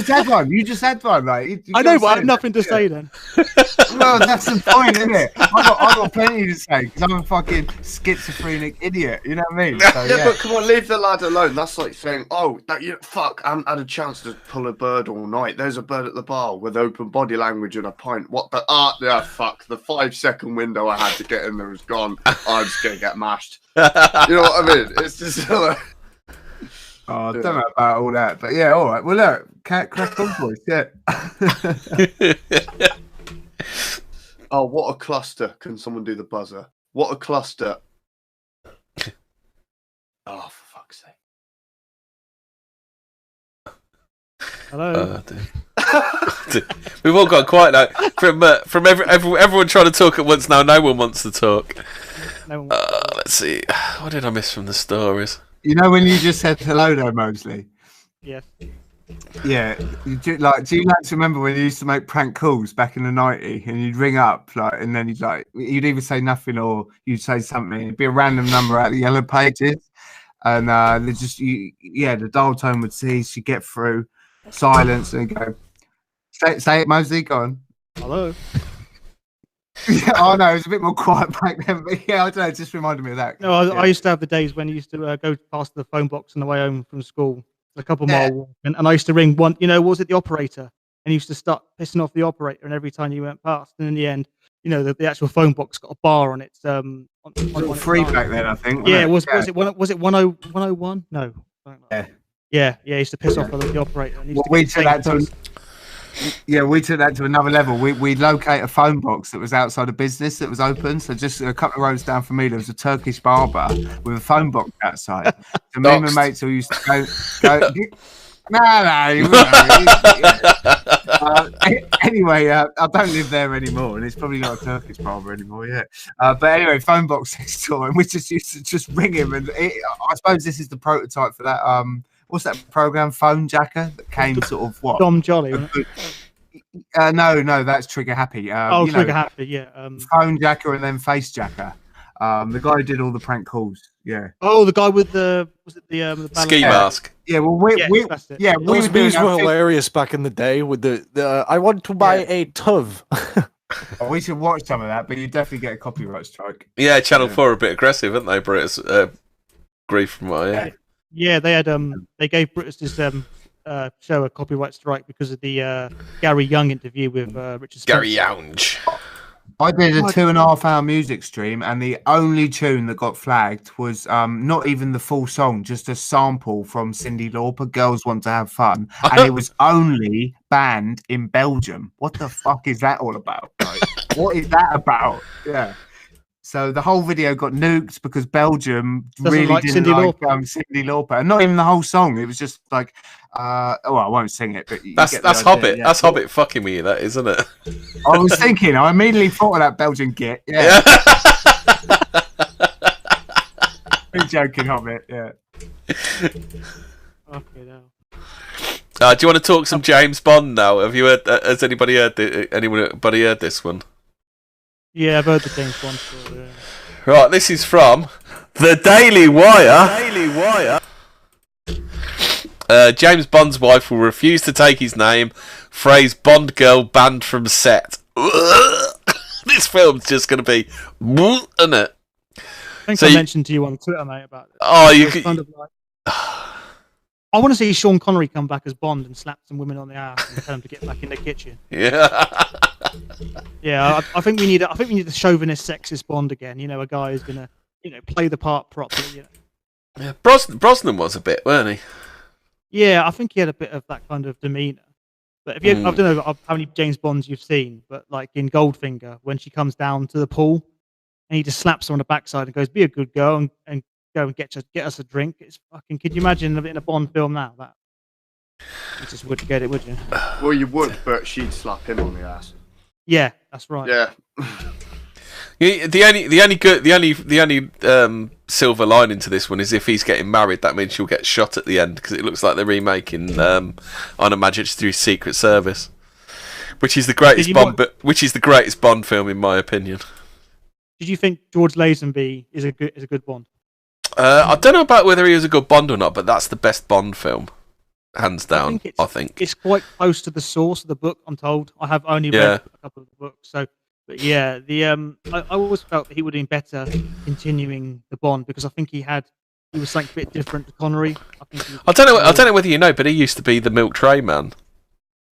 had one. You just had one, right? I know, but I have nothing to say then. Well, that's the point, isn't it? I've got plenty to say because I'm a fucking schizophrenic idiot. You know what I mean? So, yeah, but come on, leave the lad alone. That's like saying, "Oh, fuck, I haven't had a chance to pull a bird all night. There's a bird at the bar with open body language and a pint. What the yeah, fuck. The 5-second window I had to get in there was gone. I'm just gonna get mashed. You know what I mean? It's just like." Oh, I don't know about all that, but yeah, all right. Well, look, crack on, boys. Yeah. Oh, what a cluster! Can someone do the buzzer? What a cluster! Oh, for fuck's sake! Hello. We've all got quiet now. From everyone trying to talk at once now. No one wants to talk. Let's see. What did I miss from the stories? You know when you just said hello there, Mosley? Yes. Yeah. Do you like to remember when you used to make prank calls back in the 90s and you'd ring up and then you'd either say nothing or you'd say something. It'd be a random number out of the yellow pages. And the dial tone would cease, you get through, silence, and go, say it, Mosley, go on. Hello. Oh no, it was a bit more quiet back then, but yeah, I don't know, it just reminded me of that. No, I used to have the days when you used to go past the phone box on the way home from school, a couple mile walk, and I used to ring one, was it the operator? And you used to start pissing off the operator, and every time you went past, and in the end, the actual phone box got a bar on its on free back then, I think. Yeah, was it 101? No. Yeah, I used to piss off the operator. And we took that to another level. We locate a phone box that was outside a business that was open. So just a couple of roads down from me, there was a Turkish barber with a phone box outside. So me and my mates all used to go anyway, I don't live there anymore, and it's probably not a Turkish barber anymore yet. But anyway, phone box next door, and we just used to just ring him. And I suppose this is the prototype for that. What's that program, Phone Jacker, that came sort of what? Dom Jolly. No, that's Trigger Happy. Trigger Happy, yeah. Phone Jacker and then Face Jacker. The guy who did all the prank calls. Yeah. Oh, the guy with the ski mask. Yeah, well, those memes were hilarious back in the day with the I want to buy a tub. Oh, we should watch some of that, but you definitely get a copyright strike. Yeah, Channel 4 are a bit aggressive, aren't they, Brutus? Grief from what I hear. Yeah, they had they gave Brutus's show a copyright strike because of the Gary Young interview with Richard Spencer. Gary Young. I did a 2.5-hour music stream, and the only tune that got flagged was not even the full song, just a sample from Cyndi Lauper, Girls Want to Have Fun, and it was only banned in Belgium. What the fuck is that all about? Like, what is that about? Yeah. So the whole video got nuked because Belgium really didn't like Cyndi Lauper, and not even the whole song. It was just like, I won't sing it, but that's Hobbit. Yeah. That's Hobbit fucking me, that isn't it? I was thinking. I immediately thought of that Belgian git. Yeah. Been joking, Hobbit. Yeah. Okay, now. Do you want to talk some James Bond now? Have you heard? Has anybody heard this one? Yeah, I've heard the James Bond story. Yeah. Right, this is from the Daily Wire. James Bond's wife will refuse to take his name. Phrase Bond girl banned from set. This film's just going to be, isn't it? I think I mentioned to you on Twitter, mate, about this. Oh, you could. Kind of like, I want to see Sean Connery come back as Bond and slap some women on the ass and tell them to get back in the kitchen. Yeah. Yeah, I think we need a chauvinist, sexist Bond again. A guy who's gonna, play the part properly. Yeah, Brosnan was a bit, weren't he? Yeah, I think he had a bit of that kind of demeanor. But if you, I don't know how many James Bonds you've seen, but like in Goldfinger, when she comes down to the pool and he just slaps her on the backside and goes, "Be a good girl and go and get us a drink." It's fucking. Could you imagine in a Bond film now? That you just wouldn't get it, would you? Well, you would, but she'd slap him on the ass. Yeah, that's right. Yeah. The only silver lining to this one is if he's getting married, that means she'll get shot at the end because it looks like they're remaking On Her Majesty's Secret Service, which is the greatest Bond film in my opinion. Did you think George Lazenby is a good Bond? I don't know about whether he was a good Bond or not, but that's the best Bond film. hands down. I think it's quite close to the source of the book. I'm told. I have only read a couple of the books, so. But yeah, I always felt that he would have been better continuing the Bond because I think he was something a bit different to Connery. I don't know whether you know, but he used to be the milk tray man.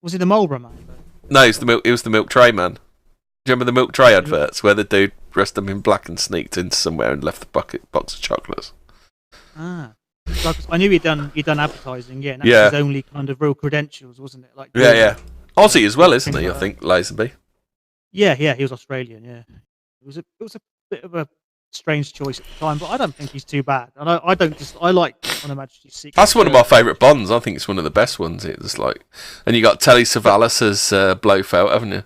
Was he the Marlboro man? No, he was the milk tray man. Do you remember the milk tray adverts where the dude dressed them in black and sneaked into somewhere and left the box of chocolates? Ah, I knew he'd done advertising. Yeah, and that was his only kind of real credentials, wasn't it? Like Aussie as well, isn't he? I think Lazenby. Yeah, he was Australian. Yeah, it was a bit of a strange choice at the time, but I don't think he's too bad. And I like On Her Majesty's Secret. That's one of my favourite Bonds. I think it's one of the best ones. It's like, and you got Telly Savalas as Blofeld, haven't you?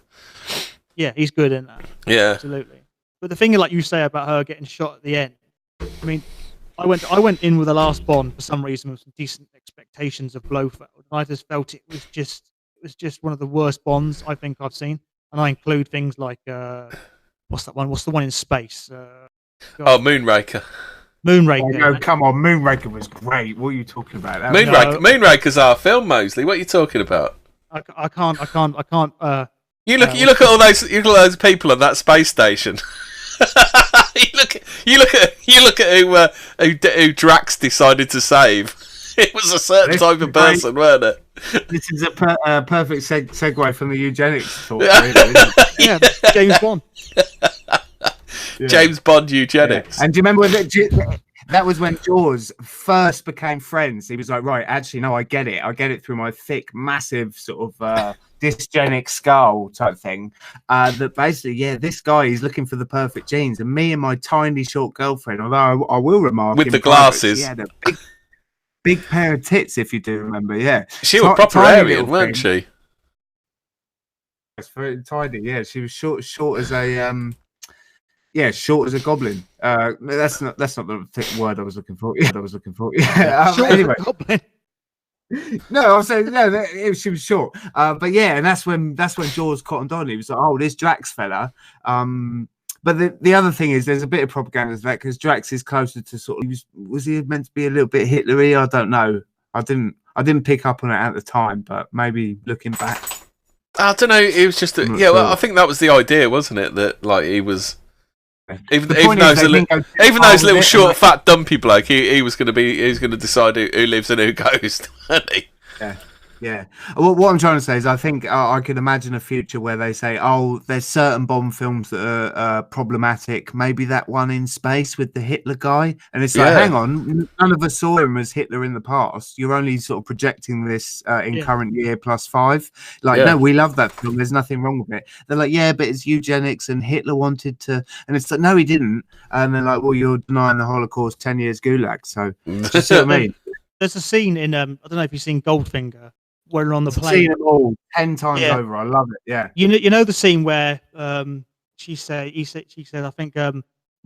Yeah, he's good in that. Yeah, absolutely. But the thing, like you say about her getting shot at the end, I mean, I went in with the last Bond for some reason with some decent expectations of Blofeld, and I just felt it was just one of the worst Bonds I think I've seen. And I include things like what's that one? What's the one in space? Moonraker. Moonraker. Oh, no, come on, Moonraker was great. What are you talking about? Moonraker's our film, Mosley. What are you talking about? I can't. You look at all those people on that space station. you look at who Drax decided to save. It was a certain type of person, weren't it? This is a perfect segue from the eugenics talk. Yeah, James Bond. James Bond eugenics. Yeah. And do you remember that was when Jaws first became friends? He was like, right, actually, no, I get it through my thick, massive sort of dysgenic skull type thing. That basically, this guy is looking for the perfect genes, and me and my tiny short girlfriend, although I will remark, with the glasses, she had a big pair of tits, if you do remember. Yeah, she was proper Aryan, weren't she? It's very tiny. Yeah, she was short as a short as a goblin. That's not the thick word I was looking for. Yeah, anyway. No, I was saying she was short. But yeah, and that's when Jaws cottoned on. He was like, "Oh, this Drax fella." But the other thing is, there's a bit of propaganda to that because Drax is closer to sort of was he meant to be a little bit Hitlery? I don't know. I didn't pick up on it at the time, but maybe looking back, I don't know. It was just well, I think that was the idea, wasn't it? That like he was. Even though he's a little short, fat, dumpy bloke, he was going to decide who lives and who goes. Yeah. Well, what I'm trying to say is, I think I could imagine a future where they say, "Oh, there's certain Bond films that are problematic. Maybe that one in space with the Hitler guy." And it's like, hang on, none of us saw him as Hitler in the past. You're only sort of projecting this in current year +5. Like, no, we love that film. There's nothing wrong with it. They're like, yeah, but it's eugenics, and Hitler wanted to, and it's like, no, he didn't. And they're like, well, you're denying the Holocaust, 10 years gulag. So, do you see what I mean? There's a scene in I don't know if you've seen Goldfinger. Where we're on the plane. I've seen it all 10 times over. I love it. Yeah. You know the scene where she said, I think my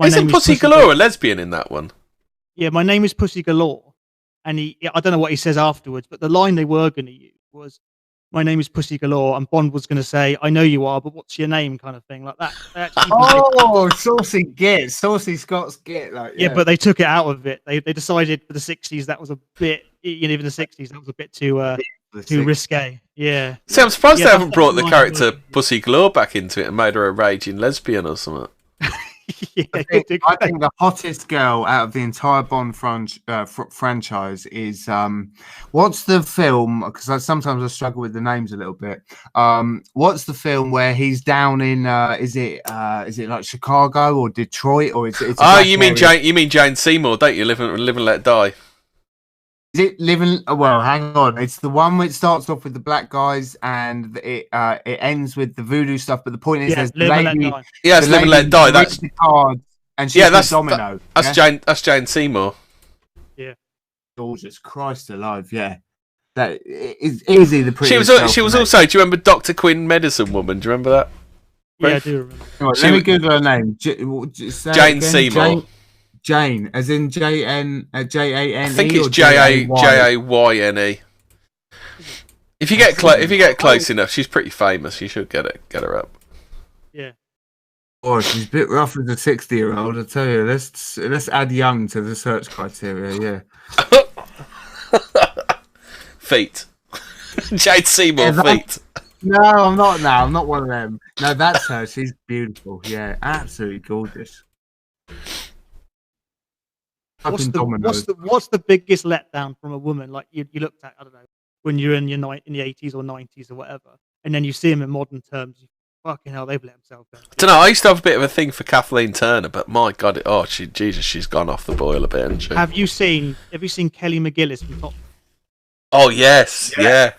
Isn't name is Pussy Galore a lesbian in that one? Yeah, my name is Pussy Galore, and I don't know what he says afterwards, but the line they were going to use was, "My name is Pussy Galore," and Bond was going to say, "I know you are, but what's your name?" kind of thing like that. Saucy Scots git. Like, yeah, but they took it out of it. They decided for the 60s that was a bit, even the 60s that was a bit too risque. Yeah. See, I'm surprised they haven't brought the character Pussy Galore back into it and made her a raging lesbian or something. I think the hottest girl out of the entire Bond franchise is what's the film? Because sometimes I struggle with the names a little bit. What's the film where he's down in? Is it like Chicago or Detroit or it's you mean Jane Seymour, don't you? Live and Let Die. Is it Living? Well, hang on. It's the one which starts off with the black guys and it ends with the voodoo stuff. But the point is, there's Live and Let Die. Yeah, it's Live and Let Die. That's the card, and she's that's domino. That's Jane Seymour. Yeah. Gorgeous, Christ alive! Yeah, that is easily the prettiest. She was also. Do you remember Dr. Quinn, Medicine Woman? Do you remember that? Yeah, I do remember. Right, let me Google her name. Jane Seymour. Jane, as in Jane, Jane. I think it's Jayne. If you get close enough, she's pretty famous. You should get her up. Yeah. Oh, she's a bit rough as a 60-year-old. I tell you, let's add young to the search criteria. Yeah. feet. Jane Seymour feet. No, I'm not now. I'm not one of them. No, that's her. She's beautiful. Yeah, absolutely gorgeous. What's the biggest letdown from a woman? Like you looked at, I don't know, when you're in your in the 80s or 90s or whatever, and then you see them in modern terms. Fucking hell, they've let themselves down. I don't know. I used to have a bit of a thing for Kathleen Turner, but my God, she's gone off the boil a bit, hasn't she? Have you seen Kelly McGillis from Top? Oh yes, yeah.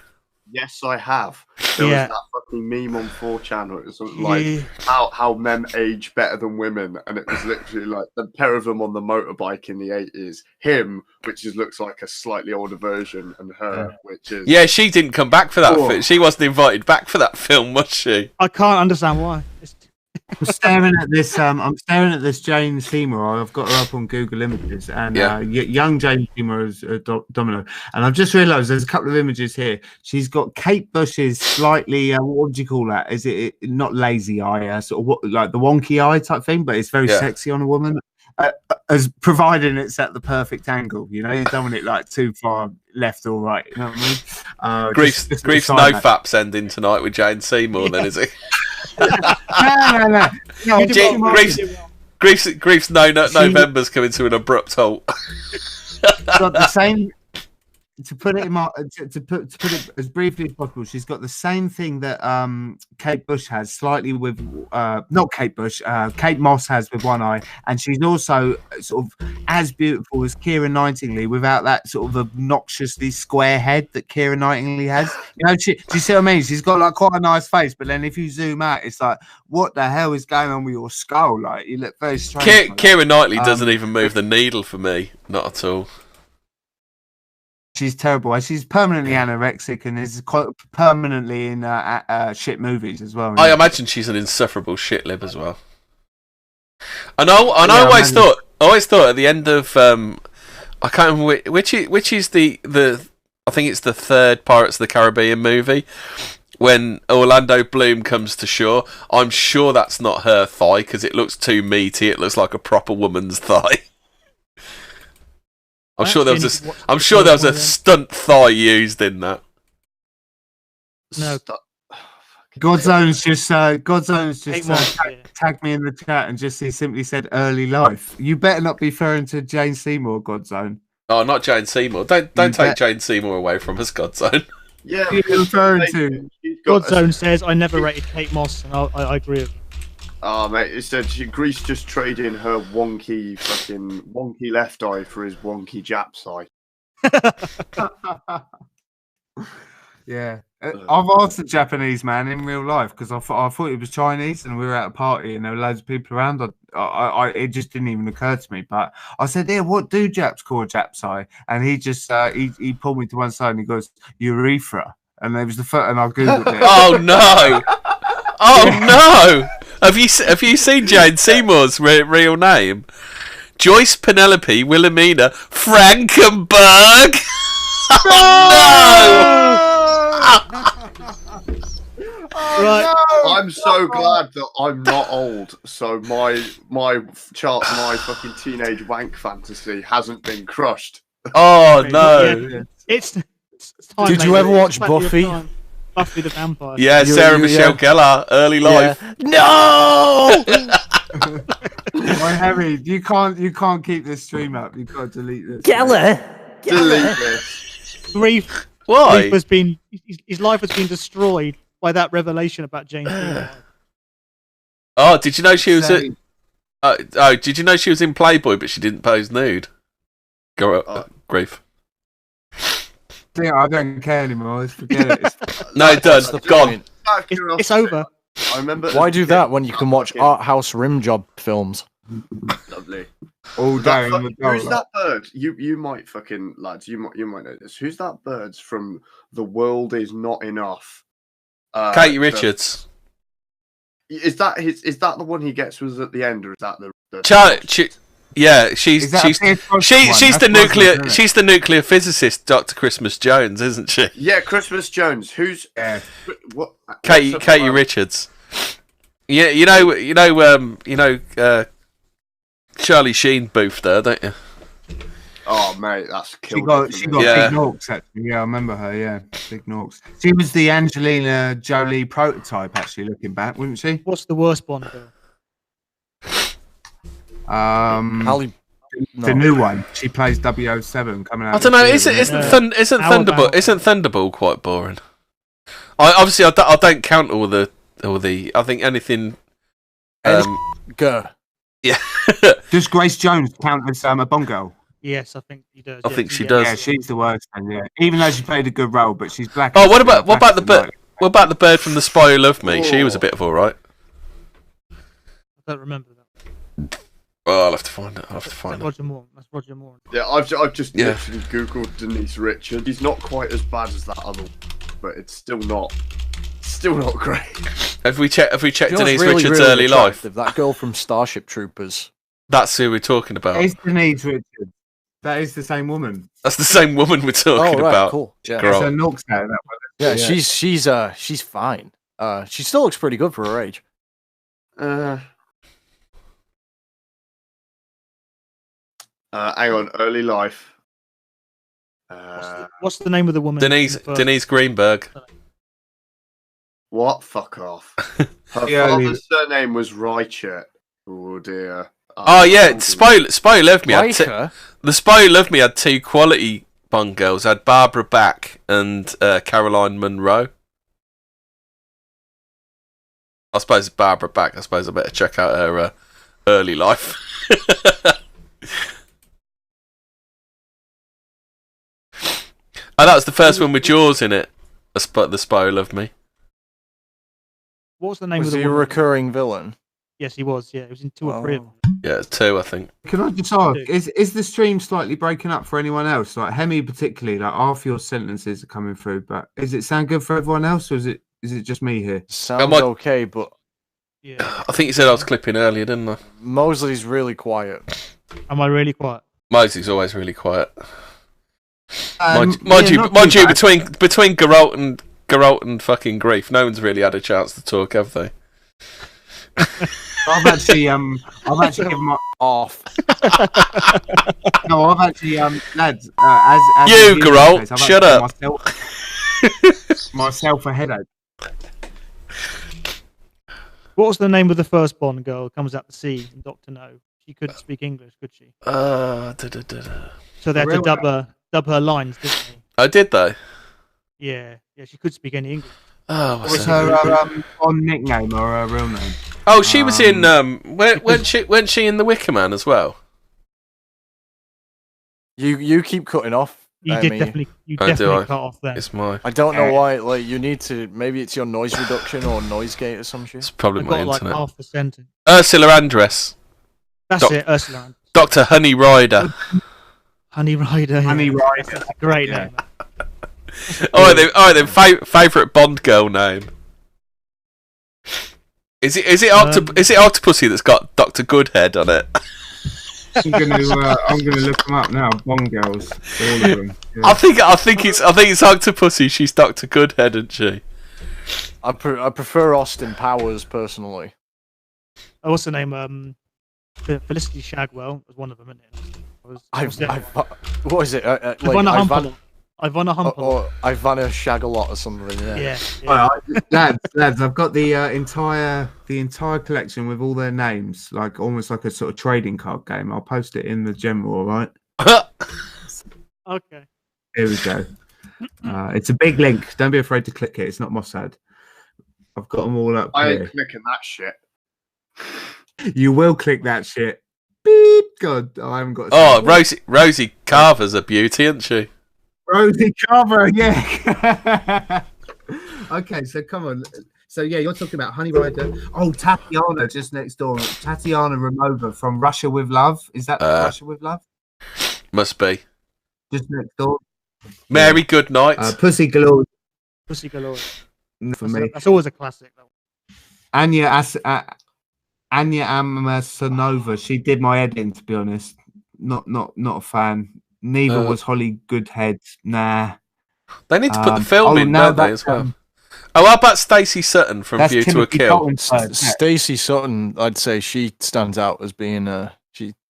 Yes, I have. There was that fucking meme on 4chan where it was like how men age better than women, and it was literally like the pair of them on the motorbike in the 80s. Him, which looks like a slightly older version, and her, which is she didn't come back for that. She wasn't invited back for that film, was she? I can't understand why. I'm staring at this. I'm staring at this Jane Seymour. I've got her up on Google Images, and young Jane Seymour is Domino. And I've just realised there's a couple of images here. She's got Kate Bush's slightly what would you call that? Is it not lazy eye, sort of like the wonky eye type thing? But it's very sexy on a woman, as providing it's at the perfect angle. You know, you don't want it like too far left or right. You know what I mean? Grief's no faps ending tonight with Jane Seymour. Then is it? No. Grief's November's coming to an abrupt halt. Got the same. To put it in my to put it as briefly as possible, she's got the same thing that Kate Bush has, slightly with not Kate Bush, Kate Moss has with one eye, and she's also sort of as beautiful as Keira Knightley without that sort of obnoxiously square head that Keira Knightley has. You know, do you see what I mean? She's got like quite a nice face, but then if you zoom out, it's like, what the hell is going on with your skull? Like, you look very strange. Keira Knightley doesn't even move the needle for me, not at all. She's terrible. She's permanently anorexic and is quite permanently in shit movies as well. I imagine she's an insufferable shit lib as well. And I always thought at the end of I can't remember which is the I think it's the third Pirates of the Caribbean movie when Orlando Bloom comes to shore. I'm sure that's not her thigh because it looks too meaty. It looks like a proper woman's thigh. I'm sure there was a stunt thigh used in that. No. Godzone's just tagged me in the chat and just he simply said early life. You better not be referring to Jane Seymour, Godzone. Oh, not Jane Seymour. Don't take Jane Seymour away from us, Godzone. Yeah, you're referring to Godzone says I never rated Kate Moss, and I agree with him. Oh mate, it said Greece just traded her wonky left eye for his wonky Jap's eye. Yeah, I've asked the Japanese man in real life because I thought he was Chinese and we were at a party and there were loads of people around. It just didn't even occur to me. But I said, "Yeah, what do Japs call a Jap's eye?" And he just he pulled me to one side and he goes, "Urethra." And there was the foot, and I googled it. Oh no! Oh no! Have you seen Jane Seymour's real name? Joyce Penelope Wilhelmina Frankenberg. Oh no! Right. I'm so glad that I'm not old, so my fucking teenage wank fantasy hasn't been crushed. Oh no! It's time. Did you ever watch Buffy? Buffy the Vampire. Yeah, Sarah Michelle Gellar, early life. No. Why, Harry? You can't keep this stream up. You've got to delete this. Gellar. Delete this. Grief. Why? His life has been destroyed by that revelation about Jane Seymour. Oh, did you know she was? Did you know she was in Playboy, but she didn't pose nude? Grief. I don't care anymore. Forget it. No, it does. Gone. It's over. I remember. Why do that when you can watch art house rim job films? Lovely. All day. Who's that bird? You might fucking lads. You might know this. Who's that bird from The World Is Not Enough? Katie Richards. Is that the one he gets was at the end, or is that the yeah, she's the nuclear physicist, Dr. Christmas Jones, isn't she? Yeah, Christmas Jones. Who's what? Katie Richards. Yeah, you know, Charlie Sheen boofed her, don't you? Oh mate, that's She killed. got it for she me. got Yeah. big norks actually. Yeah, I remember her. Yeah, big norks. She was the Angelina Jolie prototype, actually, looking back, wasn't she? What's the worst Bond girl? Halle- The new one. She plays 007 coming out. I don't know. this year, Isn't How Thunderball about- Thunderball quite boring? I don't count all the. I think anything. Go. Yeah. Does Grace Jones count as a Bond girl? Yes, I think he does. I yeah, think she yeah. does. Yeah, she's the worst. Then, yeah, even though she played a good role, but she's black. Oh, what about the bird? What about the bird from The Spy Who Loved Me? She was a bit of all right. I don't remember that. Oh, I'll have to find it. That's Roger Moore. That's Roger Moore. Yeah, I've just Yeah. literally googled Denise Richards. He's not quite as bad as that other, but it's still not great. Have we checked You know Denise what's really, Richards' really early life? attractive? That girl from Starship Troopers. That's who we're talking about. It's Denise Richards. That is the same woman. That's the same woman we're talking Oh, right, about. cool. Yeah. That's Girl. her norks now. That one. Yeah, she's fine. She still looks pretty good for her age. Hang on, early life. What's the name of the woman? Denise Greenberg. What? Fuck off. Her Yeah, father's surname was Reichert. Oh dear. Oh yeah, Spy Who Loved Me. Riker? The Spy Who Loved Me had two quality Bond girls. Had Barbara Bach and Caroline Munro. I suppose Barbara Bach. I suppose I better check out her early life. Oh, that was the first one with Jaws in it. The Spy Who Loved Me. What was the name Was of the he a woman? recurring villain? Yes, he was. Yeah, it was in 2 or 3 of them. Yeah, it's two, I think. Can I just ask, is the stream slightly breaking up for anyone else? Like Hemi particularly, like half your sentences are coming through, but does it sound good for everyone else, or is it just me here? Sounds okay, but Yeah. I think you said I was clipping earlier, didn't I? Mosley's really quiet. Am I really quiet? Mosley's always really quiet. Um, Mind yeah, you, not mind too you, bad. between Geralt and fucking Grief, no one's really had a chance to talk, have they? I've actually given my off. No, I've actually lads. As You, a Geralt, case, I've shut actually up. myself a headache. What was the name of the first Bond girl who comes out to sea in Doctor No? She couldn't speak English, could she? Da. So they had to dub her lines, didn't they? Oh, did they? Yeah, she could speak any English. Oh, What was her on nickname or her real name? Oh, she was in. Weren't she in The Wicker Man as well? You keep cutting off. You Amy. definitely cut off there. It's my. I don't know why. Like you need to. Maybe it's your noise reduction or noise gate or some shit. It's probably I my got like internet. half the sentence. Ursula Andress. That's it, Ursula. Dr. Honey Rider. Honey Rider. Honey yeah. Rider. That's a great Yeah. name. Then favourite Bond girl name. Is it Octopussy that's got Dr. Goodhead on it? I'm gonna look them up now. Bond girls, all of them. Yeah. I think it's Octopussy. She's Dr. Goodhead, isn't she? I prefer Austin Powers personally. Oh, what's the name? Felicity Shagwell was one of them, isn't it? What is it? Ivana Humpel. Or Ivana Shagalot or something. Yeah. Lads, I've got the entire collection with all their names, like almost like a sort of trading card game. I'll post it in the general, all right? Okay. Here we go. It's a big link. Don't be afraid to click it. It's not Mossad. I've got them all up I here. ain't clicking that shit. You will click that shit. Beep. God, I haven't got. Oh, Rosie Carver's a beauty, isn't she? Rosie Carver, yeah. Okay, so come on. So yeah, you're talking about Honey Rider. Oh, Tatiana, just next door. Tatiana Ramova from Russia with Love. Is that Russia with Love? Must be. Just next door. Mary Goodnight. Pussy Galore. Pussy Galore. For me. That's always a classic, though. Anya Amasanova. She did my head in, to be honest. Not a fan. Neither was Holly Goodhead. Nah. They need to put the film in, don't they, as well? Oh, how about Stacey Sutton from View to a Kill? Stacey Sutton, I'd say she stands out as being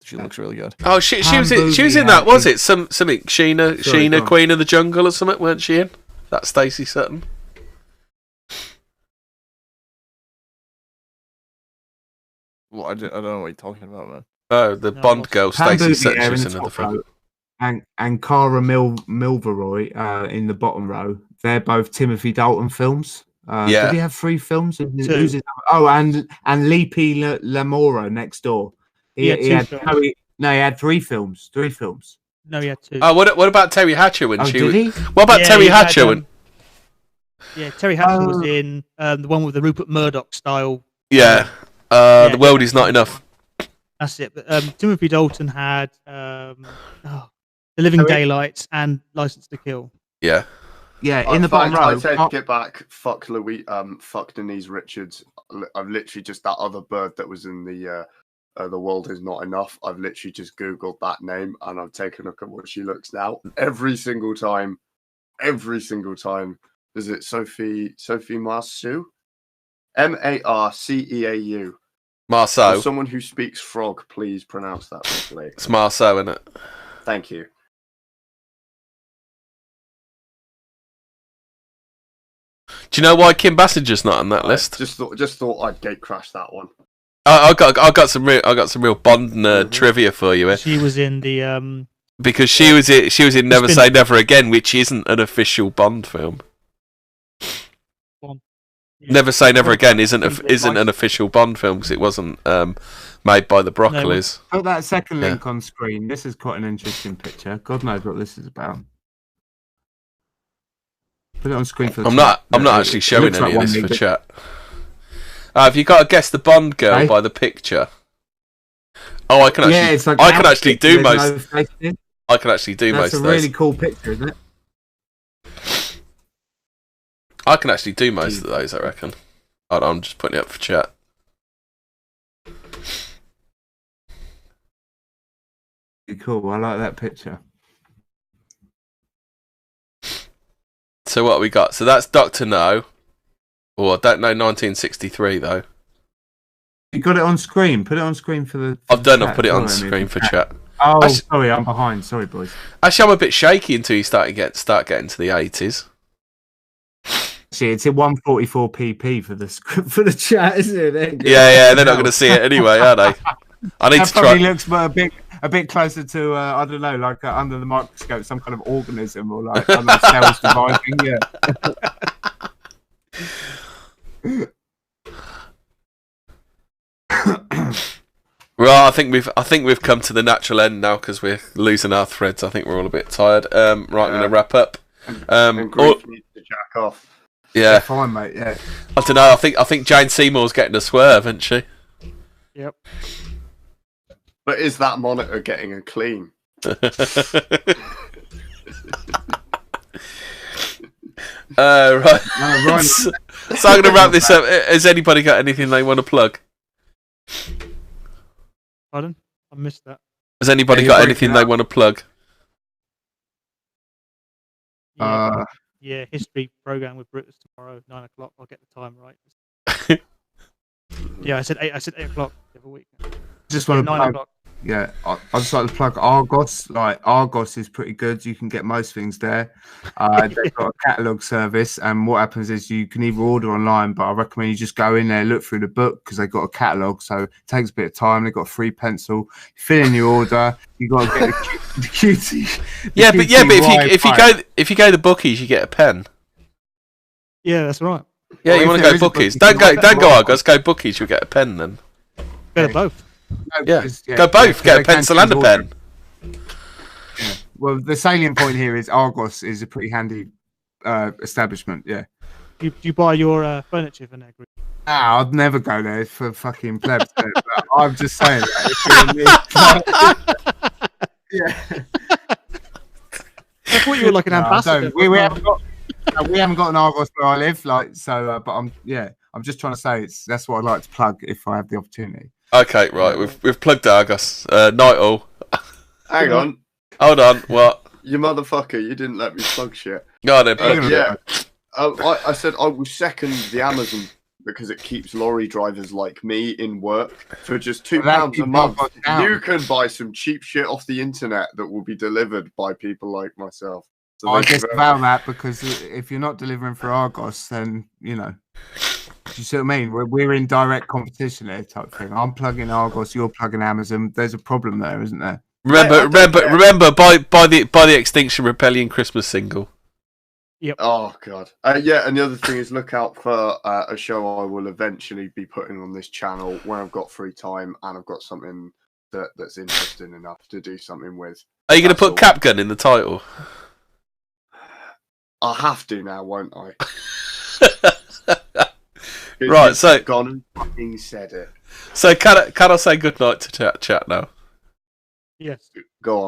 She looks really good. Oh, she was in that, was it? Something Sheena, Queen of the Jungle or something, weren't she in? That Stacey Sutton. Well, I don't know what you're talking about, man. Oh, the Bond girl, Stacey Sutton, was in another film. And Cara Milveroy in the bottom row. They're both Timothy Dalton films. Did he have 3 films? Who's it? Oh, and Leapy Lamora next door. He had 3 films. 3 films. No, he had 2. Oh, what about Terry Hatcher when she? Did he? What about Terry Hatcher? Terry Hatcher was in the one with the Rupert Murdoch style. Yeah. The World Is Not Enough. That's it. But Timothy Dalton had The Living Daylights and License to Kill. Yeah. Yeah, in the bottom row. I said, get back. Fuck Louis. Fuck Denise Richards. I've literally just that other bird that was in the World Is Not Enough. I've literally just googled that name and I've taken a look at what she looks now. Every single time. Is it Sophie Marceau? Marceau. Marceau. For someone who speaks frog, please pronounce that properly. It's Marceau, isn't it? Thank you. Do you know why Kim Bassinger's not on that list? Just thought I'd gate crash that one. I got some real Bond trivia for you. She was in the because she was in Never Say Never Again, which isn't an official Bond film. Yeah. Never Say Never Again isn't an official Bond film because it wasn't made by the Broccolis. Put that second link on screen. This is quite an interesting picture. God knows what this is about. Put it on screen for the chat. I'm not actually showing any of this for chat. Have you got to guess the Bond girl by the picture? Oh, I can actually do most. I can actually do most of those. That's a really cool picture, isn't it? I can actually do most of those, I reckon. Hold on, I'm just putting it up for chat. Cool, I like that picture. So what we got? So that's Dr. No. Oh, I don't know 1963 though. You got it on screen. Put it on screen for the. I've put it on screen for chat. Oh, sorry, I'm behind. Sorry, boys. Actually, I'm a bit shaky until you start getting to the 80s. See, it's in 144 pp for the chat, isn't it? Yeah, they're not going to see it anyway, are they? I need to try. Probably looks a bit closer to I don't know, like under the microscope, some kind of organism or like cells dividing. Yeah. Well, I think we've come to the natural end now because we're losing our threads. I think we're all a bit tired. Right, I'm going to wrap up. And Grief needs to jack off. Yeah, fine, mate. Yeah. I don't know. I think Jane Seymour's getting a swerve, isn't she? Yep. But is that monitor getting a clean? Right. So I'm going to wrap this up. Has anybody got anything they want to plug? Pardon? I missed that. Has anybody got anything they want to plug? Yeah, history program with Brutus tomorrow, 9 o'clock. I'll get the time right. Yeah, I said 8 o'clock every week. Just want to 9 o'clock. Yeah, I just like to plug Argos. Like Argos is pretty good. You can get most things there. They've got a catalogue service, and what happens is you can either order online, but I recommend you just go in there, look through the book because they've got a catalogue, so it takes a bit of time. They've got a free pencil. Fill in your order. You got to get the cutie. But if you go to the bookies, you get a pen. Yeah, that's right. Yeah, you want to go bookies? Don't go Argos. Go bookies. You'll get a pen then. Go to both. Yeah, go both. Get a pencil and a pen. Yeah. Well, the salient point here is Argos is a pretty handy establishment. Yeah. Do you buy your furniture from there? I'd never go there for fucking plebs. But I'm just saying that. Yeah. I thought you were like an ambassador. We haven't got an Argos where I live, like so. But I'm just trying to say that's what I'd like to plug if I have the opportunity. Okay, right. We've plugged Argos. Night all. Hang on. Hold on. What? You motherfucker! You didn't let me plug shit. Go on then. Yeah. I said I will second the Amazon because it keeps lorry drivers like me in work for just £2 That a month. down. You can buy some cheap shit off the internet that will be delivered by people like myself. So I thank you very disavow much. that because if you're not delivering for Argos, then you know. Do you see what I mean? We're in direct competition here, type thing. I'm plugging Argos, you're plugging Amazon. There's a problem there, isn't there? Remember, buy the Extinction Rebellion Christmas single. Yep. Oh god. Yeah, and the other thing is look out for a show I will eventually be putting on this channel when I've got free time and I've got something that's interesting enough to do something with. Are you going to put Capgun in the title? I'll have to now, won't I? Right, so gone and fucking said it. So can I say goodnight to chat now? Yes. Go on.